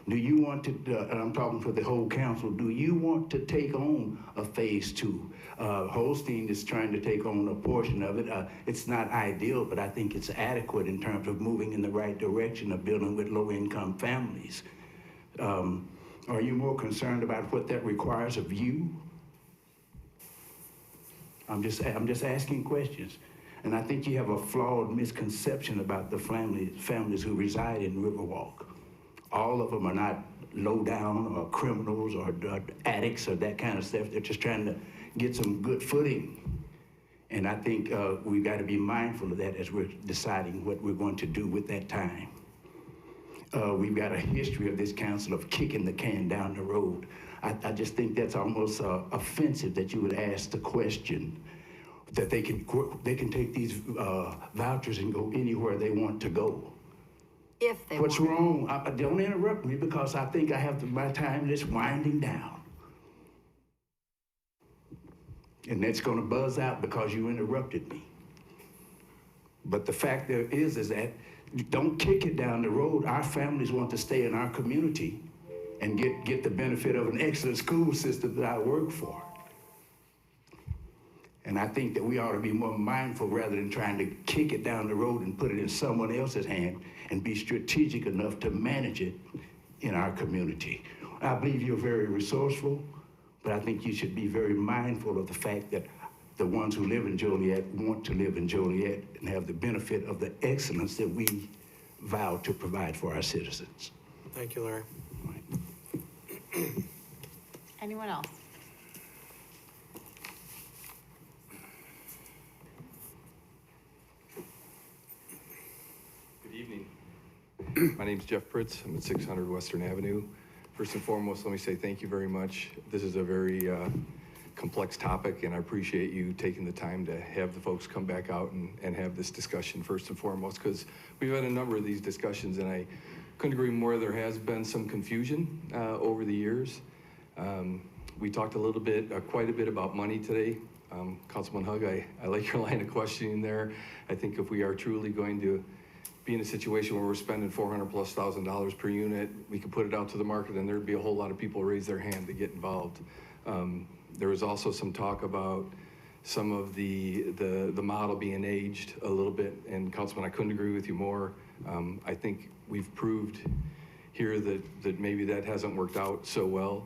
Do you want to, and I'm talking for the whole council, do you want to take on a phase 2? Holstein is trying to take on a portion of it. It's not ideal, but I think it's adequate in terms of moving in the right direction of building with low-income families. Are you more concerned about what that requires of you? I'm just asking questions. And I think you have a flawed misconception about the families who reside in Riverwalk. All of them are not low down or criminals or addicts or that kind of stuff. They're just trying to get some good footing. And I think we've got to be mindful of that as we're deciding what we're going to do with that time. We've got a history of this council of kicking the can down the road. I just think that's almost offensive that you would ask the question that they can take these vouchers and go anywhere they want to go. If they What's want. wrong? Don't interrupt me because I think I have my time is winding down. And that's going to buzz out because you interrupted me. But the fact there is that don't kick it down the road. Our families want to stay in our community and get the benefit of an excellent school system that I work for. And I think that we ought to be more mindful rather than trying to kick it down the road and put it in someone else's hand and be strategic enough to manage it in our community. I believe you're very resourceful, but I think you should be very mindful of the fact that the ones who live in Joliet want to live in Joliet and have the benefit of the excellence that we vow to provide for our citizens. Thank you, Larry. Anyone else? Good evening. My name's Jeff Pritz. I'm at 600 Western Avenue. First and foremost, let me say thank you very much. This is a very complex topic, and I appreciate you taking the time to have the folks come back out and have this discussion first and foremost, because we've had a number of these discussions, and I couldn't agree more. There has been some confusion over the years. We talked a little bit, quite a bit about money today. Councilman Hug, I like your line of questioning there. I think if we are truly going to be in a situation where we're spending $400,000+ per unit, we could put it out to the market and there'd be a whole lot of people raise their hand to get involved. There was also some talk about some of the model being aged a little bit, and Councilman, I couldn't agree with you more. I think we've proved here that maybe that hasn't worked out so well.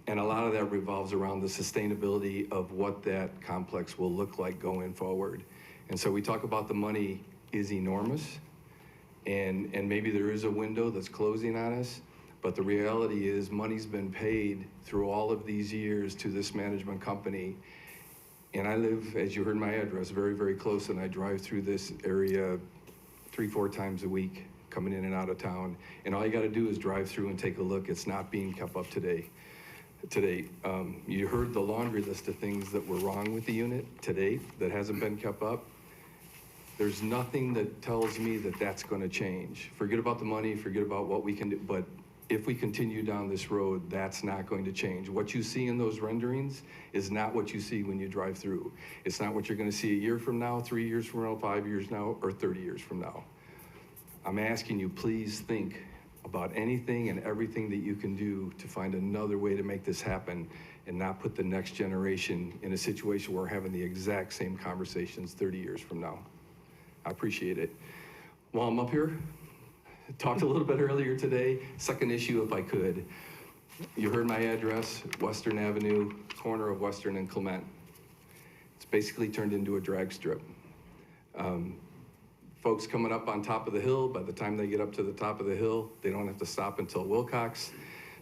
And a lot of that revolves around the sustainability of what that complex will look like going forward. And so we talk about the money is enormous, and maybe there is a window that's closing on us, but the reality is money's been paid through all of these years to this management company. And I live, as you heard my address, very, very close, and I drive through this area 3-4 times a week, coming in and out of town. And all you gotta do is drive through and take a look. It's not being kept up today. You heard the laundry list of things that were wrong with the unit today that hasn't been kept up. There's nothing that tells me that that's gonna change. Forget about the money, forget about what we can do, but if we continue down this road, that's not going to change. What you see in those renderings is not what you see when you drive through. It's not what you're gonna see a year from now, 3 years from now, 5 years now, or 30 years from now. I'm asking you, please think about anything and everything that you can do to find another way to make this happen and not put the next generation in a situation where we're having the exact same conversations 30 years from now. I appreciate it. While I'm up here, talked a little bit earlier today, second issue if I could. You heard my address, Western Avenue, corner of Western and Clement. It's basically turned into a drag strip. Folks coming up on top of the hill, by the time they get up to the top of the hill, they don't have to stop until Wilcox.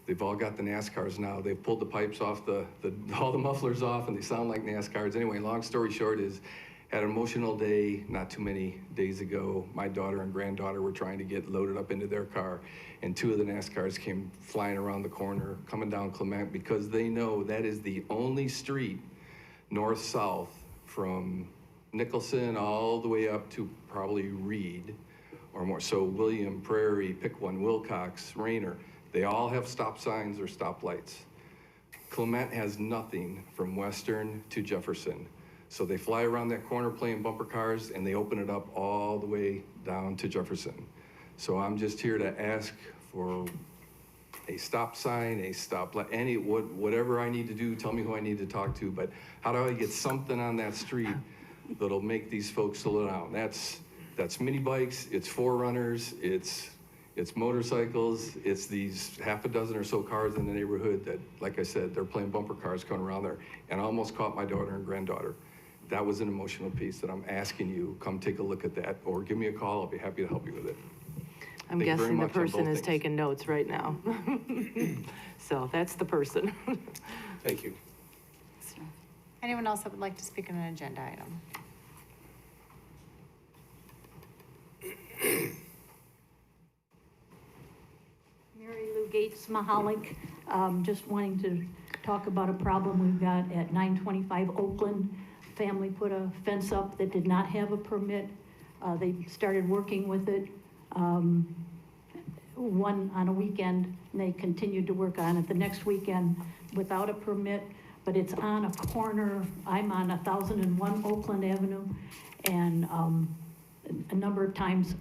They've all got the NASCARs now. They've pulled the pipes off, all the mufflers off, and they sound like NASCARs. Anyway, long story short is, had an emotional day not too many days ago. My daughter and granddaughter were trying to get loaded up into their car, and two of the NASCARs came flying around the corner, coming down Clement, because they know that is the only street north-south from Nicholson all the way up to probably Reed or more. So William, Prairie, pick one, Wilcox, Rayner, they all have stop signs or stop lights. Clement has nothing from Western to Jefferson. So they fly around that corner playing bumper cars, and they open it up all the way down to Jefferson. So I'm just here to ask for a stop sign, a stop light, whatever I need to do, tell me who I need to talk to, but how do I get something on that street that'll make these folks slow down? That's mini bikes, it's 4Runners, it's motorcycles, it's these half a dozen or so cars in the neighborhood that, like I said, they're playing bumper cars coming around there, and I almost caught my daughter and granddaughter. That was an emotional piece that I'm asking you, come take a look at that, or give me a call, I'll be happy to help you with it. I'm Thank you very guessing the much on person both is things. taking notes right now. So that's the person. Thank you. Anyone else that would like to speak on an agenda item? Mary Lou Gates Mahalik, just wanting to talk about a problem we've got at 925 Oakland. Family put a fence up that did not have a permit. They started working with it one on a weekend, and they continued to work on it the next weekend without a permit, but it's on a corner. I'm on 1001 Oakland Avenue, and a number of times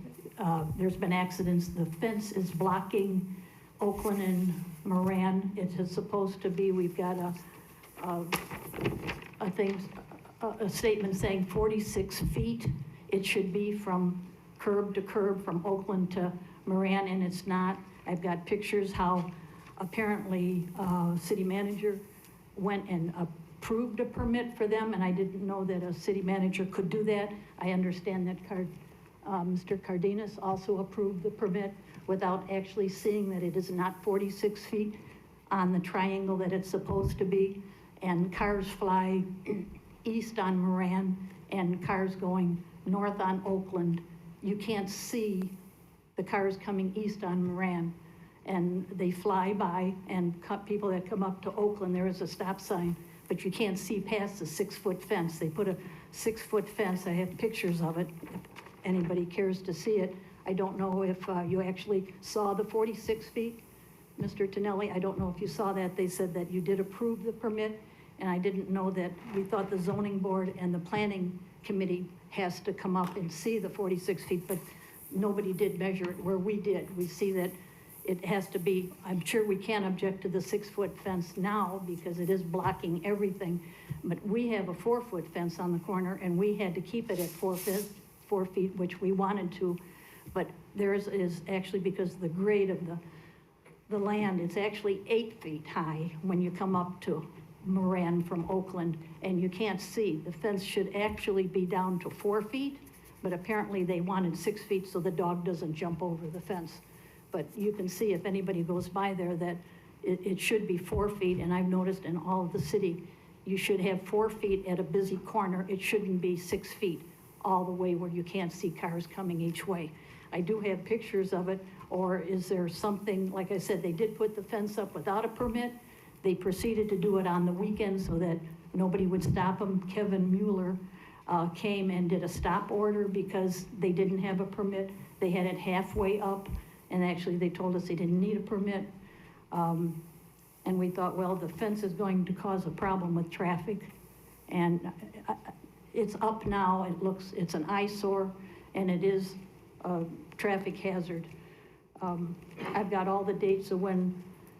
there's been accidents. The fence is blocking Oakland and Moran. It is supposed to be, we've got a statement saying 46 feet. It should be from curb to curb, from Oakland to Moran, and it's not. I've got pictures how apparently city manager went and approved a permit for them, and I didn't know that a city manager could do that. I understand that Mr. Cardenas also approved the permit without actually seeing that it is not 46 feet on the triangle that it's supposed to be, and cars fly east on Moran and cars going north on Oakland. You can't see the cars coming east on Moran, and they fly by, and people that come up to Oakland, there is a stop sign, but you can't see past the 6-foot fence. They put a 6-foot fence. I have pictures of it, if anybody cares to see it. I don't know if you actually saw the 46 feet, Mr. Tonelli. I don't know if you saw that. They said that you did approve the permit, and I didn't know that. We thought the zoning board and the planning committee has to come up and see the 46 feet, but nobody did measure it where we did. We see that it has to be, I'm sure we can't object to the 6-foot fence now because it is blocking everything, but we have a 4-foot fence on the corner, and we had to keep it at 4 feet, which we wanted to, but theirs is actually, because the grade of the land, it's actually 8 feet high when you come up to Moran from Oakland, and you can't see. The fence should actually be down to 4 feet, but apparently they wanted 6 feet so the dog doesn't jump over the fence. But you can see if anybody goes by there that it should be 4 feet, and I've noticed in all of the city, you should have 4 feet at a busy corner. It shouldn't be 6 feet all the way where you can't see cars coming each way. I do have pictures of it, or is there something, like I said, they did put the fence up without a permit. They proceeded to do it on the weekend so that nobody would stop them. Kevin Mueller came and did a stop order because they didn't have a permit. They had it halfway up, and actually they told us they didn't need a permit. And we thought, well, the fence is going to cause a problem with traffic. And it's up now, it's an eyesore, and it is a traffic hazard. I've got all the dates of when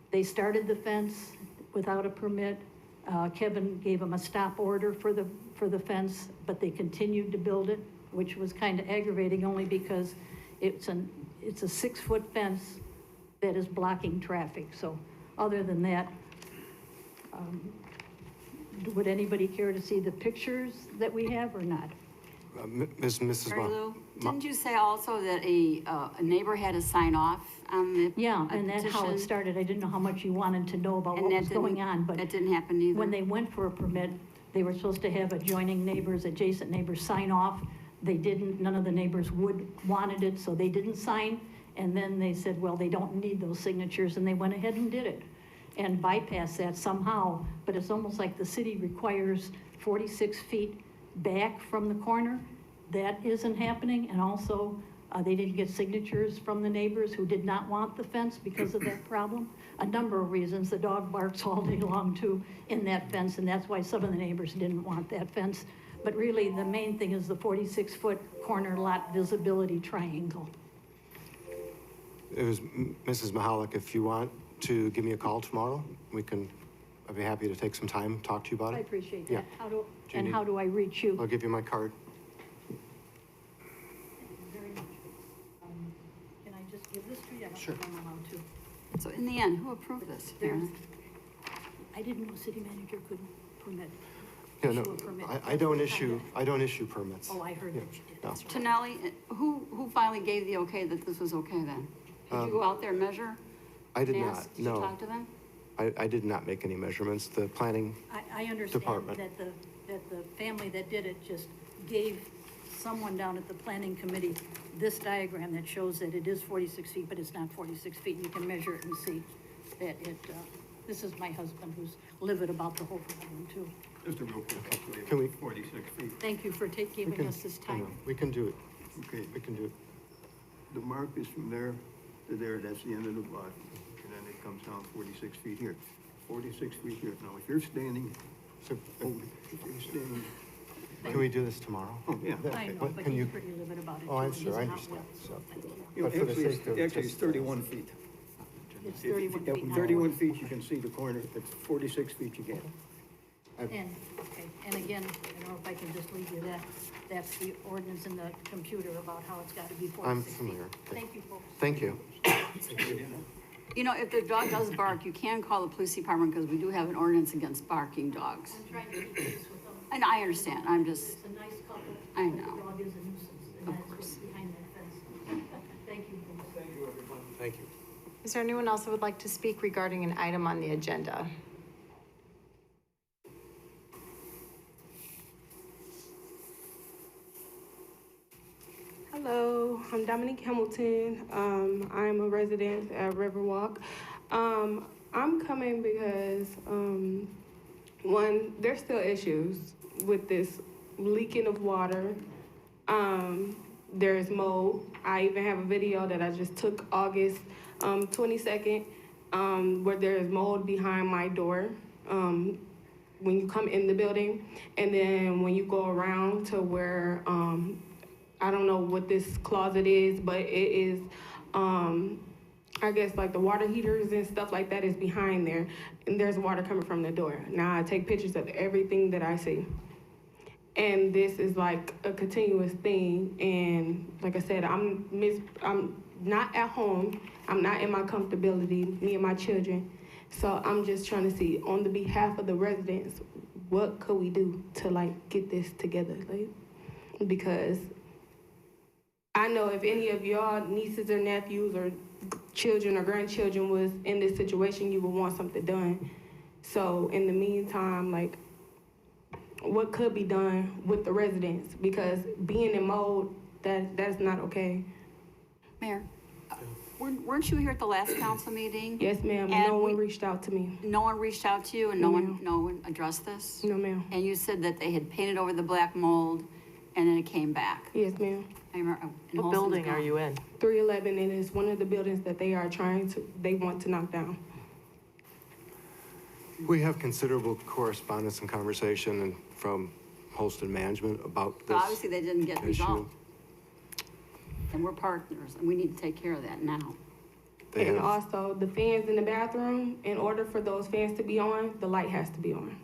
they started the fence without a permit. Kevin gave them a stop order for the fence, but they continued to build it, which was kind of aggravating only because it's a 6-foot fence that is blocking traffic. So other than that, Would anybody care to see the pictures that we have or not? Mrs. Mary Lou, didn't you say also that a neighbor had to sign off on the Yeah, and that's how it petition? started. I didn't know how much you wanted to know about And what that was going didn't- on, but. that didn't happen either? When they went for a permit, they were supposed to have adjoining neighbors, adjacent neighbors sign off. They didn't, none of the neighbors wanted it, so they didn't sign. And then they said, well, they don't need those signatures, and they went ahead and did it. And bypassed that somehow, but it's almost like the city requires 46 feet back from the corner. That isn't happening, and also, they didn't get signatures from the neighbors who did not want the fence because of that problem. A number of reasons. The dog barks all day long too in that fence, and that's why some of the neighbors didn't want that fence. But really, the main thing is the 46-foot corner lot visibility triangle. It was Mrs. Mahalik, if you want to give me a call tomorrow, I'd be happy to take some time, talk to you about it. I appreciate Yeah. that. How do I reach you? I'll give you my card. Very much. Can I just give this to you? I don't Sure. think I'm allowed to. So in the end, who approved this? Karen? I didn't know city manager couldn't permit. Yeah, issue no, a permit. I don't issue permits. Oh, I heard that you did. No. That's right. Tonelli, who finally gave the okay that this was okay then? Did you go out there and measure? I did and not, ask? Did you no. talk to them? I did not make any measurements. The planning I understand department. that the family that did it just gave someone down at the planning committee this diagram that shows that it is 46 feet, but it's not 46 feet. You can measure it and see that this is my husband who's livid about the whole problem too. Just a real quick Can we- update, 46 feet. Thank you for giving us this time. We can do it. Okay, We can do it. the mark is from there to there, that's the end of the block. And then it comes down 46 feet here, 46 feet here. Now, if you're standing, if you're standing. Can we do this tomorrow? Oh, yeah. I know, What but can he's you- pretty livid about it. Oh, I'm too. sure, I He's not understand, well, so. thank you. You know, But for the sake of actually, just, it's 31 feet. It's If- 31 yeah, feet now. 31 feet, you can see the corner, it's 46 feet you can't. And, okay, and again, I don't know if I can just leave you that, that's the ordinance in the computer about how it's gotta be 46 feet. I'm familiar. Thank you, folks. Thank you. You know, if the dog does bark, you can call the police department because we do have an ordinance against barking dogs. I'm trying to keep peace with them. And I understand, I'm just, It's a nice couple. I know. The dog is a nuisance, and Of that's course. what's behind that fence. Thank you. Thank you, everyone. Thank you. Is there anyone else who would like to speak regarding an item on the agenda? Hello, I'm Dominique Hamilton. I'm a resident at Riverwalk. I'm coming because, one, there's still issues with this leaking of water. There's mold. I even have a video that I just took August 22nd, where there's mold behind my door. When you come in the building, and then when you go around to where, I don't know what this closet is, but it is, I guess like the water heaters and stuff like that is behind there, and there's water coming from the door. Now I take pictures of everything that I see. And this is like a continuous thing, and like I said, I'm not at home, I'm not in my comfortability, me and my children. So I'm just trying to see, on the behalf of the residents, what could we do to like get this together, like, because I know if any of y'all nieces or nephews or children or grandchildren was in this situation, you would want something done. So in the meantime, like, what could be done with the residents? Because being in mold, that's not okay. Mayor, weren't you here at the last council meeting? Yes, ma'am, And no one we- reached out to me. No one reached out to you and No, no one addressed this? No, ma'am. And you said that they had painted over the black mold and then it came back? Yes, ma'am. I remember. and What Holston's building are gone. you in? 311, and it's one of the buildings that they want to knock down. We have considerable correspondence and conversation from Holston Management about So this obviously they didn't get issue. resolved. And we're partners and we need to take care of that now. They And have- also, the fans in the bathroom, in order for those fans to be on, the light has to be on.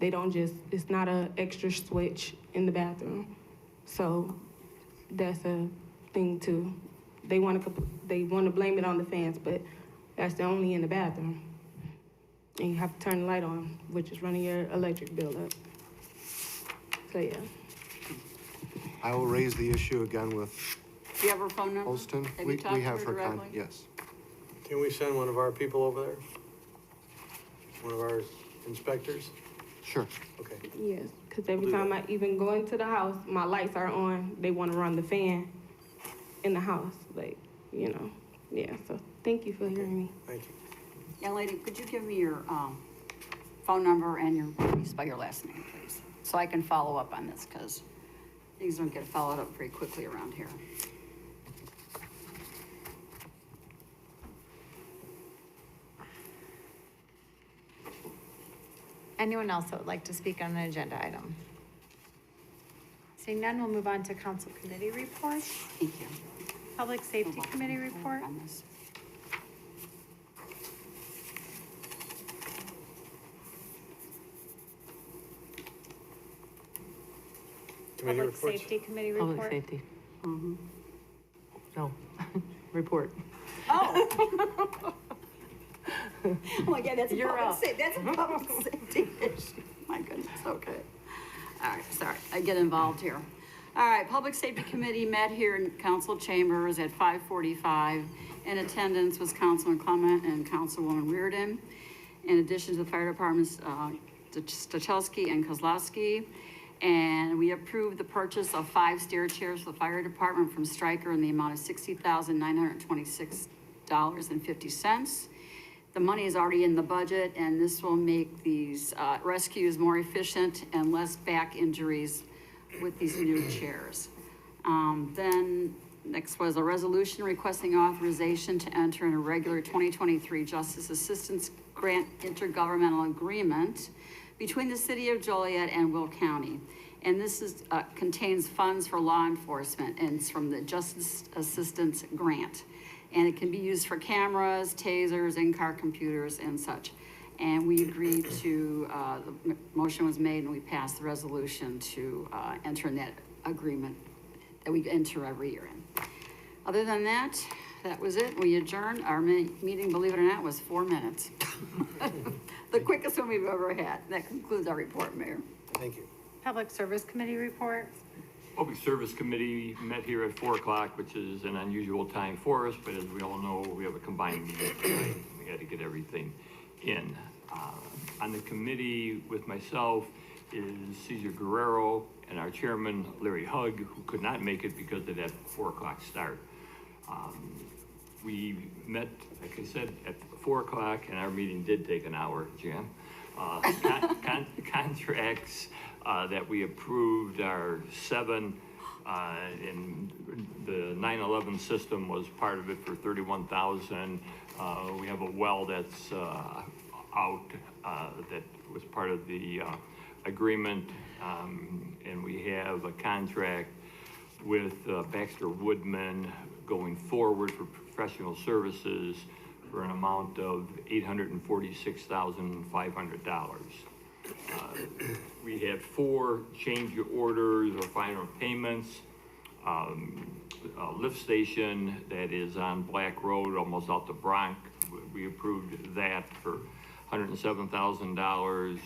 They don't just, it's not a extra switch in the bathroom. So that's a thing too. They want to blame it on the fans, but that's only in the bathroom. And you have to turn the light on, which is running your electric bill up. So, yeah. I will raise the issue again with Do you have her phone number? Holston. Have you We talked to have her her con, directly? yes. Can we send one of our people over there? One of our inspectors? Sure. Okay. Yes, because every We'll do time I even go into the house, my lights are on, they want to run the fan in the house, like, you know, yeah, so thank you for hearing me. Thank you. Young lady, could you give me your phone number and your, spell your last name, please? So I can follow up on this, because things don't get followed up very quickly around here. Anyone else that would like to speak on an agenda item? Seeing none, we'll move on to council committee reports. Thank you. Public Safety Committee report. On this. Committee Public reports? Safety Committee Public report. safety. Mm-hmm. No, report. Oh. Oh my God, that's a You're public up. safety, that's a public safety issue. My goodness, okay. All right, sorry, I get involved here. All right, Public Safety Committee met here in council chambers at 5:45. In attendance was Councilman Clement and Councilwoman Reardon. In addition to the fire departments, Stachowski and Kozlowski. And we approved the purchase of 5 stair chairs for the fire department from Stryker in the amount of $60,926.50. The money is already in the budget, and this will make these rescues more efficient and less back injuries with these new chairs. Then next was a resolution requesting authorization to enter in a regular 2023 Justice Assistance Grant Intergovernmental Agreement between the City of Joliet and Will County. And this is, contains funds for law enforcement, and it's from the Justice Assistance Grant. And it can be used for cameras, tasers, in-car computers, and such. And we agreed to, the motion was made and we passed the resolution to enter in that agreement that we enter every year in. Other than that, that was it. We adjourned. Our meeting, believe it or not, was 4 minutes. The quickest one we've ever had. That concludes our report, Mayor. Thank you. Public Service Committee report. Public Service Committee met here at 4 o'clock, which is an unusual time for us, but as we all know, we have a combined meeting tonight. We had to get everything in. On the committee with myself is Cesar Guerrero and our chairman, Larry Hugg, who could not make it because of that 4 o'clock start. We met, like I said, at 4 o'clock, and our meeting did take an hour, Jim. Contracts that we approved are 7, and the 9/11 system was part of it for $31,000. We have a well that's out that was part of the agreement, and we have a contract with Baxter Woodman going forward for professional services for an amount of $846,500. We had 4 change orders or final payments. A lift station that is on Black Road, almost out to Bronx. We approved that for $107,000.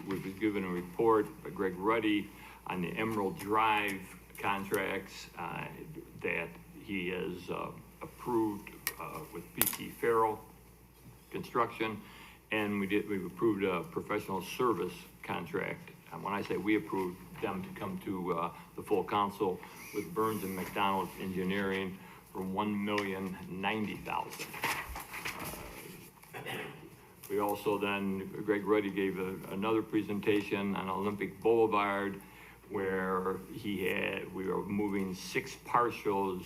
We was given a report by Greg Ruddy on the Emerald Drive contracts that he has approved with PC Farrell Construction, and we've approved a professional service contract. And when I say we approved them to come to the full council with Burns and McDonald Engineering for $1,090,000. We also then, Greg Ruddy gave another presentation on Olympic Boulevard where we were moving 6 partials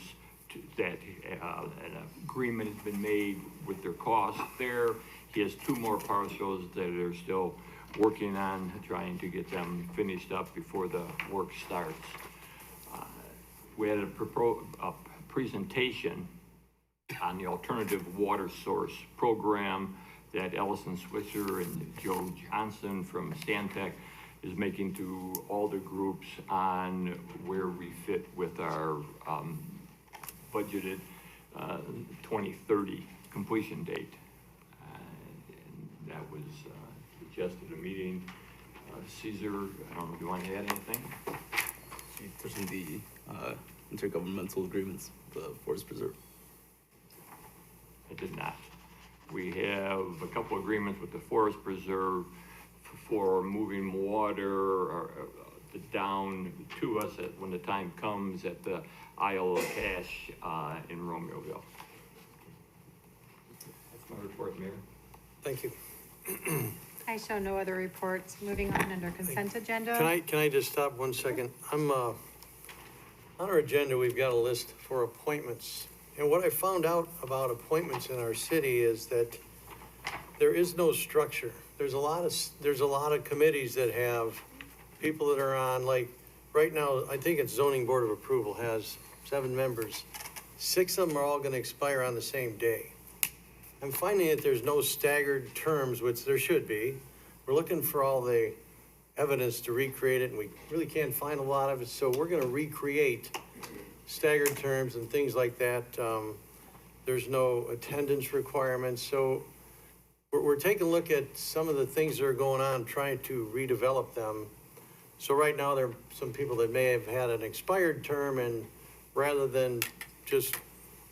that an agreement has been made with their costs there. He has 2 more partials that are still working on trying to get them finished up before the work starts. We had a presentation on the alternative water source program that Ellison Switzer and Joe Johnson from Stantec is making to all the groups on where we fit with our budgeted 2030 completion date. suggested a meeting. Caesar, I don't know if you want to add anything? Pushing the intergovernmental agreements, the Forest Preserve. I did not. We have a couple agreements with the Forest Preserve for moving water down to us when the time comes at the Isle of Cash in Romeoville. That's my report, Mayor. Thank you. I show no other reports. Moving on under consent agenda. Can I just stop 1 second? On our agenda, we've got a list for appointments. And what I found out about appointments in our city is that there is no structure. There's a lot of committees that have people that are on, like, right now, I think it's Zoning Board of Approval has 7 members. 6 of them are all gonna expire on the same day. I'm finding that there's no staggered terms, which there should be. We're looking for all the evidence to recreate it, and we really can't find a lot of it, so we're gonna recreate staggered terms and things like that. There's no attendance requirements, so we're taking a look at some of the things that are going on, trying to redevelop them. So right now, there are some people that may have had an expired term, and rather than just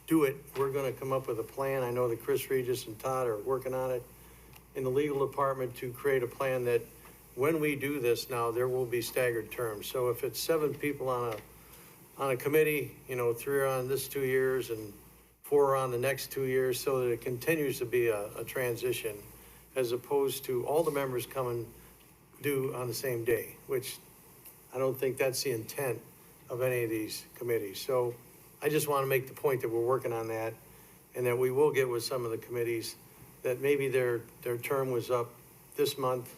do it, we're gonna come up with a plan. I know that Chris Regis and Todd are working on it in the legal department to create a plan that when we do this now, there will be staggered terms. So if it's 7 people on a committee, 3 are on this 2 years and 4 are on the next 2 years, so that it continues to be a transition, as opposed to all the members coming due on the same day, which I don't think that's the intent of any of these committees. So I just want to make the point that we're working on that, and that we will get with some of the committees that maybe their term was up this month.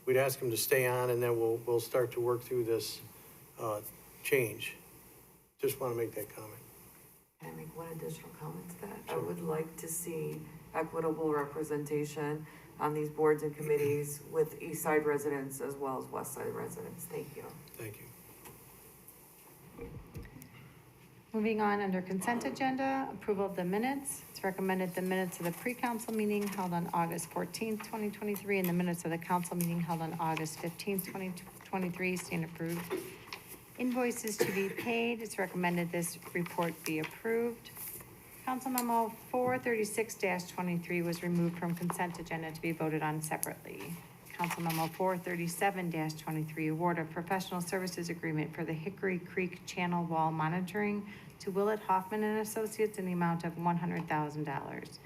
We'd ask them to stay on, and then we'll start to work through this change. Just want to make that comment. Can I make one additional comment to that? I would like to see equitable representation on these boards and committees with East Side residents as well as West Side residents. Thank you. Thank you. Moving on under consent agenda, approval of the minutes. It's recommended the minutes of the pre-council meeting held on August 14th, 2023, and the minutes of the council meeting held on August 15th, 2023 stand approved. Invoices to be paid. It's recommended this report be approved. Council memo 436-23 was removed from consent agenda to be voted on separately. Council memo 437-23, award of professional services agreement for the Hickory Creek Channel Wall Monitoring to Willett Hoffman and Associates in the amount of $100,000.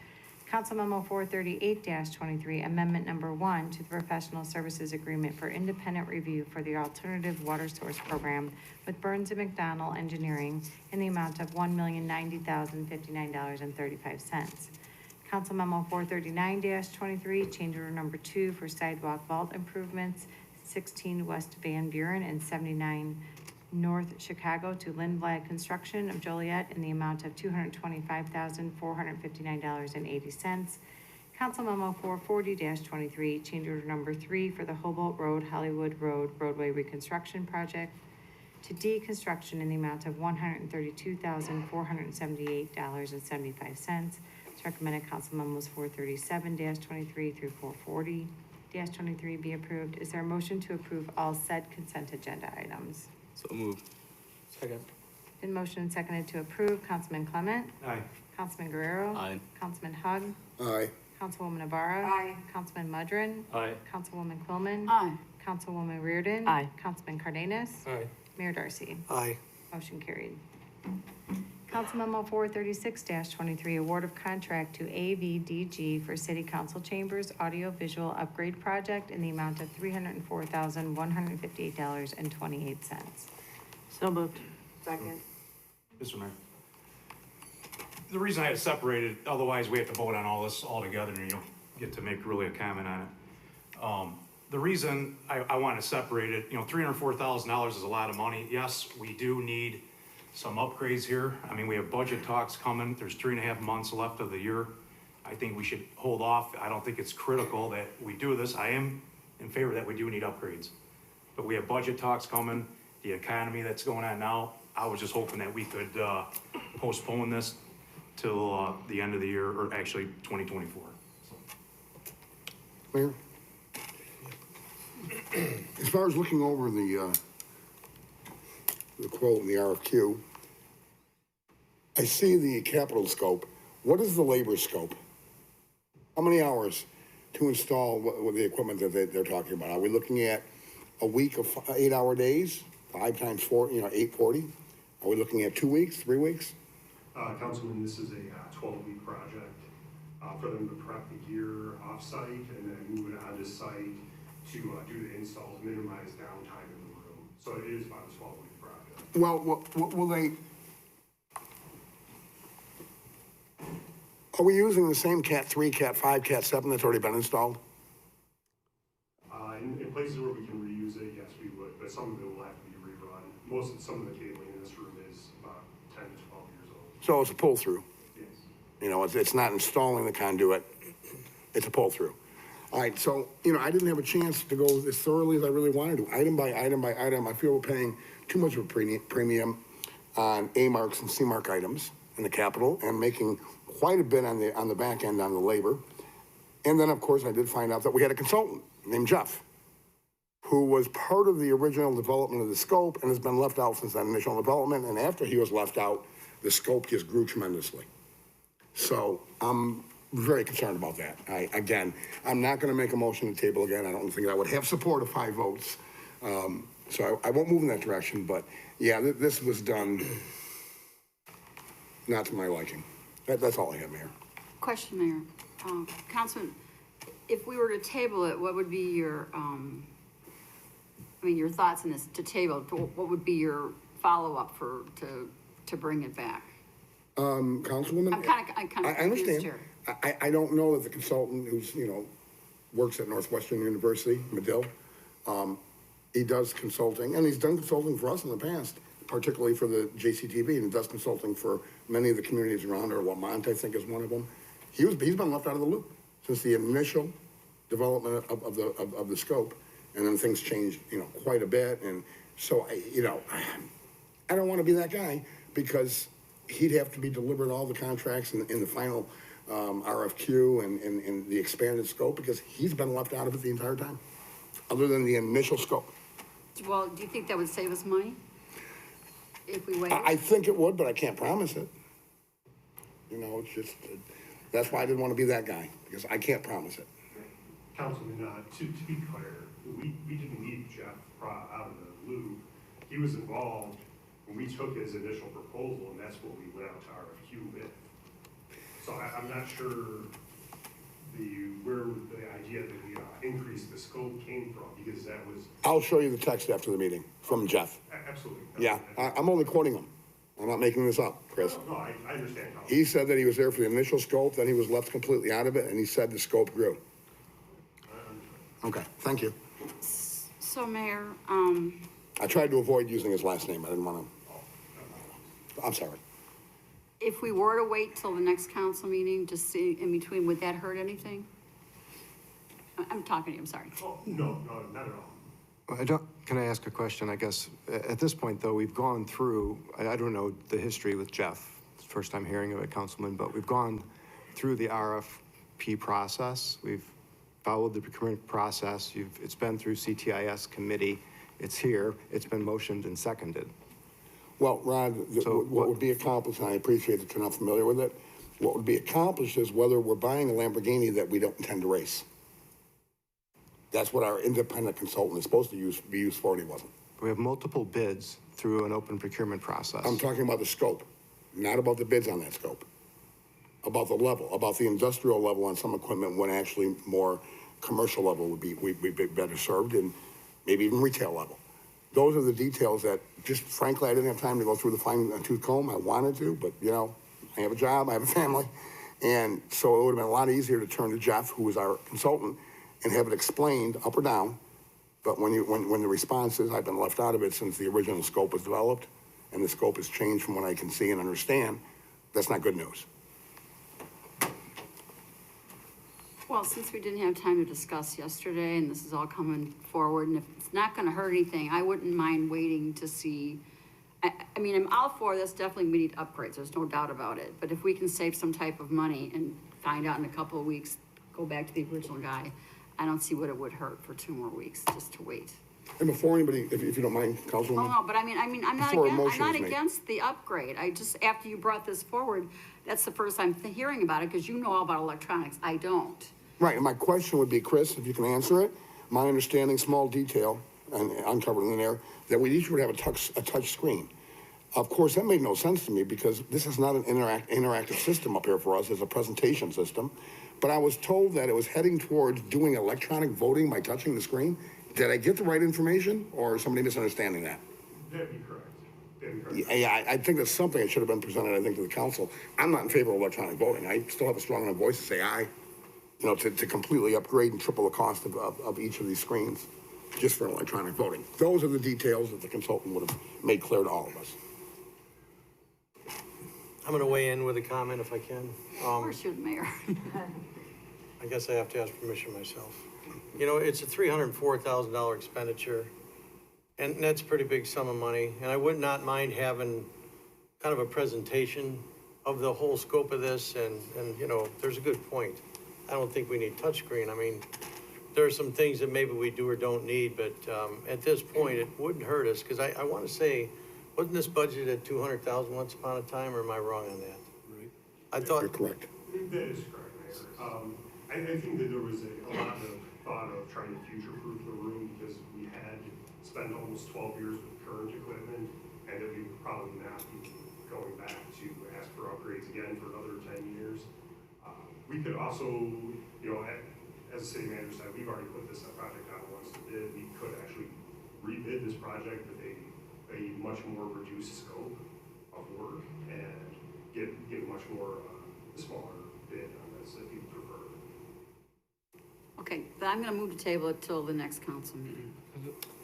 Council memo 438-23, amendment number 1 to the professional services agreement for independent review for the alternative water source program with Burns and McDonnell Engineering in the amount of $1,090,059.35. Council memo 439-23, change order number 2 for sidewalk vault improvements, 16 West Van Buren and 79 North Chicago to Lindblad Construction of Joliet in the amount of $225,459.80. Council memo 440-23, change order number 3 for the Hobart Road, Hollywood Road roadway reconstruction project to deconstruction in the amount of $132,478.75. It's recommended council memos 437-23 through 440-23 be approved. Is there a motion to approve all said consent agenda items? So moved. Second. Been motion and seconded to approve. Councilman Clement? Aye. Councilman Guerrero? Aye. Councilman Hug? Aye. Councilwoman Navarro? Aye. Councilman Mudrin? Aye. Councilwoman Quillman? Aye. Councilwoman Reardon? Aye. Councilman Cardenas? Aye. Mayor Darcy? Aye. Motion carried. Council memo 436-23, award of contract to AVDG for City Council Chambers Audio Visual Upgrade Project in the amount of $304,158.28. So moved. Second. Mr. Mayor. The reason I had separated, otherwise we have to vote on all this all together and you don't get to make really a comment on it. The reason I want to separate it, $304,000 is a lot of money. Yes, we do need some upgrades here. I mean, we have budget talks coming. There's 3.5 months left of the year. I think we should hold off. I don't think it's critical that we do this. I am in favor that we do need upgrades. But we have budget talks coming, the economy that's going on now. I was just hoping that we could postpone this till the end of the year, or actually 2024. So. Mayor? As far as looking over the quote in the RFQ, I see the capital scope. What is the labor scope? How many hours to install what the equipment that they're talking about? Are we looking at a week of 8-hour days, 5 times 4, 840? Are we looking at 2 weeks, 3 weeks? Councilman, this is a 12-week project for them to prep the gear off-site and then move it onto site to do the installs, minimize downtime in the room. So it is about a 12-week project. Well, will they? Are we using the same Cat 3, Cat 5, Cat 7 that's already been installed? In places where we can reuse it, yes, we would, but some of it will have to be rerun. Some of the cabling in this room is about 10 to 12 years old. So it's a pull-through. Yes. You know, it's not installing the conduit, it's a pull-through. All right, so, I didn't have a chance to go as thoroughly as I really wanted to, item by item by item. I feel we're paying too much of a premium on A marks and C mark items in the capital and making quite a bit on the back end on the labor. And then, of course, I did find out that we had a consultant named Jeff, who was part of the original development of the scope and has been left out since that initial development. And after he was left out, the scope just grew tremendously. So I'm very concerned about that. I'm not going to make a motion to table again. I don't think I would have support of 5 votes. So I won't move in that direction. But yeah, this was done not to my liking. That's all I have, Mayor. Question, Mayor. Councilman, if we were to table it, what would be your, your thoughts on this to table? What would be your follow-up to bring it back? Councilwoman? I'm kind of I understand. here. I don't know that the consultant who's, works at Northwestern University, Medill, he does consulting, and he's done consulting for us in the past, particularly for the JCTV, and does consulting for many of the communities around there. Lamont, I think, is one of them. He's been left out of the loop since the initial development of the scope, and then things changed, quite a bit. And so, I don't want to be that guy because he'd have to be delivered all the contracts in the final RFQ and the expanded scope because he's been left out of it the entire time, other than the initial scope. Well, do you think that would save us money if we wait? I think it would, but I can't promise it. It's just, that's why I didn't want to be that guy, because I can't promise it. Councilman, to be clear, we didn't leave Jeff out of the loop. He was involved when we took his initial proposal, and that's what we went out to RFQ with. So I'm not sure where the idea that we increased the scope came from, because that was... I'll show you the text after the meeting from Jeff. Absolutely. Yeah, I'm only quoting him. I'm not making this up, Chris. No, I understand. He said that he was there for the initial scope, then he was left completely out of it, and he said the scope grew. Okay, thank you. So, Mayor, I tried to avoid using his last name. I didn't want to. I'm sorry. if we were to wait till the next council meeting to see in between, would that hurt anything? I'm talking to you, I'm sorry. Oh, no, not at all. Can I ask a question? I guess at this point, though, we've gone through, I don't know the history with Jeff. It's the first time hearing of it, Councilman, but we've gone through the RFP process. We've followed the procurement process. It's been through CTIS committee. It's here. It's been motioned and seconded. Well, Rod, what would be accomplished, and I appreciate that you're not familiar with it, what would be accomplished is whether we're buying a Lamborghini that we don't intend to race. That's what our independent consultant is supposed to be used for, and he wasn't. We have multiple bids through an open procurement process. I'm talking about the scope, not about the bids on that scope. About the level, about the industrial level on some equipment when actually more commercial level would be better served, and maybe even retail level. Those are the details that, just frankly, I didn't have time to go through the fine-tooth comb. I wanted to, but, you know, I have a job, I have a family. And so it would have been a lot easier to turn to Jeff, who was our consultant, and have it explained up or down. But when the response is, I've been left out of it since the original scope was developed, and the scope has changed from what I can see and understand, that's not good news. Well, since we didn't have time to discuss yesterday, and this is all coming forward, and if it's not gonna hurt anything, I wouldn't mind waiting to see. I mean, I'm all for this, definitely we need upgrades, there's no doubt about it. But if we can save some type of money and find out in a couple of weeks, go back to the original guy, I don't see what it would hurt for 2 more weeks, just to wait. And before anybody, if you don't mind, Oh, Councilwoman. no, but I'm not Before a against, I'm motion not is made. against the upgrade. I just, after you brought this forward, that's the first time hearing about it, because you know all about electronics. I don't. Right, and my question would be, Chris, if you can answer it, my understanding, small detail, and uncovered in there, that we each would have a touch screen. Of course, that made no sense to me because this is not an interactive system up here for us, it's a presentation system. But I was told that it was heading towards doing electronic voting by touching the screen. Did I get the right information, or is somebody misunderstanding that? That'd be correct. That'd be correct. Yeah, I think that's something that should have been presented, I think, to the council. I'm not in favor of electronic voting. I still have a strong enough voice to say aye, you know, to completely upgrade and triple the cost of each of these screens, just for electronic voting. Those are the details that the consultant would have made clear to all of us. I'm gonna weigh in with a comment if I can. Of course you're the mayor. I guess I have to ask permission myself. You know, it's a $304,000 expenditure, and that's a pretty big sum of money. And I would not mind having kind of a presentation of the whole scope of this, and you know, there's a good point. I don't think we need touchscreen. I mean, there are some things that maybe we do or don't need, but at this point, it wouldn't hurt us, because I want to say, wasn't this budgeted at 200,000 once upon a time, or am I wrong on that? Right. I thought. You're correct. That is correct, Mayor. I think that there was a lot of thought of trying to future-proof the room because we had spent almost 12 years with current equipment, and that we would probably not be going back to ask for upgrades again for another 10 years. We could also, you know, as the city manager said, we've already put this project out once to bid. We could actually rebid this project with a much more reduced scope of work and get much more smaller bid on this if you prefer. Okay, then I'm gonna move to table it till the next council meeting.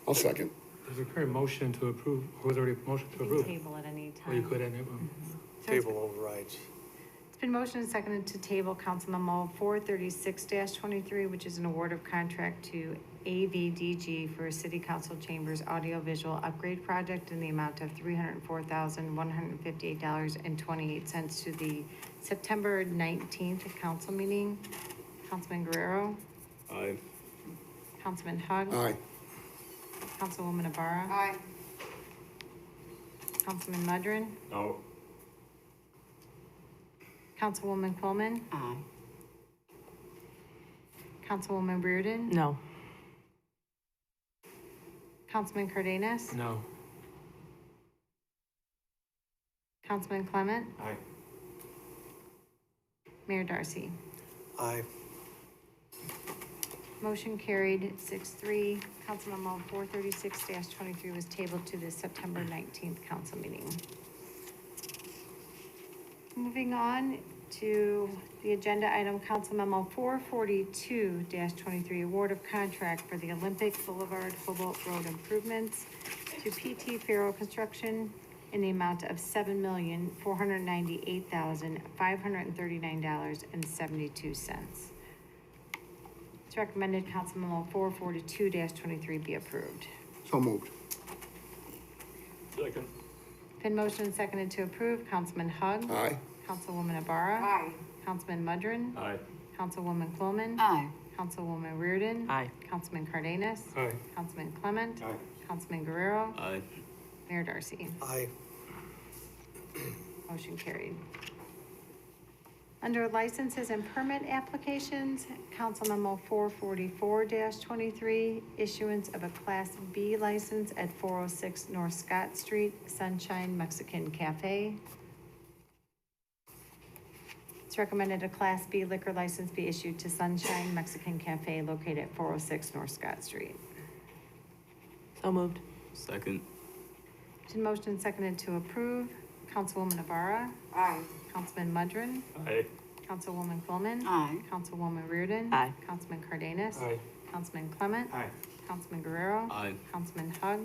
I'll second. There's a current motion to approve, or was already a motion to You approve? can table at any time. Or you could, and it, Table overrides. It's been motioned and seconded to table Council Memo 436-23, which is an award of contract to AVDG for a City Council Chambers audiovisual upgrade project in the amount of $304,158.28 to the September 19th council meeting. Councilman Guerrero, Aye. Councilman Hug. Aye. Councilwoman Ibarra. Aye. Councilman Mudrin. No. Councilwoman Coleman. Aye. Councilwoman Reardon. No. Councilman Cardenas. no. Councilman Clement. Aye. Mayor Darcy. Aye. Motion carried 6-3. Council Memo 436-23 was tabled to the September 19th council meeting. Moving on to the agenda item, Council Memo 442-23, award of contract for the Olympic Boulevard Hobart Road improvements to PT Farrow Construction in the amount of $7,498,539.72. It's recommended Council Memo 442-23 be approved. So moved. Second. Been motioned and seconded to approve. Councilman Hug. Aye. Councilwoman Ibarra. Aye. Councilman Mudrin. Aye. Councilwoman Coleman. Aye. Councilwoman Reardon. Aye. Councilman Cardenas. Aye. Councilman Clement. Aye. Councilman Guerrero. Aye. Mayor Darcy. Aye. Motion carried. Under licenses and permit applications, Council Memo 444-23, issuance of a Class B license at 406 North Scott Street, Sunshine Mexican Cafe. It's recommended a Class B liquor license be issued to Sunshine Mexican Cafe located at 406 North Scott Street. So moved. Second. It's been motioned and seconded to approve. Councilwoman Ibarra. Aye. Councilman Mudrin. Aye. Councilwoman Coleman. Aye. Councilwoman Reardon. Aye. Councilman Cardenas. Aye. Councilman Clement. Aye. Councilman Guerrero. Aye. Councilman Hug.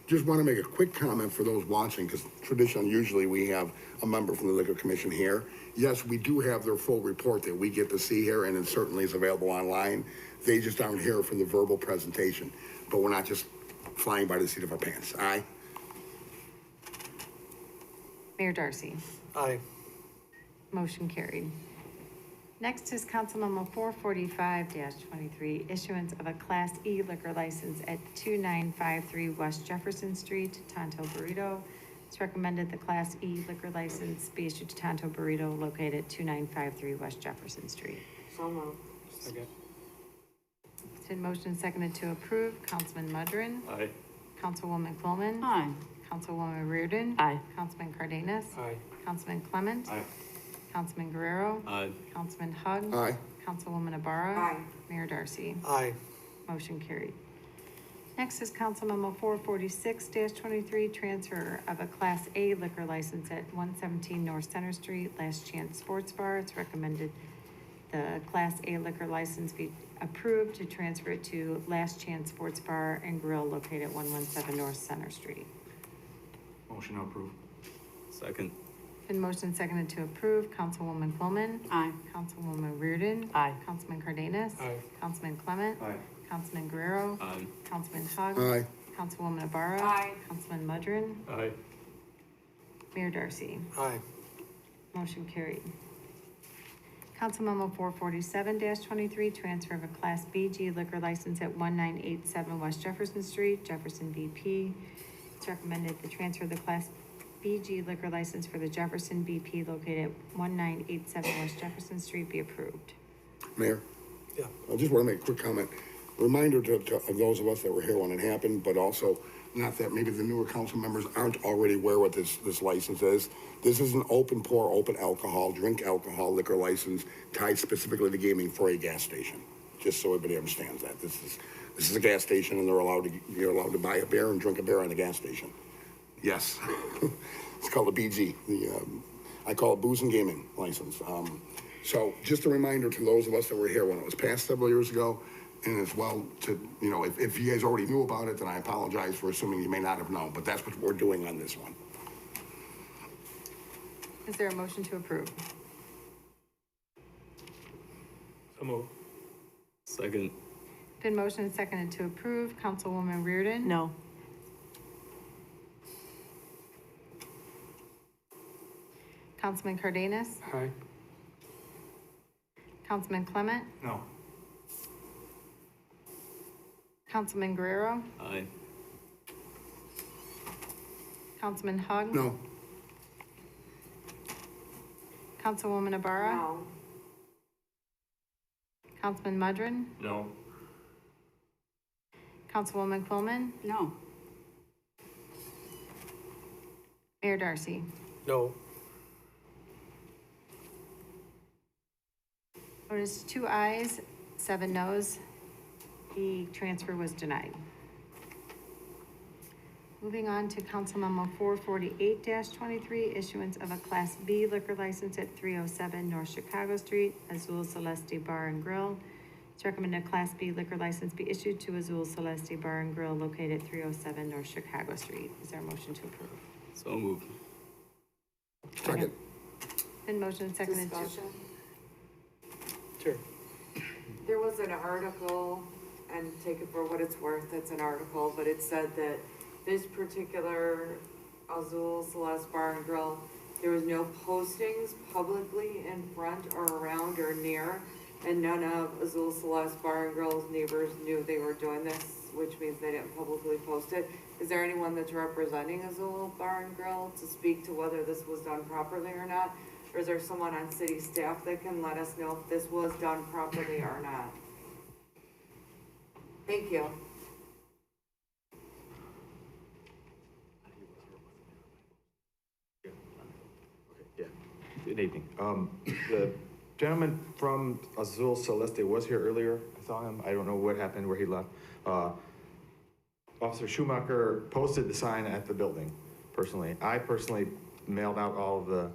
Just want to make a quick comment for those watching, because traditionally, usually we have a member from the Liquor Commission here. Yes, we do have their full report that we get to see here, and it certainly is available online. They just aren't here for the verbal presentation, but we're not just flying by the seat of our pants. Aye? Mayor Darcy. Aye. Motion carried. Next is Council Memo 445-23, issuance of a Class E liquor license at 2953 West Jefferson Street, Tonto Burrito. It's recommended the Class E liquor license be issued to Tonto Burrito located at 2953 West Jefferson Street. So moved. Second. It's been motioned and seconded to approve. Councilman Mudrin. Aye. Councilwoman Coleman. Aye. Councilwoman Reardon. Aye. Councilman Cardenas. Aye. Councilman Clement. Aye. Councilman Guerrero. Aye. Councilman Hug. Aye. Councilwoman Ibarra. Aye. Mayor Darcy. Aye. Motion carried. Next is Council Memo 446-23, transfer of a Class A liquor license at 117 North Center Street, Last Chance Sports Bar. It's recommended the Class A liquor license be approved to transfer it to Last Chance Sports Bar and Grill located at 117 North Center Street. Motion to approve. Second. Been motion and seconded to approve. Councilwoman Coleman. Aye. Councilwoman Reardon. Aye. Councilman Cardenas. Aye. Councilman Clement. Aye. Councilman Guerrero. Aye. Councilman Hug. Aye. Councilwoman Ibarra. Aye. Councilman Mudrin. Aye. Mayor Darcy. Aye. Motion carried. Council Memo 447-23, transfer of a Class BG liquor license at 1987 West Jefferson Street, Jefferson BP. It's recommended the transfer of the Class BG liquor license for the Jefferson BP located at 1987 West Jefferson Street be approved. Mayor? Yeah. I just want to make a quick comment. Reminder to of those of us that were here when it happened, but also not that maybe the newer council members aren't already aware what this license is. This is an open pour, open alcohol, drink alcohol liquor license tied specifically to gaming for a gas station. Just so everybody understands that. This is a gas station and you're allowed to buy a beer and drink a beer in the gas station. Yes. It's called a BG. I call it booze and gaming license. So just a reminder to those of us that were here when it was passed several years ago, and as well to, if you guys already knew about it, then I apologize for assuming you may not have known, but that's what we're doing on this one. Is there a motion to approve? So moved. Second. Been motion and seconded to approve. Councilwoman Reardon. No. Councilman Cardenas. Aye. Councilman Clement. No. Councilman Guerrero. Aye. Councilman Hug. No. Councilwoman Ibarra. No. Councilman Mudrin. No. Councilwoman Coleman. No. Mayor Darcy. No. Vote is 2 ayes, 7 noes. The transfer was denied. Moving on to Council Memo 448-23, issuance of a Class B liquor license at 307 North Chicago Street, Azul Celeste Bar and Grill. It's recommended a Class B liquor license be issued to Azul Celeste Bar and Grill located at 307 North Chicago Street. Is there a motion to approve? So moved. Second. Been motion and seconded to. Discussion. Sure. There was an article, and take it for what it's worth, it's an article, but it said that this particular Azul Celeste Bar and Grill, there was no postings publicly in front or around or near, and none of Azul Celeste Bar and Grill's neighbors knew they were doing this, which means they didn't publicly post it. Is there anyone that's representing Azul Bar and Grill to speak to whether this was done properly or not? Or is there someone on city staff that can let us know if this was done properly or not? Thank you. Yeah, good evening. The gentleman from Azul Celeste was here earlier. I saw him. I don't know what happened, where he left. Officer Schumacher posted the sign at the building, personally. I personally mailed out all of the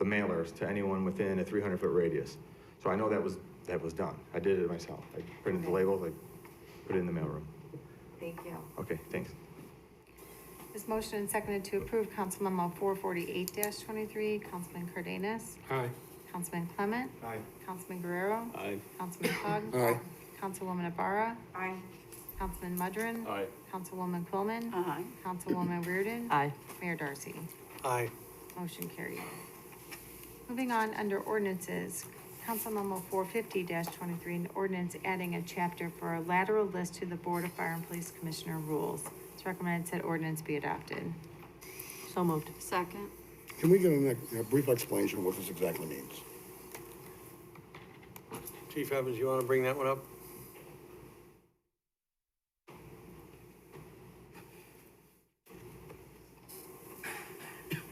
mailers to anyone within a 300-foot radius. So I know that was done. I did it myself. I printed the labels, I put it in the mailroom. Thank you. Okay, thanks. This motion and seconded to approve Council Memo 448-23. Councilman Cardenas. Aye. Councilman Clement. Aye. Councilman Guerrero. Aye. Councilman Hug. Aye. Councilwoman Ibarra. Aye. Councilman Mudrin. Aye. Councilwoman Quillman. Aye. Councilwoman Reardon. Aye. Mayor Darcy. Aye. Motion carried. Moving on, under ordinances, Council Memo 450-23, an ordinance adding a chapter for a lateral list to the Board of Fire and Police Commissioner rules. It's recommended said ordinance be adopted. So moved. Second. Can we get a brief explanation of what this exactly means? Chief Evans, you want to bring that one up?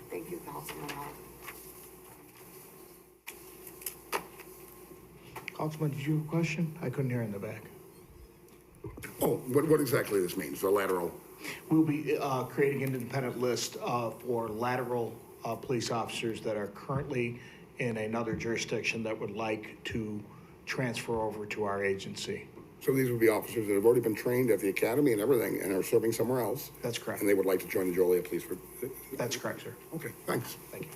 Thank you, Councilman Hall. Councilman, did you have a question? I couldn't hear in the back. Oh, what exactly this means, the lateral? We'll be creating an independent list for lateral police officers that are currently in another jurisdiction that would like to transfer over to our agency. So these would be officers that have already been trained at the academy and everything and are serving somewhere else? That's correct. And they would like to join the Joliet Police? That's correct, sir. Okay, thanks. Thank you.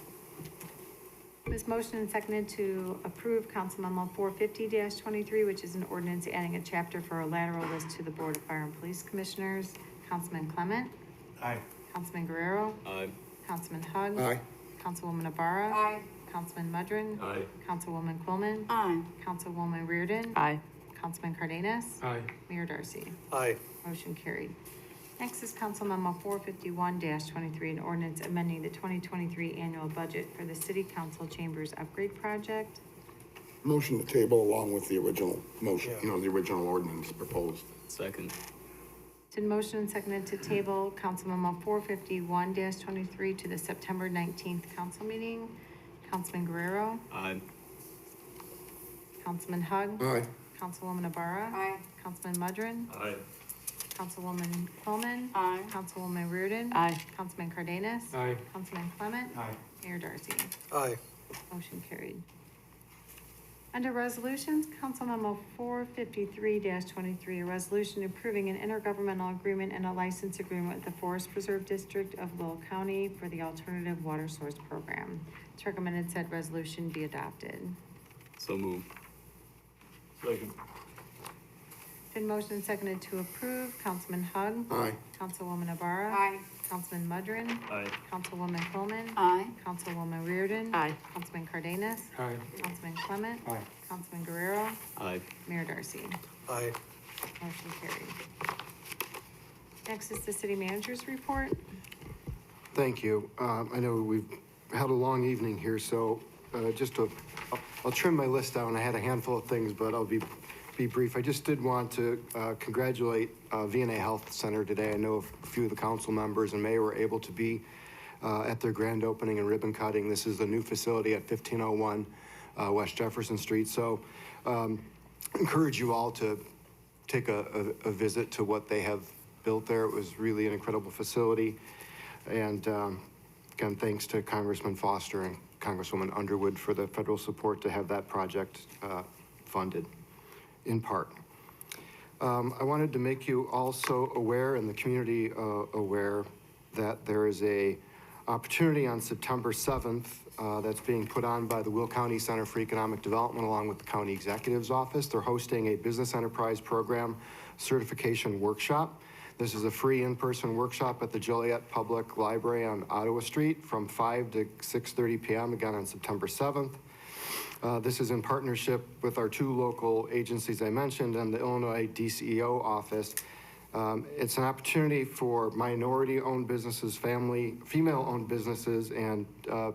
Ms. motion and seconded to approve Council Memo 450-23, which is an ordinance adding a chapter for a lateral list to the Board of Fire and Police Commissioners. Councilman Clement? Aye. Councilman Guerrero? Aye. Councilman Hugg? Aye. Councilwoman Ibarra? Aye. Councilman Mudrin? Aye. Councilwoman Coleman? Aye. Councilwoman Reardon? Aye. Councilman Cardenas? Aye. Mayor Darcy? Aye. Motion carried. Next is Council Memo 451-23, an ordinance amending the 2023 annual budget for the City Council Chambers Upgrade Project. Motion to table along with the original motion, the original ordinance proposed. Second. It's been motion and seconded to table Council Memo 451-23 to the September 19th council meeting. Councilman Guerrero? Aye. Councilman Hugg? Aye. Councilwoman Ibarra? Aye. Councilman Mudrin? Aye. Councilwoman Coleman? Aye. Councilwoman Reardon? Aye. Councilman Cardenas? Aye. Councilman Clement? Aye. Mayor Darcy? Aye. Motion carried. Under resolutions, Council Memo 453-23, a resolution approving an intergovernmental agreement and a license agreement with the Forest Preserve District of Lowell County for the Alternative Water Source Program. It's recommended said resolution be adopted. So moved. Second. Been motioned and seconded to approve. Councilman Hugg? Aye. Councilwoman Ibarra? Aye. Councilman Mudrin? Aye. Councilwoman Coleman? Aye. Councilwoman Reardon? Aye. Councilman Cardenas? Aye. Councilman Clement? Aye. Councilman Guerrero? Aye. Mayor Darcy? Aye. Motion carried. Next is the city manager's report. Thank you. I know we've had a long evening here, so I'll trim my list down. I had a handful of things, but I'll be brief. I just did want to congratulate VNA Health Center today. I know a few of the council members and mayor were able to be at their grand opening and ribbon cutting. This is the new facility at 1501 West Jefferson Street. So encourage you all to take a visit to what they have built there. It was really an incredible facility. And again, thanks to Congressman Foster and Congresswoman Underwood for the federal support to have that project funded in part. I wanted to make you also aware and the community aware that there is a opportunity on September 7th that's being put on by the Will County Center for Economic Development along with the County Executive's Office. They're hosting a business enterprise program certification workshop. This is a free in-person workshop at the Joliet Public Library on Ottawa Street from 5 to 6:30 p.m. again on September 7th. This is in partnership with our two local agencies I mentioned and the Illinois DCEO office. It's an opportunity for minority-owned businesses, female-owned businesses, and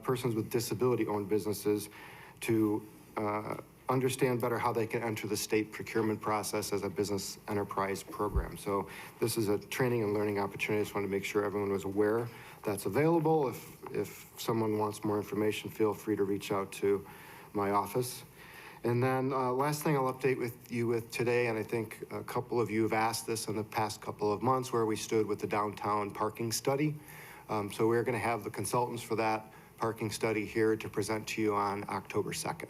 persons with disability-owned businesses to understand better how they can enter the state procurement process as a business enterprise program. So this is a training and learning opportunity. I just wanted to make sure everyone was aware that's available. If someone wants more information, feel free to reach out to my office. And then last thing I'll update you with today, and I think a couple of you have asked this in the past couple of months, where we stood with the downtown parking study. So we're going to have the consultants for that parking study here to present to you on October 2nd.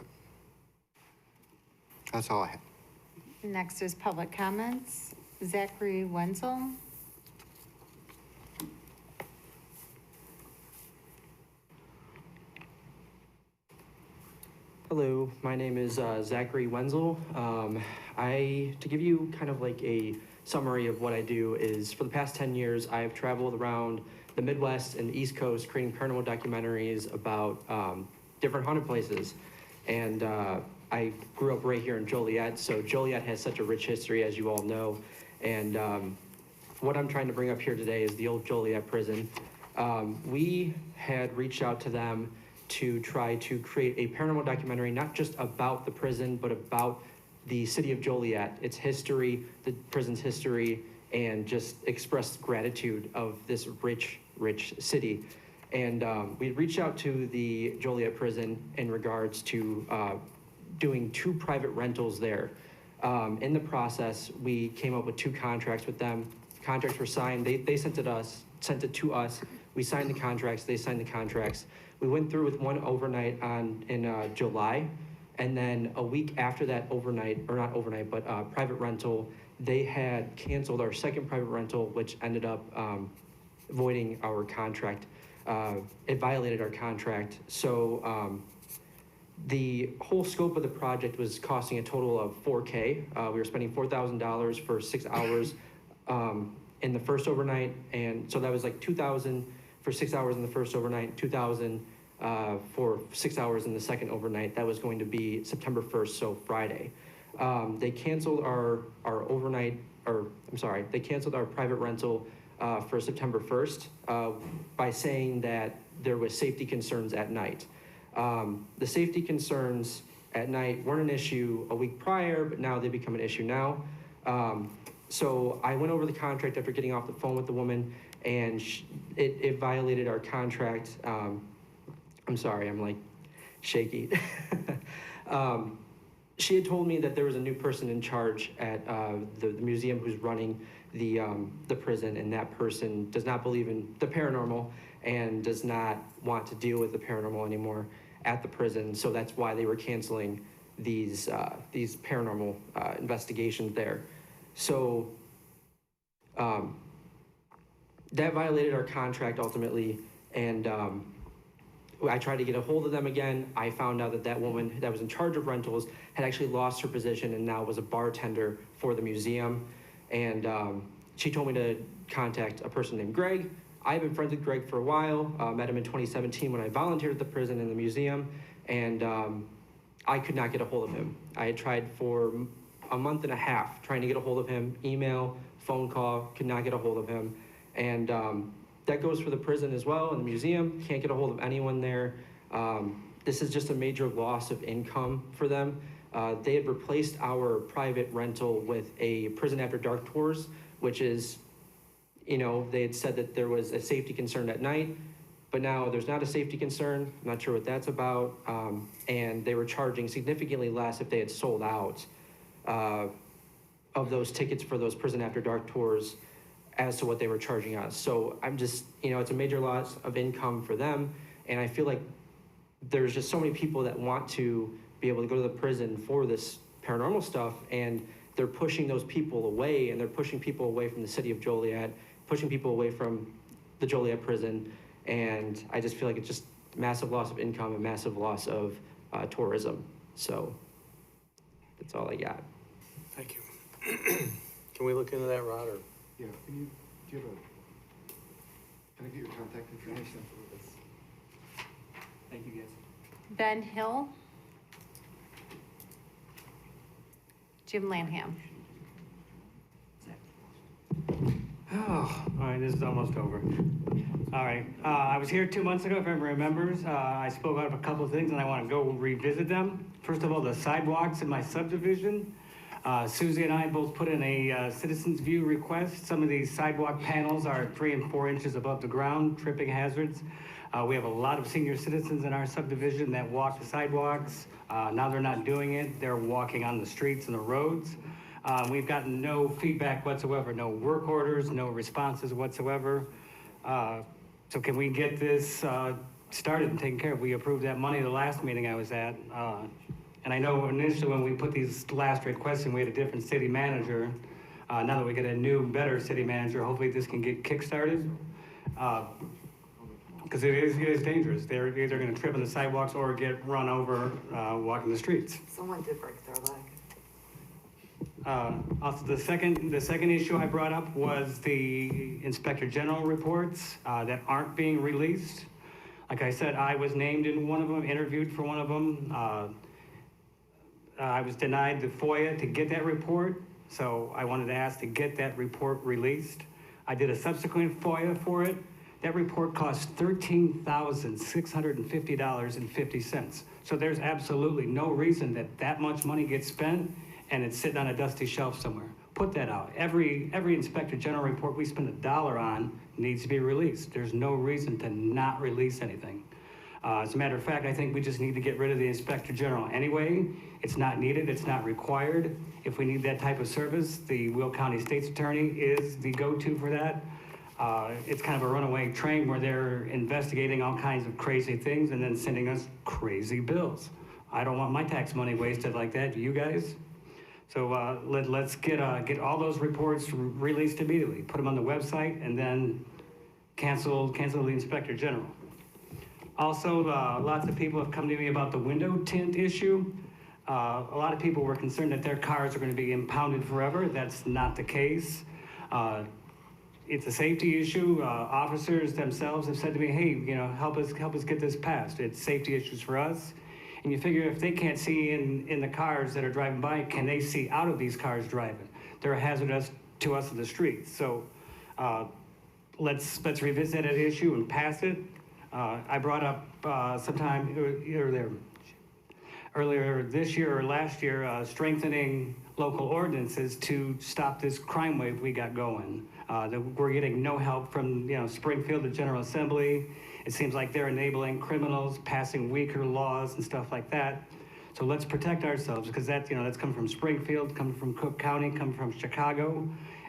That's all I have. Next is public comments. Zachary Wenzel. Hello, my name is Zachary Wenzel. To give you kind of like a summary of what I do is, for the past 10 years, I've traveled around the Midwest and the East Coast creating paranormal documentaries about different haunted places. And I grew up right here in Joliet, so Joliet has such a rich history, as you all know. And what I'm trying to bring up here today is the old Joliet prison. We had reached out to them to try to create a paranormal documentary, not just about the prison, but about the city of Joliet, its history, the prison's history, and just express gratitude of this rich, rich city. And we reached out to the Joliet prison in regards to doing 2 private rentals there. In the process, we came up with 2 contracts with them. Contracts were signed. They sent it to us. We signed the contracts. They signed the contracts. We went through with one overnight in July, and then a week after that overnight, or not overnight, but private rental, they had canceled our second private rental, which ended up voiding our contract. It violated our contract. So the whole scope of the project was costing a total of $4K. We were spending $4,000 for 6 hours in the first overnight, and so that was like $2,000 for 6 hours in the first overnight, $2,000 for 6 hours in the second overnight. That was going to be September 1st, so Friday. They canceled our overnight, or I'm sorry, they canceled our private rental for September 1st by saying that there was safety concerns at night. The safety concerns at night weren't an issue a week prior, but now they become an issue now. So I went over the contract after getting off the phone with the woman, and it violated our contract. I'm sorry, I'm like shaky. She had told me that there was a new person in charge at the museum who's running the prison, and that person does not believe in the paranormal and does not want to deal with the paranormal anymore at the prison. So that's why they were canceling these paranormal investigations there. So that violated our contract ultimately, and I tried to get a hold of them again. I found out that that woman that was in charge of rentals had actually lost her position and now was a bartender for the museum. And she told me to contact a person named Greg. I've been friends with Greg for a while. Met him in 2017 when I volunteered at the prison and the museum, and I could not get a hold of him. I had tried for a month and a half trying to get a hold of him, email, phone call, could not get a hold of him. And that goes for the prison as well, and the museum. Can't get a hold of anyone there. This is just a major loss of income for them. They had replaced our private rental with a prison after dark tours, which is, you know, they had said that there was a safety concern at night, but now there's not a safety concern. I'm not sure what that's about. And they were charging significantly less if they had sold out of those tickets for those prison after dark tours as to what they were charging us. So I'm just, you know, it's a major loss of income for them. And I feel like there's just so many people that want to be able to go to the prison for this paranormal stuff, and they're pushing those people away, and they're pushing people away from the city of Joliet, pushing people away from the Joliet prison. And I just feel like it's just massive loss of income and massive loss of tourism. So that's all I got. Thank you. Can we look into that, Rod, or? Yeah, do you have can I get your contact information? Thank you, guys. Ben Hill. Jim Lanham. Oh, all right, this is almost over. All right, I was here 2 months ago, if everyone remembers. I spoke out of a couple of things, and I want to go revisit them. First of all, the sidewalks in my subdivision. Susie and I both put in a citizens view request. Some of these sidewalk panels are 3 and 4 inches above the ground, tripping hazards. We have a lot of senior citizens in our subdivision that walk the sidewalks. Now they're not doing it. They're walking on the streets and the roads. We've gotten no feedback whatsoever, no work orders, no responses whatsoever. So can we get this started and taken care of? We approved that money the last meeting I was at. And I know initially when we put these last requests in, we had a different city manager. Now that we get a new, better city manager, hopefully this can get kick-started. Because it is dangerous. They're either going to trip on the sidewalks or get run over walking the streets. Someone did break their leg. Also, the second issue I brought up was the Inspector General reports that aren't being released. Like I said, I was named in one of them, interviewed for one of them. I was denied the FOIA to get that report, so I wanted to ask to get that report released. I did a subsequent FOIA for it. That report cost $13,650.50. So there's absolutely no reason that that much money gets spent and it's sitting on a dusty shelf somewhere. Put that out. Every Inspector General report we spend $1 on needs to be released. There's no reason to not release anything. As a matter of fact, I think we just need to get rid of the Inspector General anyway. It's not needed, it's not required. If we need that type of service, the Will County State's Attorney is the go-to for that. It's kind of a runaway train where they're investigating all kinds of crazy things and then sending us crazy bills. I don't want my tax money wasted like that, do you guys? So let's get all those reports released immediately. Put them on the website and then cancel the Inspector General. Also, lots of people have come to me about the window tint issue. A lot of people were concerned that their cars are going to be impounded forever. That's not the case. It's a safety issue. Officers themselves have said to me, hey, you know, help us get this passed. It's safety issues for us. And you figure if they can't see in the cars that are driving by, can they see out of these cars driving? They're a hazard to us in the streets. So let's revisit that issue and pass it. I brought up sometime earlier this year or last year, strengthening local ordinances to stop this crime wave we got going. That we're getting no help from, you know, Springfield, the General Assembly. It seems like they're enabling criminals, passing weaker laws and stuff like that. So let's protect ourselves, because that, you know, that's coming from Springfield, coming from Cook County, coming from Chicago,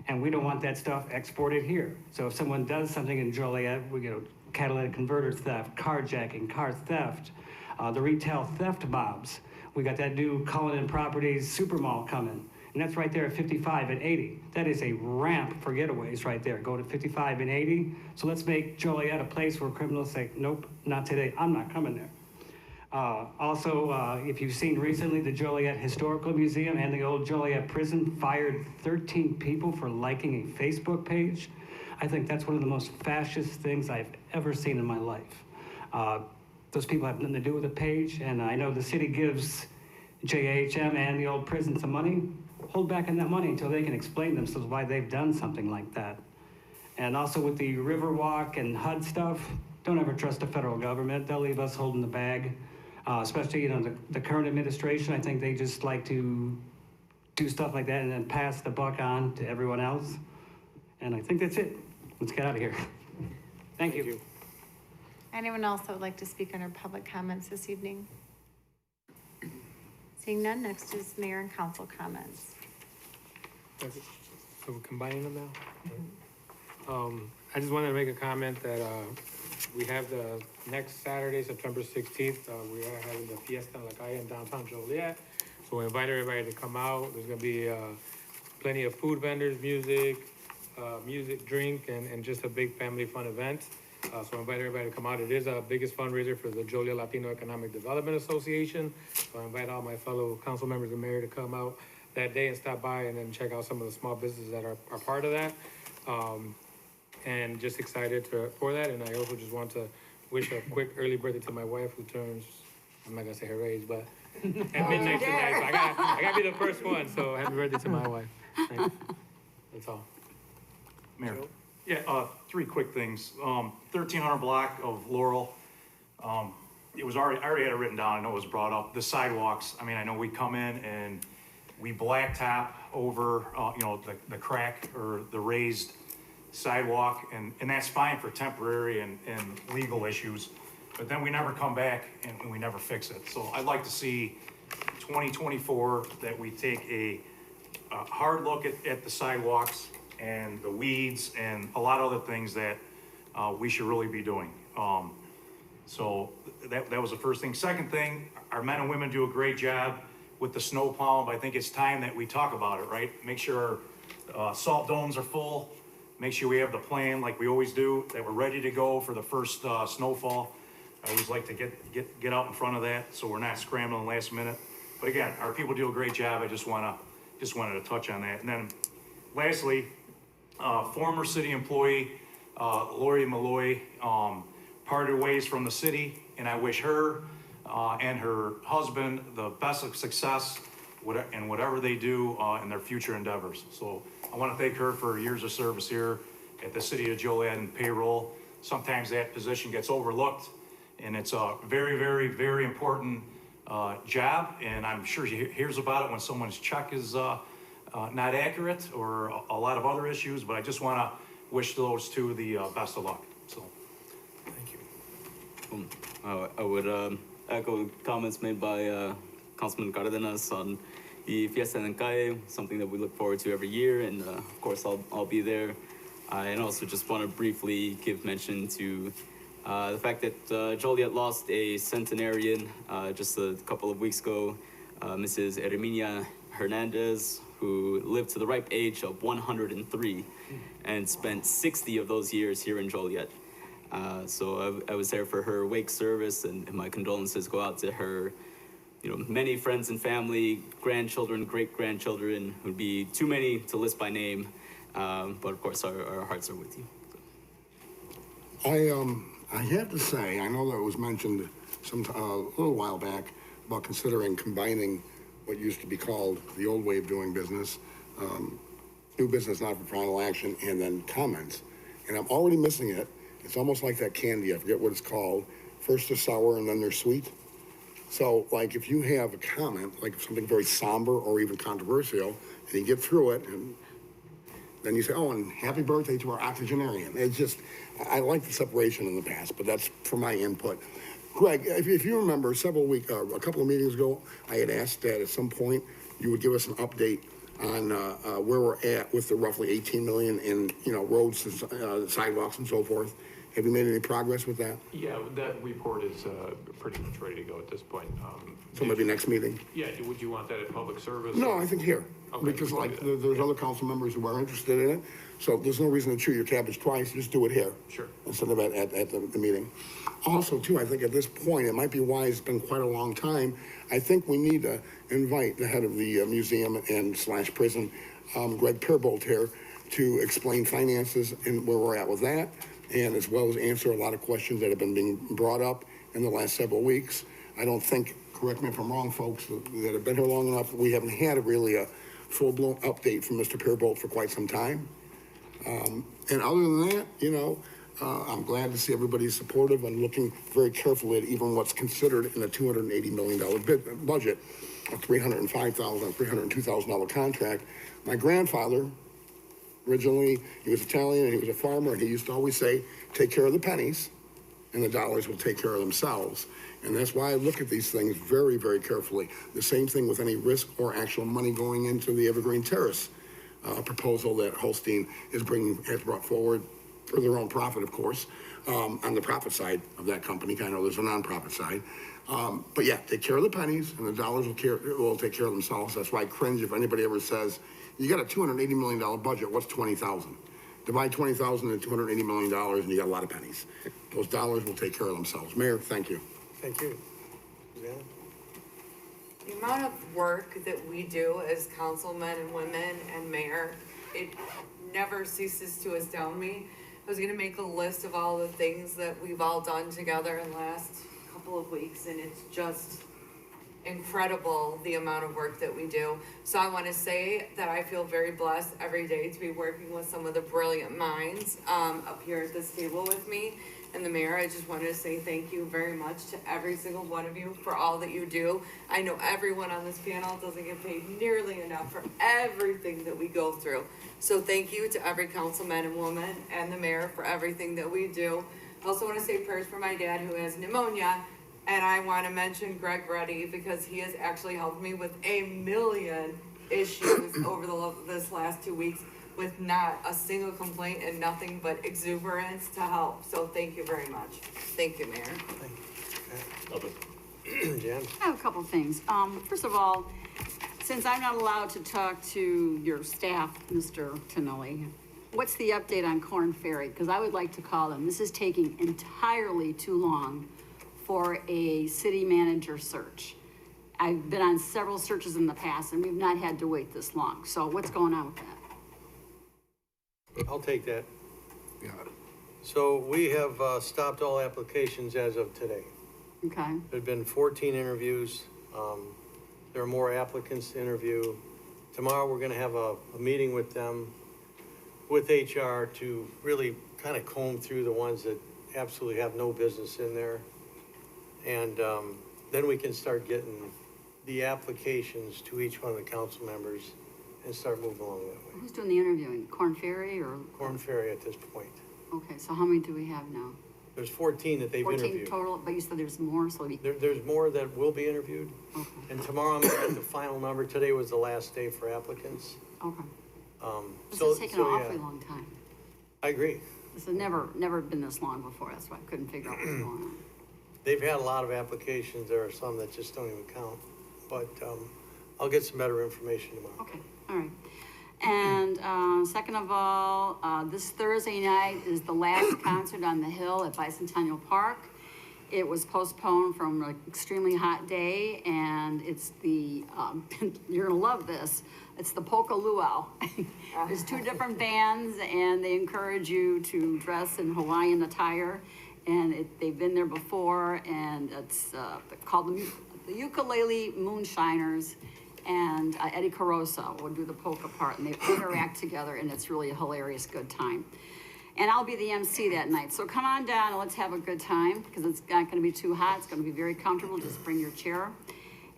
and we don't want that stuff exported here. So if someone does something in Joliet, we get catalytic converter theft, carjacking, car theft, the retail theft mobs. We got that new Cullinan Properties super mall coming, and that's right there at 55 and 80. That is a ramp for getaways right there. Go to 55 and 80. So let's make Joliet a place where criminals say, nope, not today, I'm not coming there. Also, if you've seen recently, the Joliet Historical Museum and the old Joliet Prison fired 13 people for liking a Facebook page. I think that's one of the most fascist things I've ever seen in my life. Those people have nothing to do with the page, and I know the city gives JHM and the old prison some money. Hold back on that money until they can explain themselves why they've done something like that. And also with the Riverwalk and HUD stuff, don't ever trust the federal government. They'll leave us holding the bag. Especially, you know, the current administration, I think they just like to do stuff like that and then pass the buck on to everyone else. And I think that's it. Let's get out of here. Thank you. Anyone else that would like to speak under public comments this evening? Seeing none, next is mayor and council comments. So we're combining them now? I just wanted to make a comment that we have the next Saturday, September 16th, we are having the Fiesta en la Calle in downtown Joliet. So we invite everybody to come out. There's gonna be plenty of food vendors, music, drink, and just a big family fun event. So I invite everybody to come out. It is our biggest fundraiser for the Joliet Latino Economic Development Association. So I invite all my fellow council members and mayor to come out that day and stop by and then check out some of the small businesses that are part of that. And just excited for that. And I also just want to wish a quick early birthday to my wife, who turns, I'm not gonna say her age, but at midnight tonight. So I gotta be the first one. So happy birthday to my wife. Thanks. That's all. Mayor. Yeah, three quick things. 1300 block of Laurel. It was already, I already had it written down. I know it was brought up. The sidewalks. I mean, I know we come in and we blacktop over, you know, the crack or the raised sidewalk, and that's fine for temporary and legal issues. But then we never come back and we never fix it. So I'd like to see 2024 that we take a hard look at the sidewalks and the weeds and a lot of other things that we should really be doing. So that was the first thing. Second thing, our men and women do a great job with the snow plow, but I think it's time that we talk about it, right? Make sure our salt domes are full. Make sure we have the plan like we always do, that we're ready to go for the first snowfall. I always like to get out in front of that so we're not scrambling last minute. But again, our people do a great job. I just wanted to touch on that. And then lastly, former city employee Lori Malloy parted ways from the city, and I wish her and her husband the best of success whatever they do in their future endeavors. So I want to thank her for her years of service here at the city of Joliet and payroll. Sometimes that position gets overlooked, and it's a very, very, very important job, and I'm sure she hears about it when someone's check is not accurate or a lot of other issues, but I just want to wish those two the best of luck. So, thank you. I would echo comments made by Councilman Cardenas on the Fiesta en Calle, something that we look forward to every year, and of course I'll be there. And also just want to briefly give mention to the fact that Joliet lost a centenarian just a couple of weeks ago, Mrs. Herminia Hernandez, who lived to the ripe age of 103 and spent 60 of those years here in Joliet. So I was there for her wake service, and my condolences go out to her, many friends and family, grandchildren, great-grandchildren, who'd be too many to list by name, but of course our hearts are with you. I have to say, I know that it was mentioned a little while back about considering combining what used to be called the old way of doing business, new business not for final action, and then comments. And I'm already missing it. It's almost like that candy, I forget what it's called. First they're sour and then they're sweet. So like if you have a comment, like something very somber or even controversial, and you get through it, and then you say, oh, and happy birthday to our octogenarian. It's just, I like the separation in the past, but that's for my input. Greg, if you remember a couple of meetings ago, I had asked that at some point you would give us an update on where we're at with the roughly 18 million in, roads, sidewalks and so forth. Have you made any progress with that? Yeah, that report is pretty much ready to go at this point. So maybe next meeting? Yeah, would you want that at public service? No, I think here. Okay, because there's other council members who are interested in it. So there's no reason to chew your cabbage twice, just do it here. Sure. Instead of at the meeting. Also too, I think at this point, it might be wise, it's been quite a long time. I think we need to invite the head of the museum and / prison, Greg Perbolt here, to explain finances and where we're at with that, and as well as answer a lot of questions that have been being brought up in the last several weeks. I don't think, correct me if I'm wrong, folks, that have been here long enough, we haven't had really a full-blown update from Mr. Perbolt for quite some time. And other than that, I'm glad to see everybody supportive and looking very carefully at even what's considered in a $280 million budget, a $305,000, $302,000 contract. My grandfather, originally, he was Italian and he was a farmer, and he used to always say, take care of the pennies and the dollars will take care of themselves. And that's why I look at these things very, very carefully. The same thing with any risk or actual money going into the Evergreen Terrace proposal that Holstein has brought forward for their own profit, of course, on the profit side of that company. I know there's a nonprofit side. But yeah, take care of the pennies and the dollars will take care of themselves. That's why I cringe if anybody ever says, you got a $280 million budget, what's 20,000? Divide 20,000 into $280 million and you got a lot of pennies. Those dollars will take care of themselves. Mayor, thank you. Thank you. Suzanne? The amount of work that we do as councilmen and women and mayor, it never ceases to astound me. I was gonna make a list of all the things that we've all done together in the last couple of weeks, and it's just incredible the amount of work that we do. So I wanna say that I feel very blessed every day to be working with some of the brilliant minds up here at this table with me. And the mayor, I just wanted to say thank you very much to every single one of you for all that you do. I know everyone on this panel doesn't get paid nearly enough for everything that we go through. So thank you to every councilman and woman and the mayor for everything that we do. I also want to say prayers for my dad who has pneumonia. And I want to mention Greg Reddy because he has actually helped me with a million issues over this last 2 weeks, with not a single complaint and nothing but exuberance to help. So thank you very much. Thank you, Mayor. Love it. Jan? I have a couple things. First of all, since I'm not allowed to talk to your staff, Mr. Tonelli, what's the update on Corn Ferry? Because I would like to call them. This is taking entirely too long for a city manager search. I've been on several searches in the past and we've not had to wait this long. So what's going on with that? I'll take that. Yeah. So we have stopped all applications as of today. Okay. There've been 14 interviews. There are more applicants to interview. Tomorrow, we're gonna have a meeting with them, with HR, to really kind of comb through the ones that absolutely have no business in there. And then we can start getting the applications to each one of the council members and start moving along that way. Who's doing the interviewing? Corn Ferry or? Corn Ferry at this point. Okay, so how many do we have now? There's 14 that they've 14 interviewed. total, but you said there's more, so There's more that will be interviewed. Okay. And tomorrow I'm gonna get the final number. Today was the last day for applicants. Okay. This So, has taken an so, yeah, awfully long time. I agree. This has never been this long before. That's why I couldn't figure out what's going on. They've had a lot of applications. There are some that just don't even count. But I'll get some better information tomorrow. Okay, all right. And second of all, this Thursday night is the last concert on the Hill at Bicentennial Park. It was postponed from an extremely hot day, and it's the, you're gonna love this, it's the Polka Luau. There's two different bands, and they encourage you to dress in Hawaiian attire, and they've been there before, and it's called the Ukulele Moonshiners, and Eddie Carosa will do the polka part, and they interact together, and it's really a hilarious, good time. And I'll be the MC that night. So come on down and let's have a good time, because it's not gonna be too hot. It's gonna be very comfortable. Just bring your chair.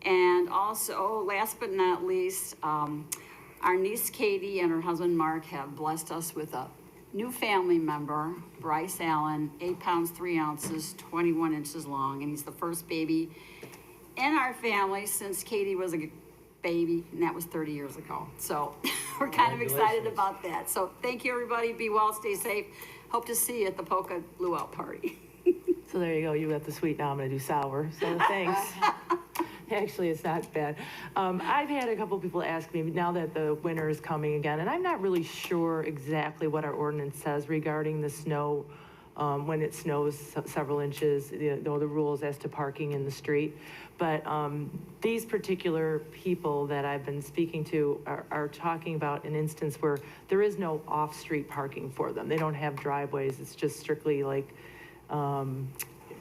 And also, last but not least, our niece Katie and her husband Mark have blessed us with a new family member, Bryce Allen, 8 pounds, 3 ounces, 21 inches long. And he's the first baby in our family since Katie was a baby, and that was 30 years ago. So we're kind of excited about that. So thank you, everybody. Be well, stay safe. Hope to see you at the Polka Luau party. So there you go, you got the sweet, now I'm gonna do sour, so thanks. Actually, it's not bad. I've had a couple people ask me, now that the winter is coming again, and I'm not really sure exactly what our ordinance says regarding the snow, when it snows several inches, the rules as to parking in the street. But these particular people that I've been speaking to are talking about an instance where there is no off-street parking for them. They don't have driveways, it's just strictly like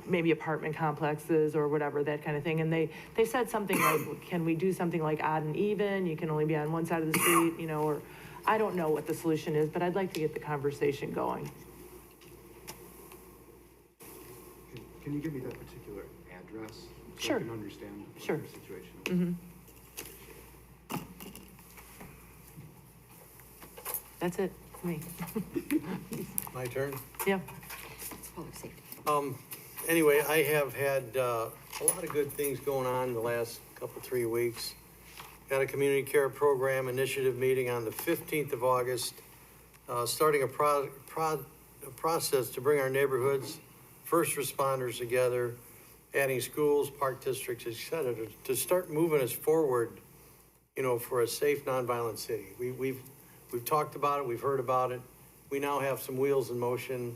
maybe apartment complexes or whatever, that kind of thing. And they said something like, can we do something like odd and even? You can only be on one side of the street, you know, or I don't know what the solution is, but I'd like to get the conversation going. Can you give me that particular address? So Sure. I can understand what Sure. your situation is? That's it, for me. My turn? Yeah. It's public safety. Anyway, I have had a lot of good things going on the last couple, 3 weeks. Got a community care program initiative meeting on the 15th of August, starting a process to bring our neighborhoods, first responders together, adding schools, park districts, et cetera, to start moving us forward, you know, for a safe, nonviolent city. We've talked about it, we've heard about it. We now have some wheels in motion.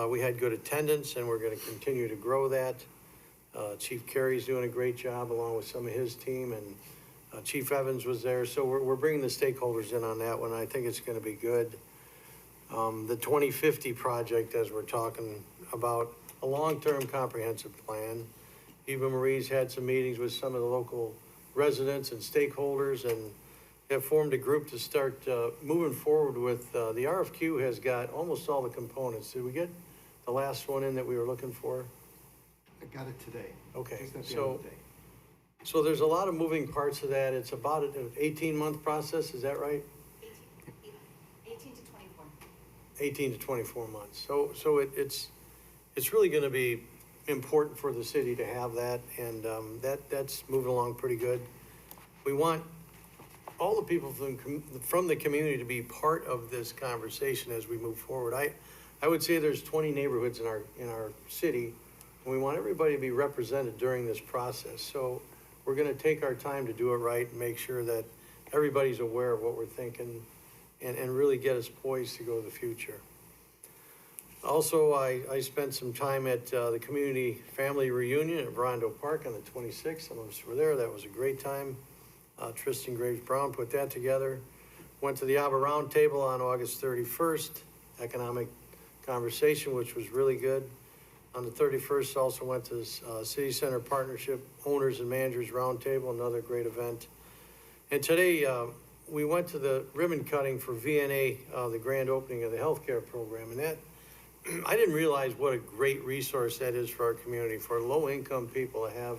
We had good attendance, and we're gonna continue to grow that. Chief Carey's doing a great job along with some of his team, and Chief Evans was there. So we're bringing the stakeholders in on that one. I think it's gonna be good. The 2050 project, as we're talking about, a long-term comprehensive plan. Eva Marie's had some meetings with some of the local residents and stakeholders, and have formed a group to start moving forward with, the RFQ has got almost all the components. Did we get the last one in that we were looking for? I got it today. Okay, Just at the end so, of the day. so there's a lot of moving parts of that. It's about an 18-month process, is that right? 18 to 24. 18 to 24 months. So it's really gonna be important for the city to have that, and that's moving along pretty good. We want all the people from the community to be part of this conversation as we move forward. I would say there's 20 neighborhoods in our city, and we want everybody to be represented during this process. So we're gonna take our time to do it right and make sure that everybody's aware of what we're thinking, and really get us poised to go to the future. Also, I spent some time at the community family reunion at Rondo Park on the 26th. Some of us were there. That was a great time. Tristan Graves Brown put that together. Went to the ABBA Roundtable on August 31st, economic conversation, which was really good. On the 31st, also went to City Center Partnership Owners and Managers Roundtable, another great event. And today, we went to the ribbon cutting for VNA, the grand opening of the healthcare program. And that, I didn't realize what a great resource that is for our community, for low-income people to have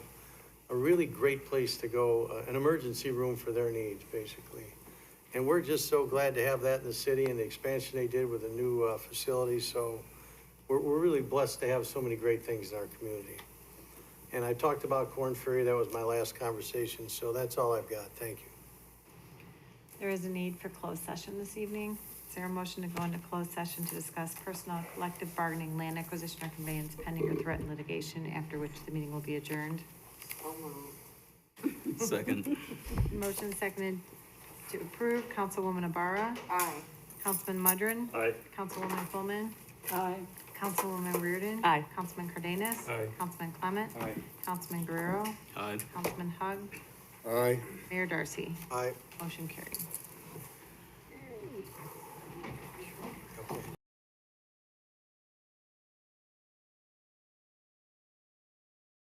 a really great place to go, an emergency room for their needs, basically. And we're just so glad to have that in the city and the expansion they did with the new facility. So we're really blessed to have so many great things in our community. And I talked about Corn Ferry. That was my last conversation. So that's all I've got. Thank you. There is a need for closed session this evening. Is there a motion to go into closed session to discuss personal, collective bargaining, land acquisition, or conveyance pending or threatened litigation, after which the meeting will be adjourned? Second. Motion seconded to approve. Councilwoman Ibarra? Aye. Councilman Mudrin? Aye. Councilwoman Pullman? Aye. Councilwoman Reardon? Aye. Councilman Cardenas? Aye. Councilman Clement? Aye. Councilman Guerrero? Aye. Councilman Hug? Aye. Mayor Darcy? Aye. Motion carried.